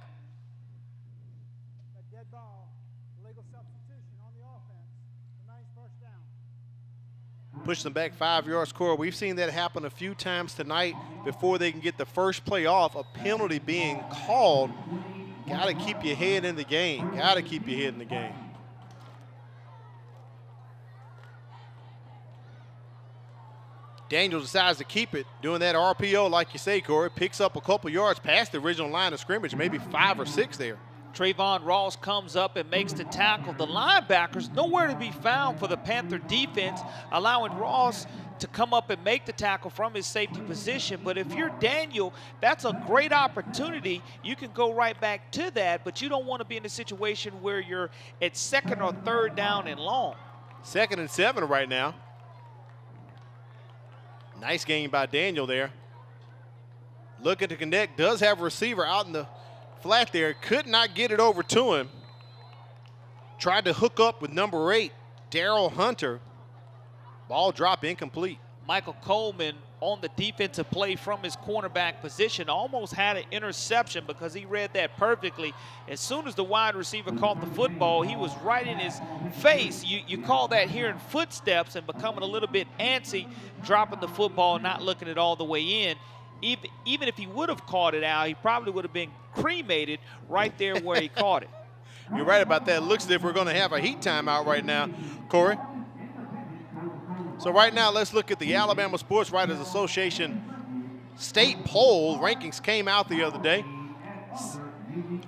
Speaker 1: Push them back 5-yard score. We've seen that happen a few times tonight before they can get the first play off. A penalty being called. Got to keep your head in the game. Got to keep your head in the game. Daniel decides to keep it, doing that RPO like you say, Corey. Picks up a couple yards past the original line of scrimmage, maybe 5 or 6 there.
Speaker 2: Trayvon Ross comes up and makes the tackle. The linebackers nowhere to be found for the Panther defense, allowing Ross to come up and make the tackle from his safety position. But if you're Daniel, that's a great opportunity. You can go right back to that, but you don't want to be in a situation where you're at 2nd or 3rd down and long.
Speaker 1: 2nd and 7 right now. Nice game by Daniel there. Looking to connect, does have a receiver out in the flat there, could not get it over to him. Tried to hook up with number 8, Darrell Hunter. Ball drop incomplete.
Speaker 2: Michael Coleman on the defensive play from his cornerback position almost had an interception because he read that perfectly. As soon as the wide receiver caught the football, he was right in his face. You call that hearing footsteps and becoming a little bit antsy, dropping the football and not looking it all the way in. Even if he would have caught it out, he probably would have been cremated right there where he caught it.
Speaker 1: You're right about that. It looks as if we're going to have a heat timeout right now, Corey. So right now, let's look at the Alabama Sports Writers Association state poll. Rankings came out the other day.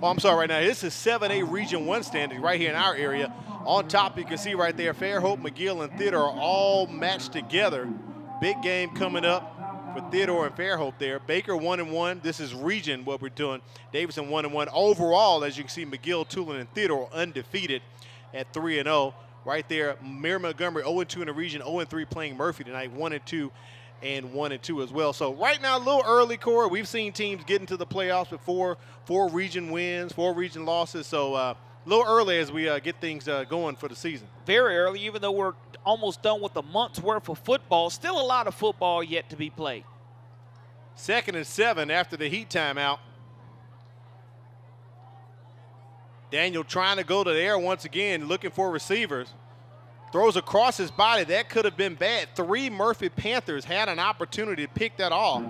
Speaker 1: Oh, I'm sorry, right now. This is 7A Region 1 standings right here in our area. On top, you can see right there, Fairhope, McGill, and Theodore are all matched together. Big game coming up for Theodore and Fairhope there. Baker 1-1. This is region what we're doing. Davidson 1-1. Overall, as you can see, McGill, Tulane, and Theodore undefeated at 3-0. Right there, Mary Montgomery 0-2 in the region, 0-3 playing Murphy tonight, 1-2 and 1-2 as well. So right now, a little early, Corey. We've seen teams get into the playoffs with four region wins, 4 region losses. So a little early as we get things going for the season.
Speaker 2: Very early, even though we're almost done with a month's worth of football. Still a lot of football yet to be played.
Speaker 1: 2nd and 7 after the heat timeout. Daniel trying to go to the air once again, looking for receivers. Throws across his body. That could have been bad. 3 Murphy Panthers had an opportunity to pick that off,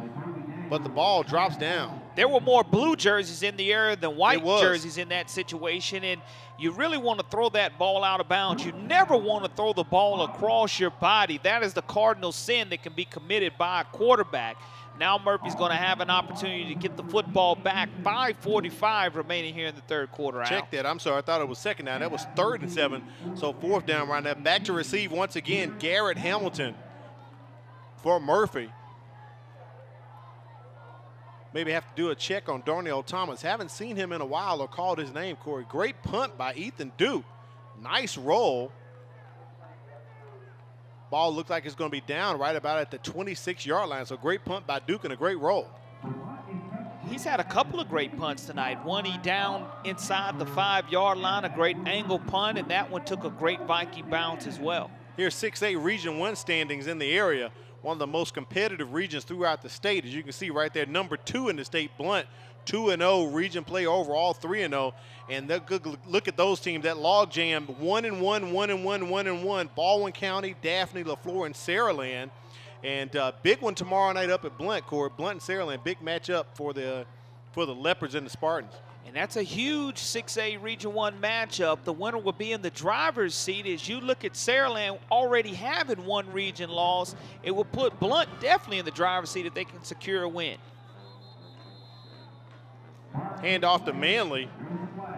Speaker 1: but the ball drops down.
Speaker 2: There were more blue jerseys in the air than white jerseys in that situation, and you really want to throw that ball out of bounds. You never want to throw the ball across your body. That is the cardinal sin that can be committed by a quarterback. Now Murphy's going to have an opportunity to get the football back. 5:45 remaining here in the third quarter.
Speaker 1: Check that. I'm sorry. I thought it was 2nd down. That was 3rd and 7. So 4th down right now. Back to receive once again. Garrett Hamilton for Murphy. Maybe have to do a check on Darnell Thomas. Haven't seen him in a while or called his name, Corey. Great punt by Ethan Duke. Nice roll. Ball looks like it's going to be down right about at the 26-yard line. So great punt by Duke and a great roll.
Speaker 2: He's had a couple of great punts tonight. One, he down inside the 5-yard line, a great angle punt, and that one took a great Viking bounce as well.
Speaker 1: Here's 6A Region 1 standings in the area. One of the most competitive regions throughout the state. As you can see right there, number 2 in the state, Blunt, 2-0 region play overall, 3-0. And look at those teams. That log jam, 1-1, 1-1, 1-1. Baldwin County, Daphne, LaFleur, and Saraland. And big one tomorrow night up at Blunt, Corey. Blunt and Saraland, big matchup for the Leopards and the Spartans.
Speaker 2: And that's a huge 6A Region 1 matchup. The winner will be in the driver's seat. As you look at Saraland already having 1 region loss, it will put Blunt definitely in the driver's seat if they can secure a win.
Speaker 1: Hand off to Manley.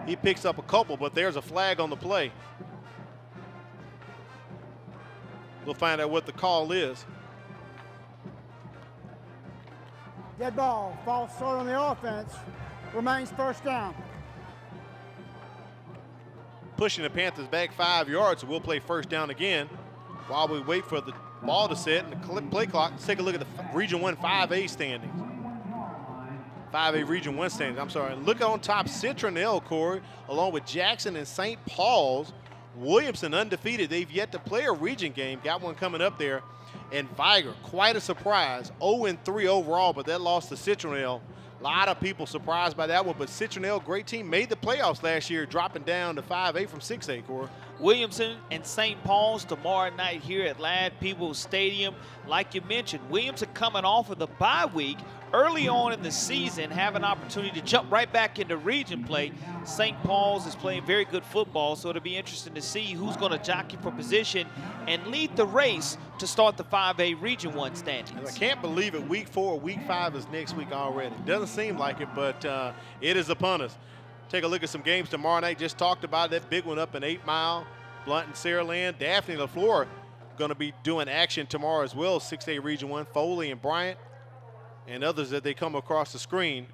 Speaker 1: He picks up a couple, but there's a flag on the play. We'll find out what the call is.
Speaker 12: Dead ball, false start on the offense. Remains 1st down.
Speaker 1: Pushing the Panthers back 5 yards, so we'll play 1st down again while we wait for the ball to set and the play clock. Let's take a look at the Region 1 5A standings. 5A Region 1 standings, I'm sorry. Look on top, Citronelle, Corey, along with Jackson and St. Paul's. Williamson undefeated. They've yet to play a region game. Got one coming up there. And Viger, quite a surprise. 0-3 overall, but that loss to Citronelle. A lot of people surprised by that one, but Citronelle, great team, made the playoffs last year, dropping down to 5A from 6A, Corey.
Speaker 2: Williamson and St. Paul's tomorrow night here at Ladd Peebles Stadium. Like you mentioned, Williamson coming off of the bye week early on in the season, have an opportunity to jump right back into region play. St. Paul's is playing very good football, so it'll be interesting to see who's going to jockey for position and lead the race to start the 5A Region 1 standings.
Speaker 1: I can't believe it. Week 4, Week 5 is next week already. Doesn't seem like it, but it is upon us. Take a look at some games tomorrow night. Just talked about that big one up in 8 Mile. Blunt and Saraland. Daphne LaFleur going to be doing action tomorrow as well. 6A Region 1. Foley and Bryant and others that they come across the screen.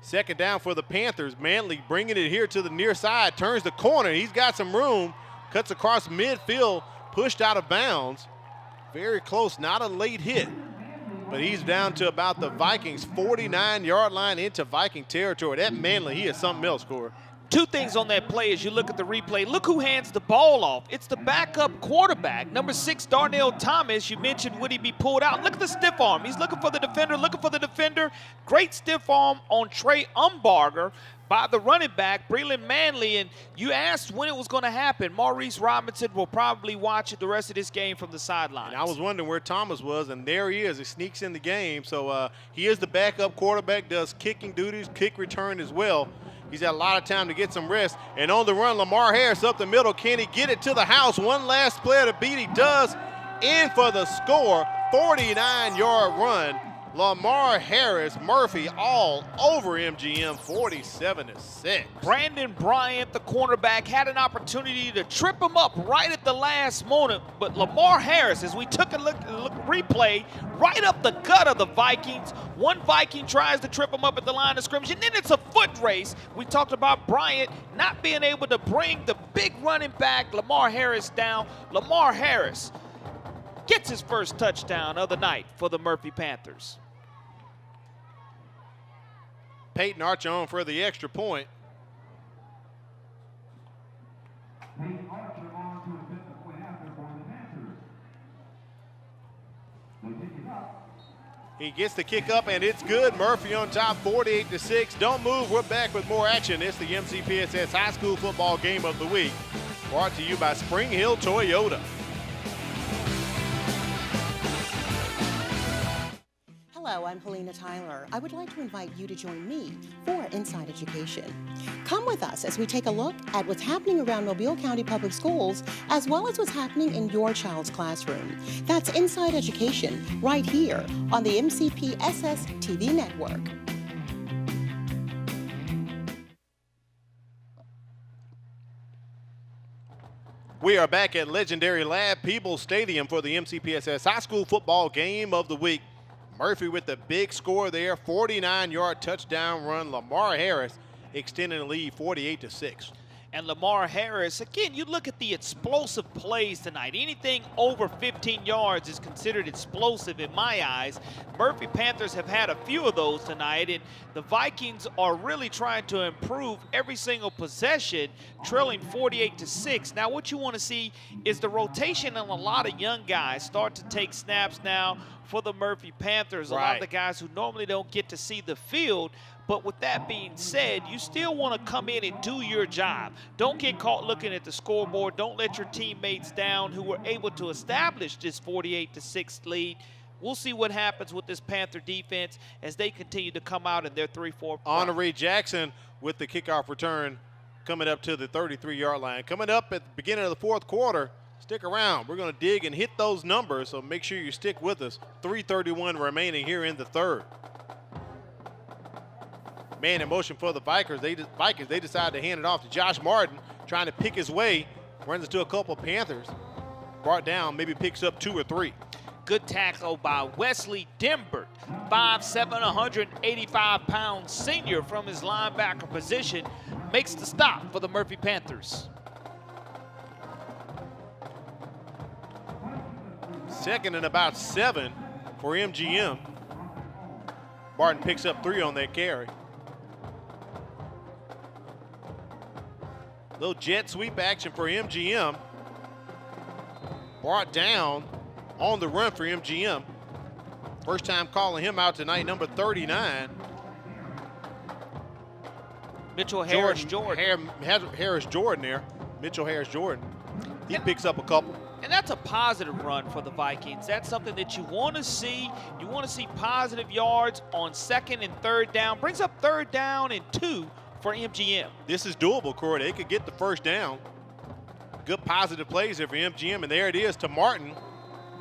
Speaker 1: 2nd down for the Panthers. Manley bringing it here to the near side. Turns the corner. He's got some room. Cuts across midfield. Pushed out of bounds. Very close. Not a late hit. But he's down to about the Vikings' 49-yard line into Viking territory. That Manley, he is something else, Corey.
Speaker 2: 2 things on that play as you look at the replay. Look who hands the ball off. It's the backup quarterback, number 6, Darnell Thomas. You mentioned would he be pulled out. Look at the stiff arm. He's looking for the defender, Great stiff arm on Trey Umbarger by the running back, Breland Manley. And you asked when it was going to happen. Maurice Robinson will probably watch the rest of this game from the sidelines.
Speaker 1: And I was wondering where Thomas was, and there he is. He sneaks in the game. So he is the backup quarterback, does kicking duties, kick return as well. He's had a lot of time to get some rest. And on the run, Lamar Harris up the middle. Can he get it to the house? One last player to beat. He does. In for the score. 49-yard run. Lamar Harris, Murphy all over MGM, 47-6.
Speaker 2: Brandon Bryant, the cornerback, had an opportunity to trip him up right at the last moment, but Lamar Harris, as we took a look replay, right up the gut of the Vikings. One Viking tries to trip him up at the line of scrimmage, and then it's a foot race. We talked about Bryant not being able to bring the big running back, Lamar Harris, down. Lamar Harris gets his first touchdown of the night for the Murphy Panthers.
Speaker 1: Peyton Archer on for the extra point. He gets the kick up, and it's good. Murphy on top, 48-6. Don't move. We're back with more action. It's the MCPSS High School Football Game of the Week, brought to you by Spring Hill Toyota.
Speaker 15: Hello, I'm Helena Tyler. I would like to invite you to join me for Inside Education. Come with us as we take a look at what's happening around Mobile County Public Schools, as well as what's happening in your child's classroom. That's Inside Education, right here on the MCPSS TV network.
Speaker 1: We are back at legendary Lab Peebles Stadium for the MCPSS High School Football Game of the Week. Murphy with the big score there, 49-yard touchdown run. Lamar Harris extending the lead 48-6.
Speaker 2: And Lamar Harris, again, you look at the explosive plays tonight. Anything over 15 yards is considered explosive in my eyes. Murphy Panthers have had a few of those tonight, and the Vikings are really trying to improve every single possession, trailing 48-6. Now, what you want to see is the rotation on a lot of young guys start to take snaps now for the Murphy Panthers. A lot of the guys who normally don't get to see the field. But with that being said, you still want to come in and do your job. Don't get caught looking at the scoreboard. Don't let your teammates down who were able to establish this 48-6 lead. We'll see what happens with this Panther defense as they continue to come out in their 3-4.
Speaker 1: Honoré Jackson with the kickoff return coming up to the 33-yard line. Coming up at the beginning of the fourth quarter, stick around. We're going to dig and hit those numbers, so make sure you stick with us. 3:31 remaining here in the third. Man in motion for the Vikings. They decide to hand it off to Josh Martin, trying to pick his way. Runs into a couple of Panthers. Brought down, maybe picks up 2 or 3.
Speaker 2: Good tackle by Wesley Dembert, 5'7", 185-pound senior from his linebacker position, makes the stop for the Murphy Panthers.
Speaker 1: Second and about 7 for MGM. Martin picks up 3 on that carry. Little jet sweep action for MGM. Brought down on the run for MGM. First time calling him out tonight, number 39.
Speaker 2: Mitchell Harris-Jordan.
Speaker 1: Harris-Jordan there. Mitchell Harris-Jordan. He picks up a couple.
Speaker 2: And that's a positive run for the Vikings. That's something that you want to see. You want to see positive yards on second and third down. Brings up third down and 2 for MGM. This
Speaker 1: is doable, Corey. They could get the first down. Good positive plays here for MGM, and there it is to Martin.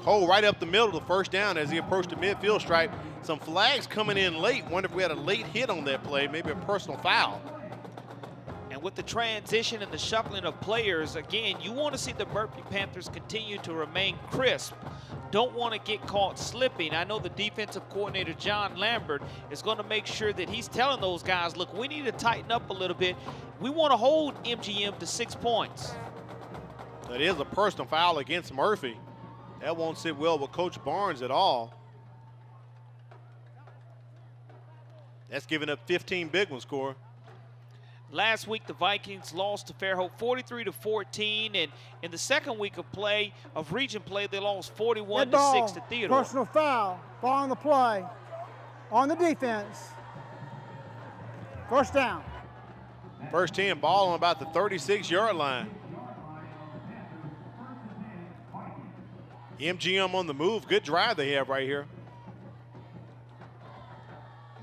Speaker 1: Hole right up the middle of the first down as he approached the midfield stripe. Some flags coming in late. Wonder if we had a late hit on that play, maybe a personal foul.
Speaker 2: And with the transition and the shuffling of players, again, you want to see the Murphy Panthers continue to remain crisp. Don't want to get caught slipping. I know the defensive coordinator, John Lambert, is going to make sure that he's telling those guys, look, we need to tighten up a little bit. We want to hold MGM to 6 points.
Speaker 1: That is a personal foul against Murphy. That won't sit well with Coach Barnes at all. That's giving up 15 big ones, Corey.
Speaker 2: Last week, the Vikings lost to Fairhope 43-14, and in the second week of play, of region play, they lost 41-6 to Theodore.
Speaker 12: Personal foul, ball on the play, on the defense. First down.
Speaker 1: First 10, ball on about the 36-yard line. MGM on the move. Good drive they have right here.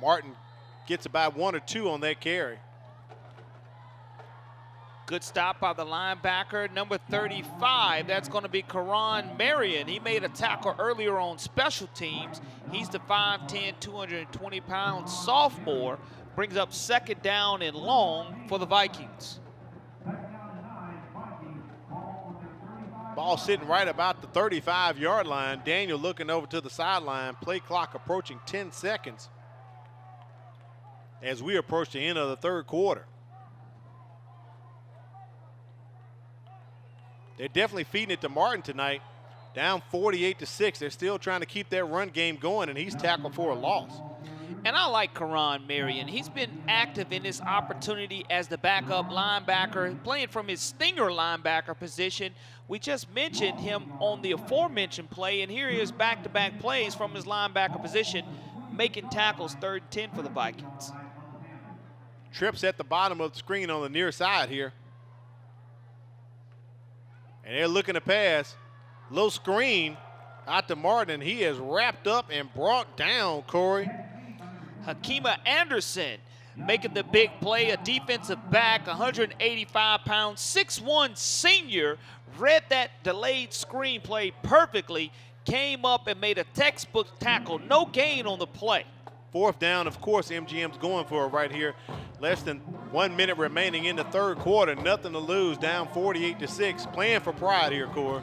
Speaker 1: Martin gets about 1 or 2 on that carry.
Speaker 2: Good stop by the linebacker, number 35. That's going to be Karan Marion. He made a tackle earlier on special teams. He's the 5'10", 220-pound sophomore. Brings up second down and long for the Vikings.
Speaker 1: Ball sitting right about the 35-yard line. Daniel looking over to the sideline. Play clock approaching 10 seconds as we approach the end of the third quarter. They're definitely feeding it to Martin tonight. Down 48-6. They're still trying to keep that run game going, and he's tackled for a loss.
Speaker 2: And I like Karan Marion. He's been active in this opportunity as the backup linebacker, playing from his stinger linebacker position. We just mentioned him on the aforementioned play, and here he is back-to-back plays from his linebacker position, making tackles 3rd and 10 for the Vikings.
Speaker 1: Trips at the bottom of the screen on the near side here. And they're looking to pass. Low screen out to Martin. He is wrapped up and brought down, Corey.
Speaker 2: Hakima Anderson making the big play, a defensive back, 185 pounds, 6'1" senior, read that delayed screen play perfectly, came up and made a textbook tackle, no gain on the play.
Speaker 1: 4th down, of course, MGM's going for it right here. Less than 1 minute remaining in the 3rd quarter, nothing to lose, down 48-6, playing for pride here, Corey.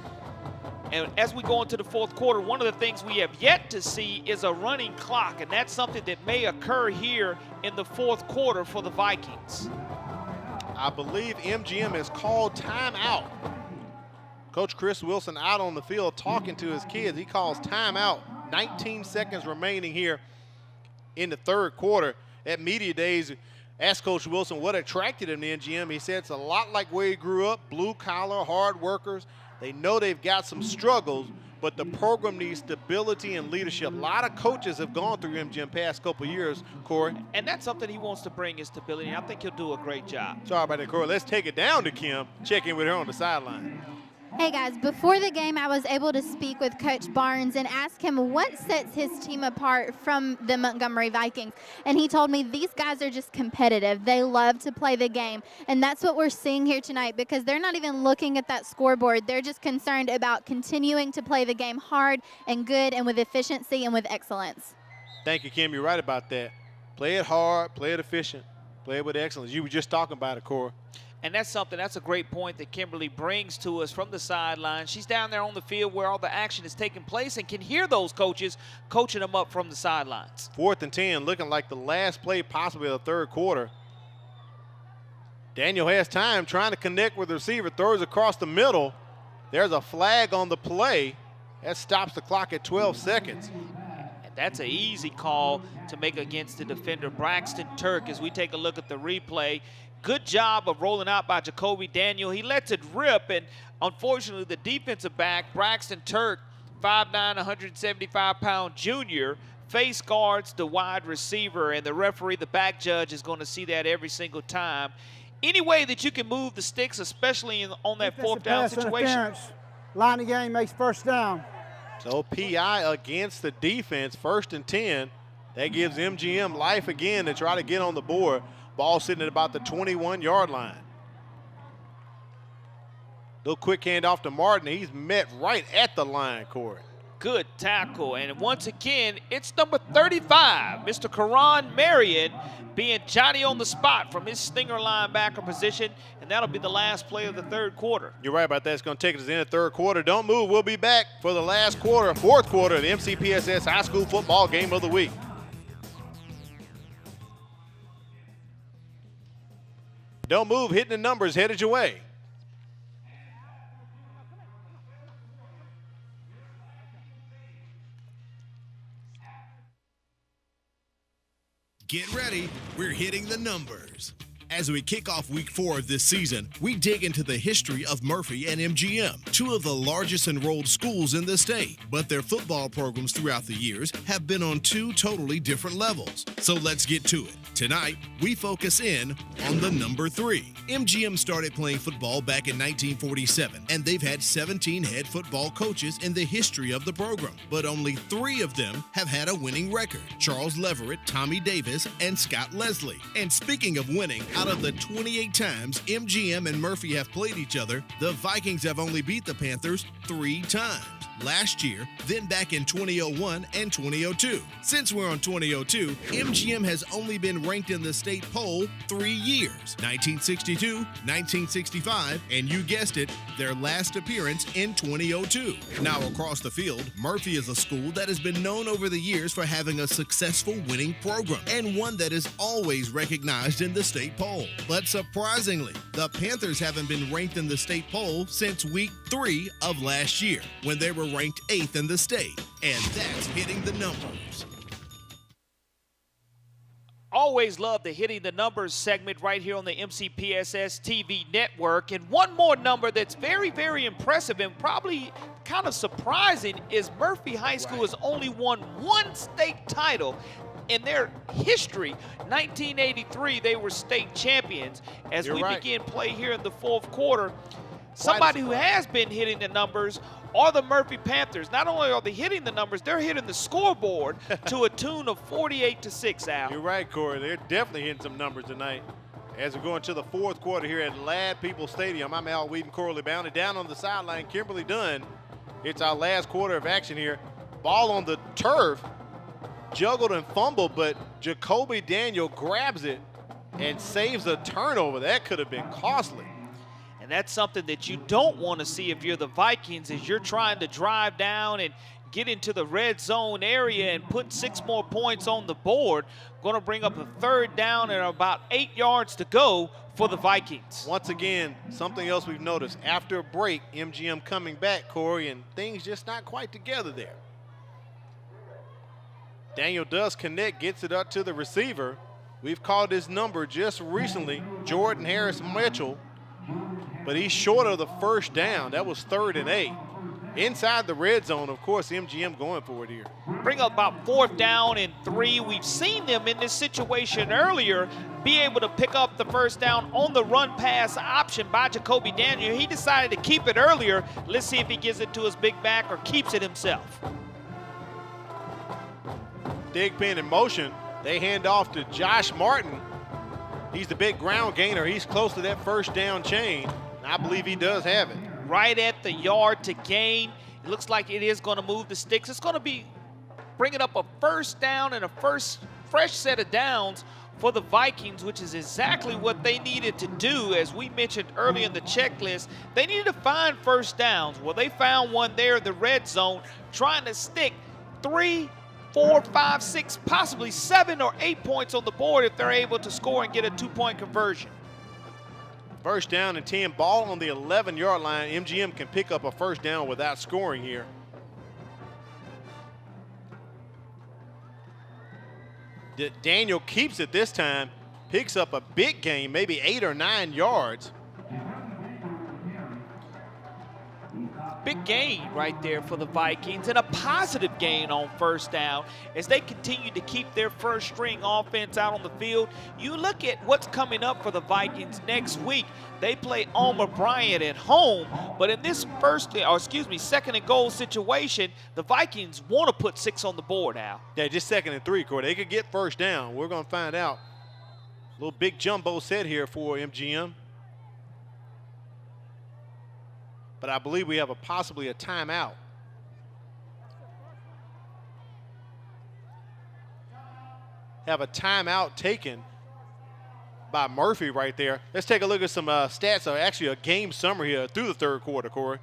Speaker 2: And as we go into the 4th quarter, one of the things we have yet to see is a running clock, and that's something that may occur here in the 4th quarter for the Vikings.
Speaker 1: I believe MGM has called timeout. Coach Chris Wilson out on the field talking to his kids. He calls timeout. 19 seconds remaining here in the 3rd quarter. At Media Days, asked Coach Wilson what attracted him to MGM. He said it's a lot like where he grew up, blue-collar, hard workers. They know they've got some struggles, but the program needs stability and leadership. A lot of coaches have gone through MGM past couple years, Corey.
Speaker 2: And that's something he wants to bring is stability, and I think he'll do a great job.
Speaker 1: Sorry about that, Corey. Let's take it down to Kim, check in with her on the sideline.
Speaker 9: Hey guys, before the game, I was able to speak with Coach Barnes and ask him what sets his team apart from the Montgomery Vikings. And he told me these guys are just competitive. They love to play the game. And that's what we're seeing here tonight because they're not even looking at that scoreboard. They're just concerned about continuing to play the game hard and good and with efficiency and with excellence.
Speaker 1: Thank you, Kim. You're right about that. Play it hard, play it efficient, play it with excellence. You were just talking about it, Corey.
Speaker 2: And that's a great point that Kimberly brings to us from the sideline. She's down there on the field where all the action is taking place and can hear those coaches coaching them up from the sidelines.
Speaker 1: 4th and 10, looking like the last play possibly of the 3rd quarter. Daniel has time trying to connect with the receiver, throws across the middle. There's a flag on the play. That stops the clock at 12 seconds.
Speaker 2: And that's an easy call to make against the defender, Braxton Turk, as we take a look at the replay. Good job of rolling out by Jacoby Daniel. He lets it rip, and unfortunately the defensive back, Braxton Turk, 5'9", 175-pound junior, face guards the wide receiver, and the referee, the back judge, is going to see that every single time. Any way that you can move the sticks, especially on that 4th down situation.
Speaker 12: Line of game makes 1st down.
Speaker 1: So PI against the defense, 1st and 10. That gives MGM life again to try to get on the board. Ball sitting at about the 21-yard line. Little quick handoff to Martin. He's met right at the line, Corey.
Speaker 2: Good tackle. And once again, it's number 35, Mr. Karan Marion, being Johnny on the spot from his stinger linebacker position. And that'll be the last play of the 3rd quarter.
Speaker 1: You're right about that. It's going to take us in the 3rd quarter. Don't move. We'll be back for the last quarter, 4th quarter of the MCPSS High School Football Game of the Week. Don't move, hitting the numbers, headed your way.
Speaker 8: Get ready, we're hitting the numbers. As we kick off week 4 of this season, we dig into the history of Murphy and MGM, 2 of the largest enrolled schools in the state. But their football programs throughout the years have been on 2 totally different levels. So let's get to it. Tonight, we focus in on the number 3. MGM started playing football back in 1947, and they've had 17 head football coaches in the history of the program. But only 3 of them have had a winning record: Charles Leverett, Tommy Davis, and Scott Leslie. And speaking of winning, out of the 28 times MGM and Murphy have played each other, the Vikings have only beat the Panthers 3 times. Last year, then back in 2001 and 2002. Since we're on 2002, MGM has only been ranked in the state poll 3 years: 1962, 1965, and you guessed it, their last appearance in 2002. Now across the field, Murphy is a school that has been known over the years for having a successful winning program, and one that is always recognized in the state poll. But surprisingly, the Panthers haven't been ranked in the state poll since week 3 of last year, when they were were ranked 8th in the state, and that's hitting the numbers.
Speaker 2: Always love the Hitting the Numbers segment right here on the MCPSS TV network. And one more number that's very, very impressive and probably kind of surprising is Murphy High School has only won one state title in their history. 1983, they were state champions. As we begin play here in the fourth quarter, somebody who has been hitting the numbers are the Murphy Panthers. Not only are they hitting the numbers, they're hitting the scoreboard to a tune of 48-6, Al.
Speaker 1: You're right, Corey. They're definitely hitting some numbers tonight. As we go into the fourth quarter here at Ladd People Stadium, I'm Al Wheaton, Corley Bounty. Down on the sideline, Kimberly Dunn. It's our last quarter of action here. Ball on the turf, juggled and fumbled, but Jacoby Daniel grabs it and saves a turnover. That could have been costly.
Speaker 2: And that's something that you don't want to see if you're the Vikings, as you're trying to drive down and get into the red zone area and put 6 more points on the board. Going to bring up a 3rd down and about 8 yards to go for the Vikings.
Speaker 1: Once again, something else we've noticed. After a break, MGM coming back, Corey, and things just not quite together there. Daniel does connect, gets it up to the receiver. We've called his number just recently, Jordan Harris Mitchell, but he's short of the 1st down. That was 3rd and 8. Inside the red zone, of course, MGM going for it here.
Speaker 2: Bring up about 4th down and 3. We've seen them in this situation earlier be able to pick up the 1st down on the run pass option by Jacoby Daniel. He decided to keep it earlier. Let's see if he gives it to his big back or keeps it himself.
Speaker 1: Dig pin in motion. They hand off to Josh Martin. He's the big ground gainer. He's close to that 1st down chain. And I believe he does have it.
Speaker 2: Right at the yard to gain. It looks like it is going to move the sticks. It's going to be bringing up a 1st down and a fresh set of downs for the Vikings, which is exactly what they needed to do. As we mentioned earlier in the checklist, they needed to find 1st downs. Well, they found one there in the red zone, trying to stick 3, 4, 5, 6, possibly 7 or 8 points on the board if they're able to score and get a 2-point conversion.
Speaker 1: 1st down and 10, ball on the 11-yard line. MGM can pick up a 1st down without scoring here. Daniel keeps it this time, picks up a big gain, maybe 8 or 9 yards.
Speaker 2: Big gain right there for the Vikings, and a positive gain on 1st down as they continue to keep their 1st string offense out on the field. You look at what's coming up for the Vikings next week. They play Elmer Bryant at home, but in this 2nd and goal situation, the Vikings want to put 6 on the board, Al.
Speaker 1: Yeah, just 2nd and 3, Corey. They could get 1st down. We're going to find out. A little big jumbo set here for MGM. But I believe we have possibly a timeout. Have a timeout taken by Murphy right there. Let's take a look at some stats, actually a game summary here through the 3rd quarter, Corey.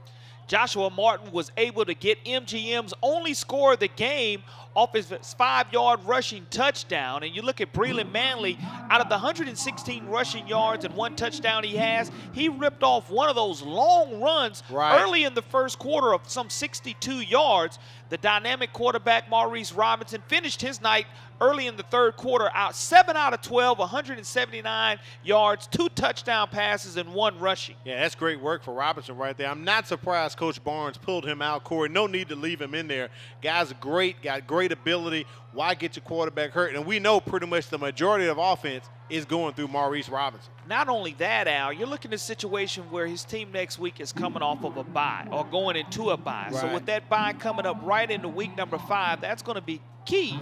Speaker 2: Joshua Martin was able to get MGM's only score of the game off his 5-yard rushing touchdown. And you look at Breland Manley, out of the 116 rushing yards and 1 touchdown he has, he ripped off one of those long runs early in the 1st quarter of some 62 yards. The dynamic quarterback, Maurice Robinson, finished his night early in the 3rd quarter out 7 out of 12, 179 yards, 2 touchdown passes, and 1 rushing.
Speaker 1: Yeah, that's great work for Robinson right there. I'm not surprised Coach Barnes pulled him out, Corey. No need to leave him in there. Guy's great, got great ability. Why get your quarterback hurt? And we know pretty much the majority of offense is going through Maurice Robinson.
Speaker 2: Not only that, Al, you're looking at a situation where his team next week is coming off of a bye or going into a bye.
Speaker 1: Right.
Speaker 2: So with that bye coming up right into week number 5, that's going to be key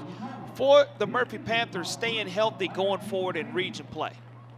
Speaker 2: for the Murphy Panthers staying healthy going forward in region play.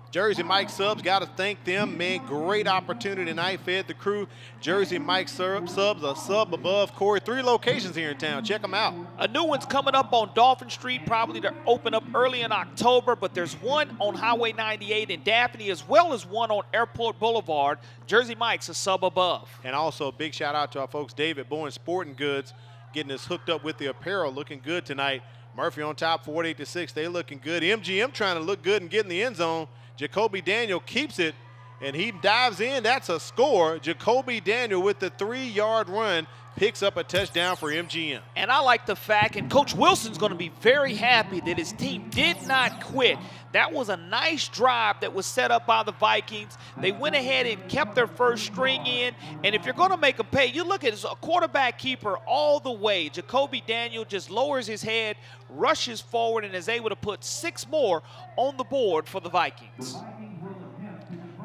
Speaker 1: Jersey Mike Subs, got to thank them, man. Great opportunity tonight. Fed the crew. Jersey Mike Subs, a sub above, Corey. 3 locations here in town. Check them out.
Speaker 2: A new one's coming up on Dolphin Street, probably to open up early in October, but there's one on Highway 98 in Daphne, as well as one on Airport Boulevard. Jersey Mike's a sub above.
Speaker 1: And also a big shout out to our folks, David Bowen Sporting Goods, getting us hooked up with the apparel, looking good tonight. Murphy on top, 48-6. They looking good. MGM trying to look good and get in the end zone. Jacoby Daniel keeps it, and he dives in. That's a score. Jacoby Daniel with the 3-yard run picks up a touchdown for MGM.
Speaker 2: And I like the fact, and Coach Wilson's going to be very happy that his team did not quit. That was a nice drive that was set up by the Vikings. They went ahead and kept their first string in, and if you're going to make them pay, you look at a quarterback keeper all the way. Jacoby Daniel just lowers his head, rushes forward, and is able to put 6 more on the board for the Vikings.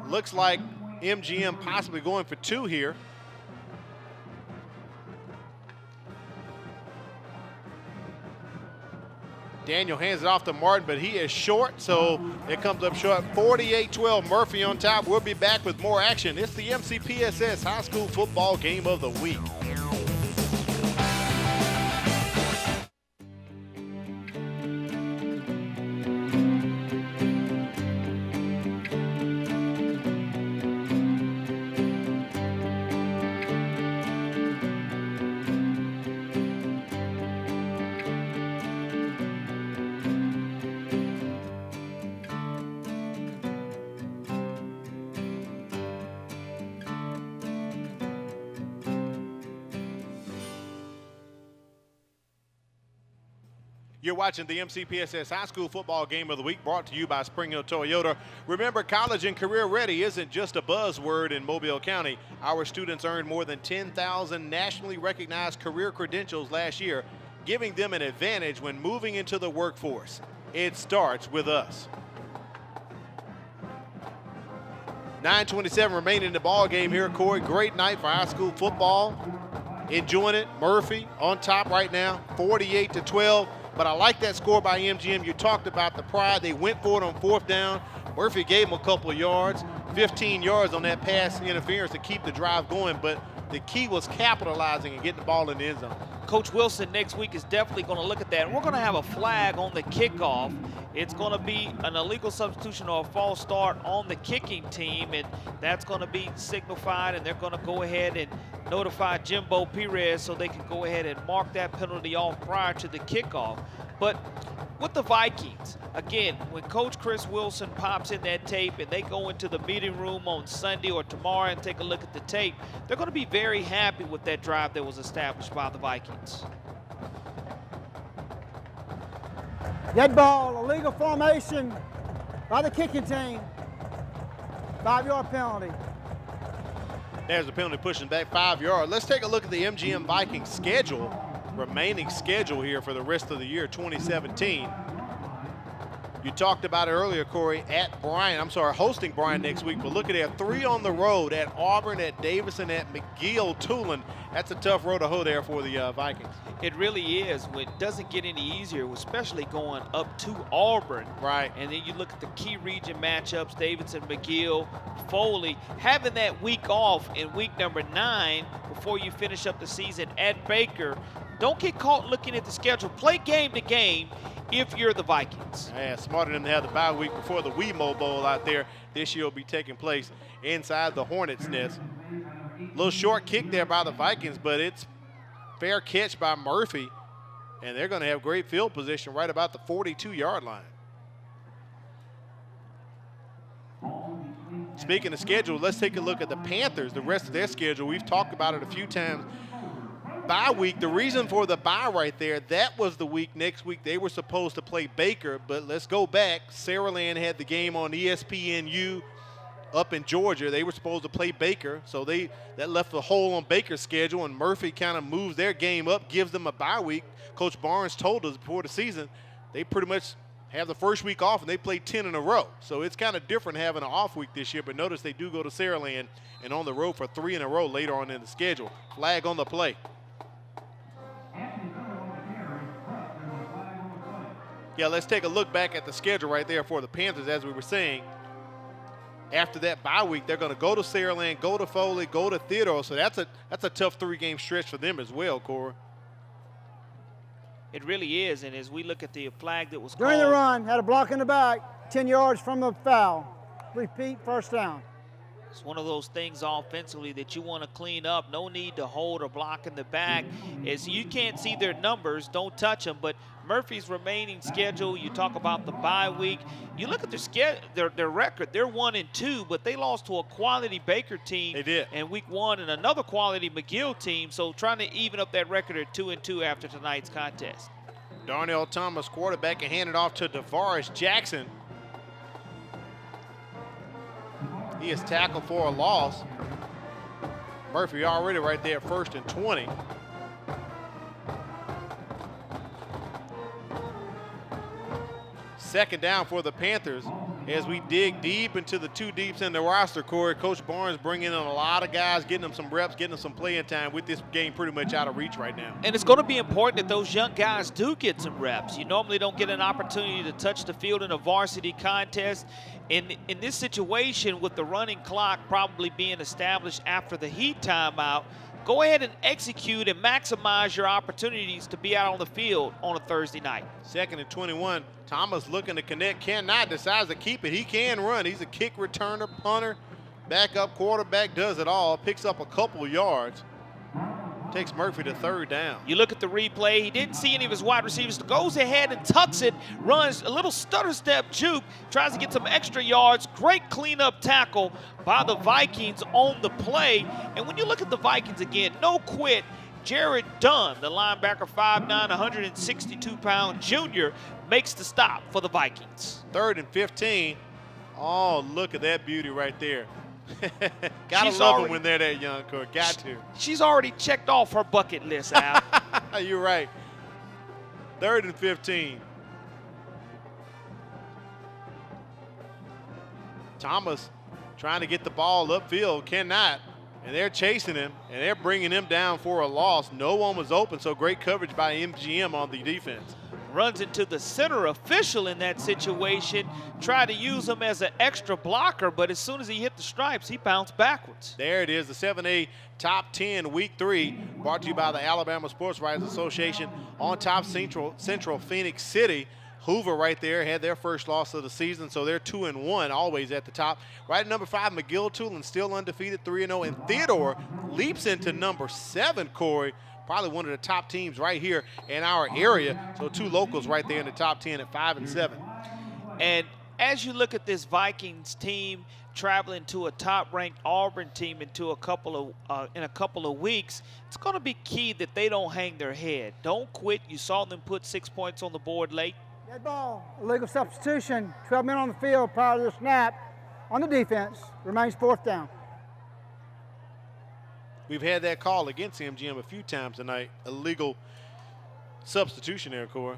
Speaker 1: Looks like MGM possibly going for 2 here. Daniel hands it off to Martin, but he is short, so it comes up short. 48-12, Murphy on top. We'll be back with more action. It's the MCPSS High School Football Game of the Week. You're watching the MCPSS High School Football Game of the Week, brought to you by Spring Hill Toyota. Remember, college and career ready isn't just a buzzword in Mobile County. Our students earned more than 10,000 nationally recognized career credentials last year, giving them an advantage when moving into the workforce. It starts with us. 9:27 remaining in the ball game here, Corey. Great night for high school football. Enjoying it. Murphy on top right now, 48-12. But I like that score by MGM. You talked about the pride. They went for it on 4th down. Murphy gave him a couple of yards, 15 yards on that pass interference to keep the drive going. But the key was capitalizing and getting the ball in the end zone.
Speaker 2: Coach Wilson next week is definitely going to look at that. And we're going to have a flag on the kickoff. It's going to be an illegal substitution or a false start on the kicking team, and that's going to be signified, and they're going to go ahead and notify Jimbo Perez so they can go ahead and mark that penalty off prior to the kickoff. But with the Vikings, again, when Coach Chris Wilson pops in that tape and they go into the meeting room on Sunday or tomorrow and take a look at the tape, they're going to be very happy with that drive that was established by the Vikings.
Speaker 12: Dead ball, illegal formation by the kicking team. 5-yard penalty.
Speaker 1: There's a penalty pushing back 5 yards. Let's take a look at the MGM Vikings schedule, remaining schedule here for the rest of the year 2017. You talked about it earlier, Corey, hosting Bryan next week, but look at that, 3 on the road at Auburn, at Davidson, at McGill, Tulane. That's a tough road to hoe there for the Vikings.
Speaker 2: It really is. It doesn't get any easier, especially going up to Auburn.
Speaker 1: Right.
Speaker 2: And then you look at the key region matchups, Davidson, McGill, Foley. Having that week off in week number 9 before you finish up the season at Baker. Don't get caught looking at the schedule. Play game to game if you're the Vikings.
Speaker 1: Yeah, smart of them to have the bye week before the WeMo Bowl out there. This year will be taking place inside the Hornets' nest. Little short kick there by the Vikings, but it's fair catch by Murphy, and they're going to have great field position right about the 42-yard line. Speaking of schedule, let's take a look at the Panthers, the rest of their schedule. We've talked about it a few times. Bye week, the reason for the bye right there, that was the week. Next week they were supposed to play Baker, but let's go back. Saraland had the game on ESPNU up in Georgia. They were supposed to play Baker, so that left a hole on Baker's schedule, and Murphy kind of moves their game up, gives them a bye week. Coach Barnes told us before the season they pretty much have the first week off, and they play 10 in a row. So it's kind of different having an off week this year, but notice they do go to Saraland and on the road for 3 in a row later on in the schedule. Flag on the play. Yeah, let's take a look back at the schedule right there for the Panthers, as we were saying. After that bye week, they're going to go to Saraland, go to Foley, go to Theodore. So that's a tough 3-game stretch for them as well, Cora.
Speaker 2: It really is, and as we look at the flag that was called.
Speaker 12: During the run, had a block in the back, 10 yards from the foul. Repeat, first down.
Speaker 2: It's one of those things offensively that you want to clean up. No need to hold or block in the back. As you can't see their numbers, don't touch them. But Murphy's remaining schedule, you talk about the bye week. You look at their record. They're 1-2, but they lost to a quality Baker team.
Speaker 1: They did.
Speaker 2: In week 1 and another quality McGill team. So trying to even up that record at 2-2 after tonight's contest.
Speaker 1: Darnell Thomas, quarterback, and handed off to DeVaris Jackson. He is tackled for a loss. Murphy already right there, 1st and 20. Second down for the Panthers as we dig deep into the 2 deeps in the roster, Corey. Coach Barnes bringing in a lot of guys, getting them some reps, getting them some playing time with this game pretty much out of reach right now.
Speaker 2: And it's going to be important that those young guys do get some reps. You normally don't get an opportunity to touch the field in a varsity contest. In this situation, with the running clock probably being established after the heat timeout, go ahead and execute and maximize your opportunities to be out on the field on a Thursday night.
Speaker 1: 2nd and 21. Thomas looking to connect, cannot, decides to keep it. He can run. He's a kick returner, punter, backup quarterback, does it all. Picks up a couple yards. Takes Murphy to 3rd down.
Speaker 2: You look at the replay, he didn't see any of his wide receivers. Goes ahead and tucks it, runs a little stutter step juke, tries to get some extra yards. Great cleanup tackle by the Vikings on the play. And when you look at the Vikings again, no quit. Jared Dunn, the linebacker, 5'9", 162-pound junior, makes the stop for the Vikings.
Speaker 1: 3rd and 15. Oh, look at that beauty right there. Gotta love them when they're that young, Corey. Got to.
Speaker 2: She's already checked off her bucket list, Al.
Speaker 1: You're right. 3rd and 15. Thomas trying to get the ball upfield, cannot. And they're chasing him, and they're bringing him down for a loss. No one was open, so great coverage by MGM on the defense.
Speaker 2: Runs into the center official in that situation, tried to use him as an extra blocker, but as soon as he hit the stripes, he bounced backwards.
Speaker 1: There it is, the 7A Top 10 Week 3, brought to you by the Alabama Sports Writers Association. On top, Central Phoenix City. Hoover right there had their first loss of the season, so they're 2-1, always at the top. Right at number 5, McGill-Tulane, still undefeated, 3-0. And Theodore leaps into number 7, Corey. Probably one of the top teams right here in our area. So 2 locals right there in the top 10 at 5 and 7.
Speaker 2: And as you look at this Vikings team traveling to a top-ranked Auburn team in a couple of weeks, it's going to be key that they don't hang their head. Don't quit. You saw them put 6 points on the board late.
Speaker 12: Dead ball, illegal substitution, 12 men on the field prior to the snap on the defense, remains 4th down.
Speaker 1: We've had that call against MGM a few times tonight, illegal substitution there, Corey.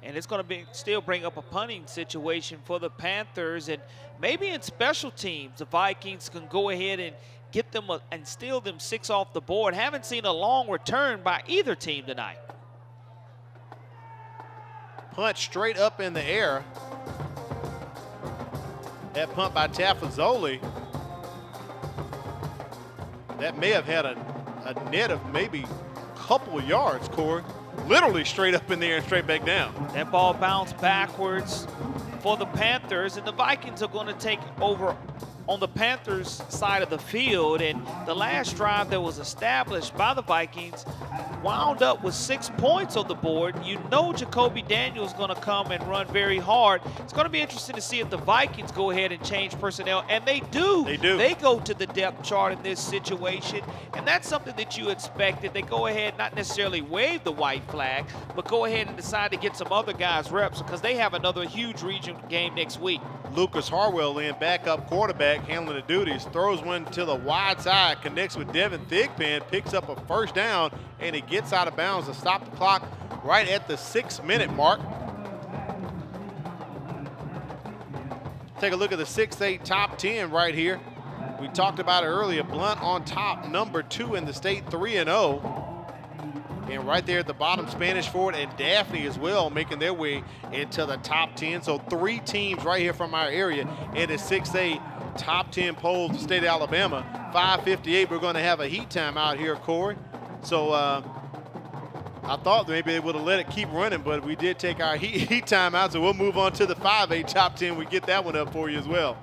Speaker 2: And it's going to still bring up a punting situation for the Panthers, and maybe in special teams, the Vikings can go ahead and get them and steal them 6 off the board. Haven't seen a long return by either team tonight.
Speaker 1: Punt straight up in the air. That punt by Tafazzoli. That may have had a net of maybe a couple of yards, Corey. Literally straight up in the air and straight back down.
Speaker 2: That ball bounced backwards for the Panthers, and the Vikings are going to take over on the Panthers side of the field. And the last drive that was established by the Vikings wound up with 6 points on the board. You know Jacoby Daniels is going to come and run very hard. It's going to be interesting to see if the Vikings go ahead and change personnel, and they do.
Speaker 1: They do.
Speaker 2: They go to the depth chart in this situation, and that's something that you expected. They go ahead, not necessarily wave the white flag, but go ahead and decide to get some other guys reps because they have another huge region game next week.
Speaker 1: Lucas Harwell in, backup quarterback, handling the duties, throws one to the wide side, connects with Devin Thigpen, picks up a 1st down, and he gets out of bounds to stop the clock right at the 6-minute mark. Take a look at the 6A Top 10 right here. We talked about it earlier. Blunt on top, number 2 in the state, 3-0. And right there at the bottom, Spanish Ford and Daphne as well, making their way into the top 10. So 3 teams right here from our area in the 6A top 10 polls, the state of Alabama. 5:58, we're going to have a heat time out here, Corey. So I thought maybe they would have let it keep running, but we did take our heat time out, so we'll move on to the 5A top 10. We get that one up for you as well.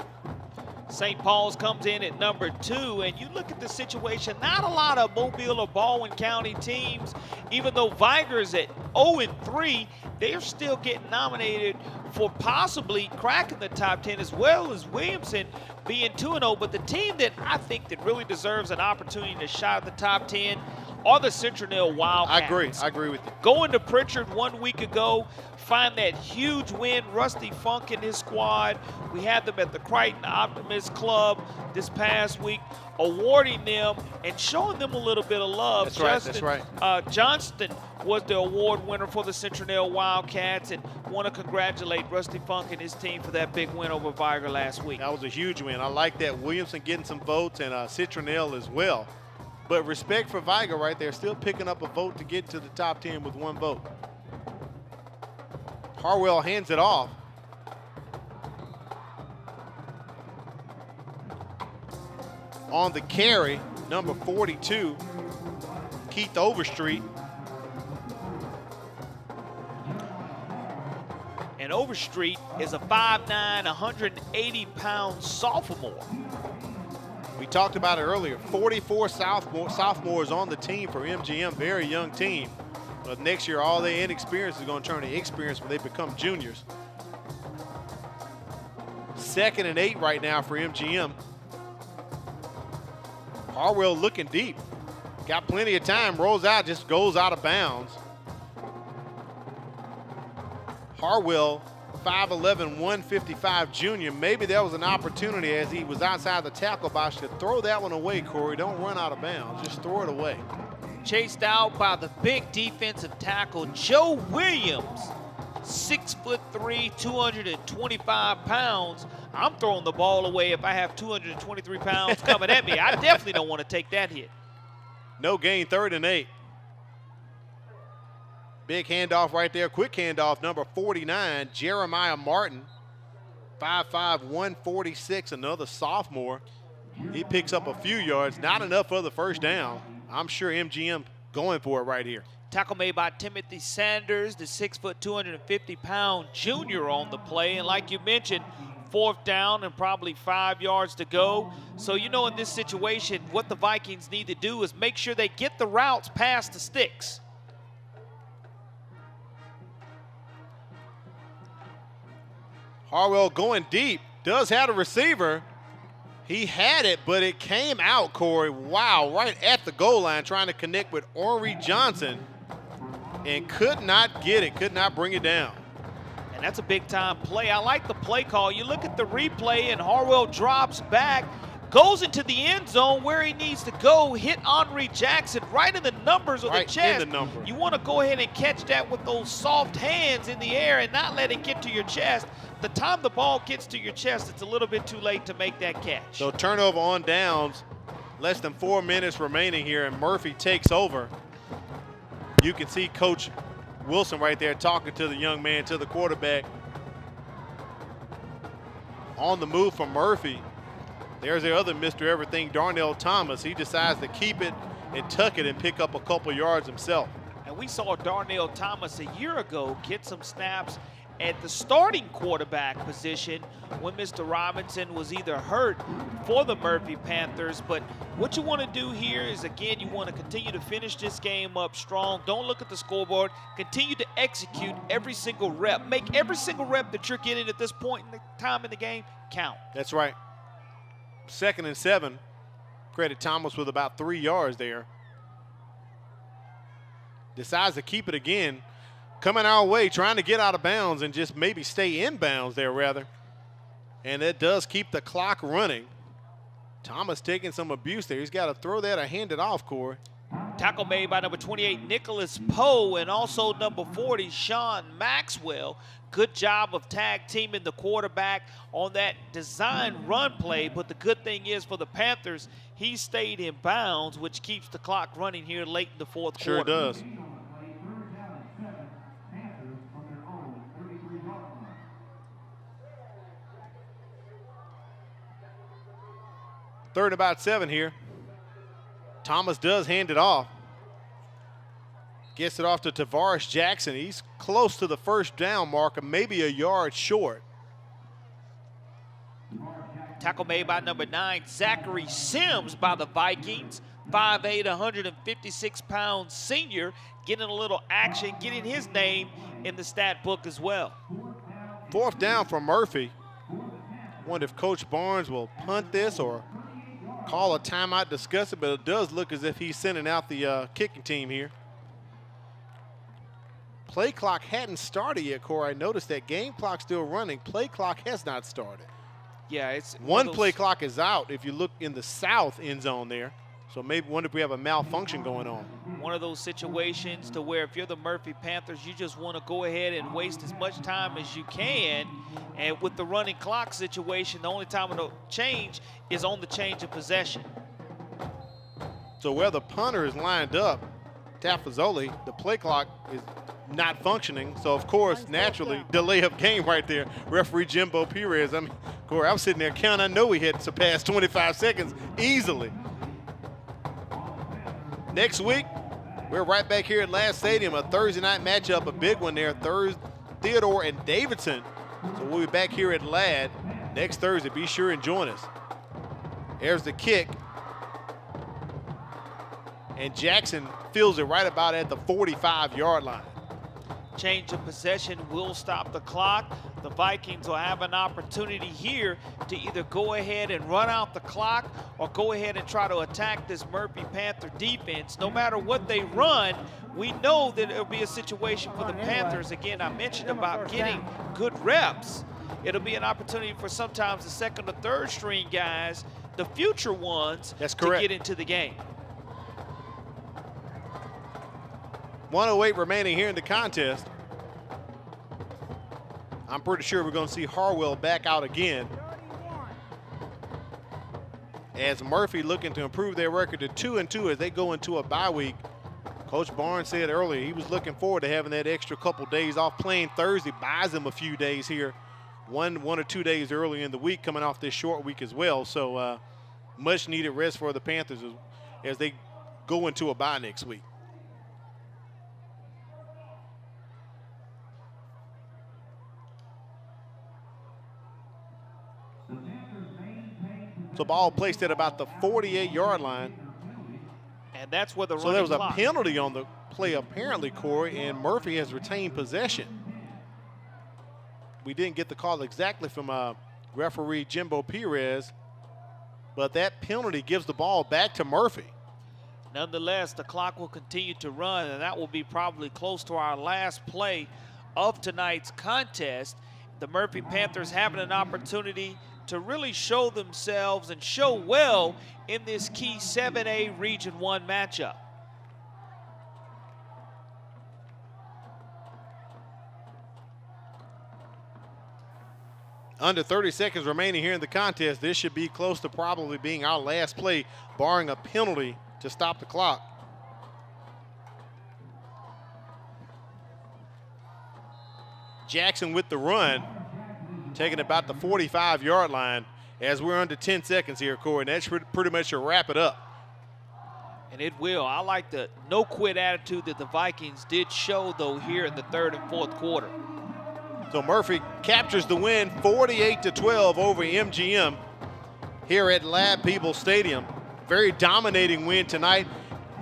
Speaker 2: St. Paul's comes in at number 2, and you look at the situation, not a lot of Mobile or Baldwin County teams, even though Viger's at 0-3, they're still getting nominated for possibly cracking the top 10, as well as Williamson being 2-0. But the team that I think that really deserves an opportunity to shot at the top 10 are the Central Wildcats.
Speaker 1: I agree with you.
Speaker 2: Going to Pritchard 1 week ago, find that huge win. Rusty Funk and his squad. We had them at the Crichton Optimist Club this past week, awarding them and showing them a little bit of love.
Speaker 1: That's right.
Speaker 2: Johnston was the award winner for the Central Wildcats, and want to congratulate Rusty Funk and his team for that big win over Viger last week.
Speaker 1: That was a huge win. I like that. Williamson getting some votes, and Citronelle as well. But respect for Viger right there, still picking up a vote to get to the top 10 with 1 vote. Harwell hands it off. On the carry, number 42, Keith Overstreet.
Speaker 2: And Overstreet is a 5'9", 180-pound sophomore.
Speaker 1: We talked about it earlier, 44 sophomores on the team for MGM, very young team. But next year, all their inexperience is going to turn to experience when they become juniors. 2nd and 8 right now for MGM. Harwell looking deep. Got plenty of time, rolls out, just goes out of bounds. Harwell, 5'11", 155 junior. Maybe there was an opportunity as he was outside the tackle box to throw that one away, Corey. Don't run out of bounds, just throw it away.
Speaker 2: Chased out by the big defensive tackle, Joe Williams. 6'3", 225 pounds. I'm throwing the ball away if I have 223 pounds coming at me. I definitely don't want to take that hit.
Speaker 1: No gain, 3rd and 8. Big handoff right there, quick handoff, number 49, Jeremiah Martin, 5'5", 146, another sophomore. He picks up a few yards, not enough for the first down. I'm sure MGM going for it right here.
Speaker 2: Tackle made by Timothy Sanders, the 6', 250-pound junior on the play. And like you mentioned, 4th down and probably 5 yards to go. So you know in this situation, what the Vikings need to do is make sure they get the routes past the sticks.
Speaker 1: Harwell going deep, does have a receiver. He had it, but it came out, Corey. Wow, right at the goal line, trying to connect with Henry Johnson and could not get it, could not bring it down.
Speaker 2: And that's a big-time play. I like the play call. You look at the replay, and Harwell drops back, goes into the end zone where he needs to go, hit Henry Jackson right in the numbers of the chest.
Speaker 1: Right in the number.
Speaker 2: You want to go ahead and catch that with those soft hands in the air and not let it get to your chest. The time the ball gets to your chest, it's a little bit too late to make that catch.
Speaker 1: So turnover on downs, less than 4 minutes remaining here, and Murphy takes over. You can see Coach Wilson right there talking to the young man, to the quarterback. On the move from Murphy. There's the other Mr. Everything, Darnell Thomas. He decides to keep it and tuck it and pick up a couple yards himself.
Speaker 2: And we saw Darnell Thomas a year ago get some snaps at the starting quarterback position when Mr. Robinson was either hurt for the Murphy Panthers. But what you want to do here is, again, you want to continue to finish this game up strong. Don't look at the scoreboard. Continue to execute every single rep. Make every single rep that you're getting at this point in the time in the game count.
Speaker 1: That's right. 2nd and 7. Credit Thomas with about 3 yards there. Decides to keep it again. Coming our way, trying to get out of bounds and just maybe stay in bounds there, rather. And that does keep the clock running. Thomas taking some abuse there. He's got to throw that or hand it off, Corey.
Speaker 2: Tackle made by number 28, Nicholas Poe, and also number 40, Sean Maxwell. Good job of tag teaming the quarterback on that design run play, but the good thing is for the Panthers, he stayed in bounds, which keeps the clock running here late in the 4th quarter.
Speaker 1: Sure does. Third and about 7 here. Thomas does hand it off. Gets it off to Tavares Jackson. He's close to the first down marker, maybe a yard short.
Speaker 2: Tackle made by number 9, Zachary Sims by the Vikings. 5'8", 156-pound senior, getting a little action, getting his name in the stat book as well.
Speaker 1: 4th down for Murphy. Wonder if Coach Barnes will punt this or call a timeout, discuss it, but it does look as if he's sending out the kicking team here. Play clock hadn't started yet, Corey. I noticed that game clock still running. Play clock has not started.
Speaker 2: Yeah, it's
Speaker 1: one play clock is out if you look in the south end zone there. So maybe wonder if we have a malfunction going on.
Speaker 2: One of those situations to where if you're the Murphy Panthers, you just want to go ahead and waste as much time as you can. And with the running clock situation, the only time it'll change is on the change of possession.
Speaker 1: So where the punter is lined up, Tafazzoli, the play clock is not functioning. So, of course, naturally, delay of game right there. Referee Jimbo Perez, I mean, Corey, I was sitting there counting. I know he had surpassed 25 seconds easily. Next week, we're right back here at Ladd Stadium, a Thursday night matchup, a big one there, Theodore and Davidson. So we'll be back here at Ladd next Thursday. Be sure and join us. There's the kick. And Jackson fields it right about at the 45-yard line.
Speaker 2: Change of possession will stop the clock. The Vikings will have an opportunity here to either go ahead and run out the clock or go ahead and try to attack this Murphy Panther defense. No matter what they run, we know that it'll be a situation for the Panthers. Again, I mentioned about getting good reps. It'll be an opportunity for sometimes the second or third string guys, the future ones, to get into the game.
Speaker 1: 1:08 remaining here in the contest. I'm pretty sure we're going to see Harwell back out again. As Murphy looking to improve their record to 2-2 as they go into a bye week. Coach Barnes said earlier he was looking forward to having that extra couple days off. Playing Thursday buys them a few days here, one or 2 days early in the week, coming off this short week as well. So much needed rest for the Panthers as they go into a bye next week. So ball placed at about the 48-yard line.
Speaker 2: And that's where the
Speaker 1: So there was a penalty on the play apparently, Corey, and Murphy has retained possession. We didn't get the call exactly from referee Jimbo Perez, but that penalty gives the ball back to Murphy.
Speaker 2: Nonetheless, the clock will continue to run, and that will be probably close to our last play of tonight's contest. The Murphy Panthers having an opportunity to really show themselves and show well in this key 7A Region 1 matchup.
Speaker 1: Under 30 seconds remaining here in the contest. This should be close to probably being our last play, barring a penalty to stop the clock. Jackson with the run, taking about the 45-yard line as we're under 10 seconds here, Corey. And that's pretty much to wrap it up.
Speaker 2: And it will. I like the no-quit attitude that the Vikings did show, though, here in the third and fourth quarter.
Speaker 1: So Murphy captures the win 48-12 over MGM here at Ladd Peoples Stadium. Very dominating win tonight.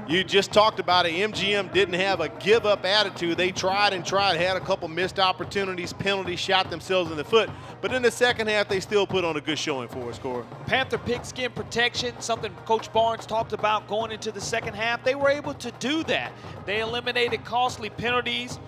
Speaker 1: You just talked about it. MGM didn't have a give-up attitude. They tried and tried, had a couple missed opportunities, penalties, shot themselves in the foot. But in the second half, they still put on a good showing for us, Corey.
Speaker 2: Panther pigskin protection, something Coach Barnes talked about going into the second half. They were able to do that. They eliminated costly penalties.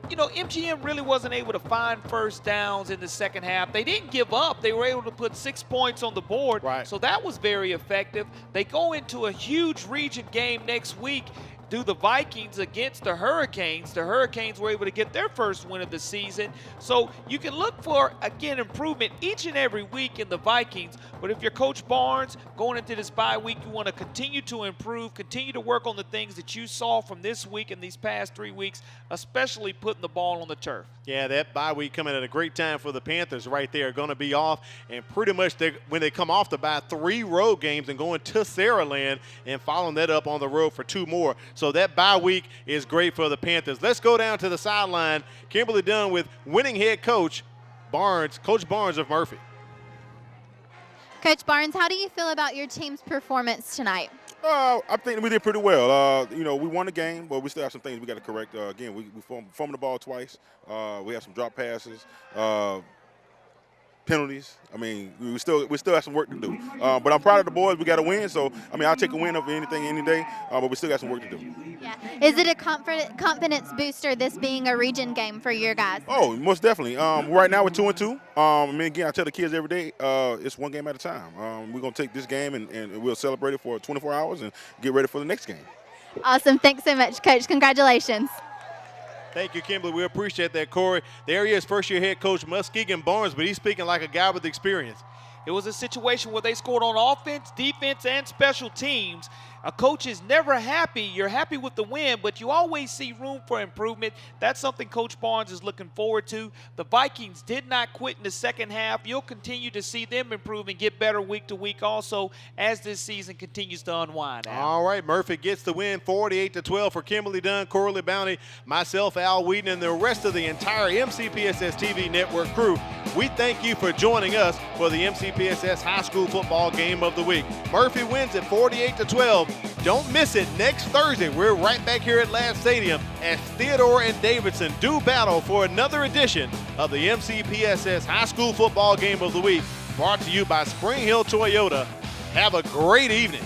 Speaker 2: You know, MGM really wasn't able to find first downs in the second half. They didn't give up. They were able to put 6 points on the board.
Speaker 1: Right.
Speaker 2: So that was very effective. They go into a huge region game next week. Do the Vikings against the Hurricanes. The Hurricanes were able to get their first win of the season. So you can look for, again, improvement each and every week in the Vikings. But if you're Coach Barnes going into this bye week, you want to continue to improve, continue to work on the things that you saw from this week and these past 3 weeks, especially putting the ball on the turf.
Speaker 1: Yeah, that bye week coming at a great time for the Panthers right there. Going to be off, and pretty much when they come off the bye, 3 road games and going to Saraland and following that up on the road for 2 more. So that bye week is great for the Panthers. Let's go down to the sideline. Kimberly Dunn with winning head coach Barnes, Coach Barnes of Murphy.
Speaker 9: Coach Barnes, how do you feel about your team's performance tonight?
Speaker 13: I think we did pretty well. We won the game, but we still have some things we got to correct. Again, we fumbled the ball twice. We have some drop passes, penalties. I mean, we still have some work to do. But I'm proud of the boys. We got to win. So, I mean, I'll take a win over anything any day, but we still got some work to do.
Speaker 9: Yeah. Is it a confidence booster, this being a region game for your guys?
Speaker 13: Oh, most definitely. Right now we're 2-2. I mean, again, I tell the kids every day, it's one game at a time. We're going to take this game and we'll celebrate it for 24 hours and get ready for the next game.
Speaker 9: Awesome. Thanks so much, Coach. Congratulations.
Speaker 1: Thank you, Kimberly. We appreciate that, Corey. There he is, first-year head coach Muskegon Barnes, but he's speaking like a guy with experience.
Speaker 2: It was a situation where they scored on offense, defense, and special teams. A coach is never happy. You're happy with the win, but you always see room for improvement. That's something Coach Barnes is looking forward to. The Vikings did not quit in the second half. You'll continue to see them improve and get better week to week also as this season continues to unwind.
Speaker 1: All right, Murphy gets the win, 48-12 for Kimberly Dunn, Corley Bounty, myself, Al Wheaton, and the rest of the entire MCPSS TV network crew. We thank you for joining us for the MCPSS High School Football Game of the Week. Murphy wins at 48-12. Don't miss it next Thursday. We're right back here at Ladd Stadium as Theodore and Davidson do battle for another edition of the MCPSS High School Football Game of the Week, brought to you by Spring Hill Toyota. Have a great evening.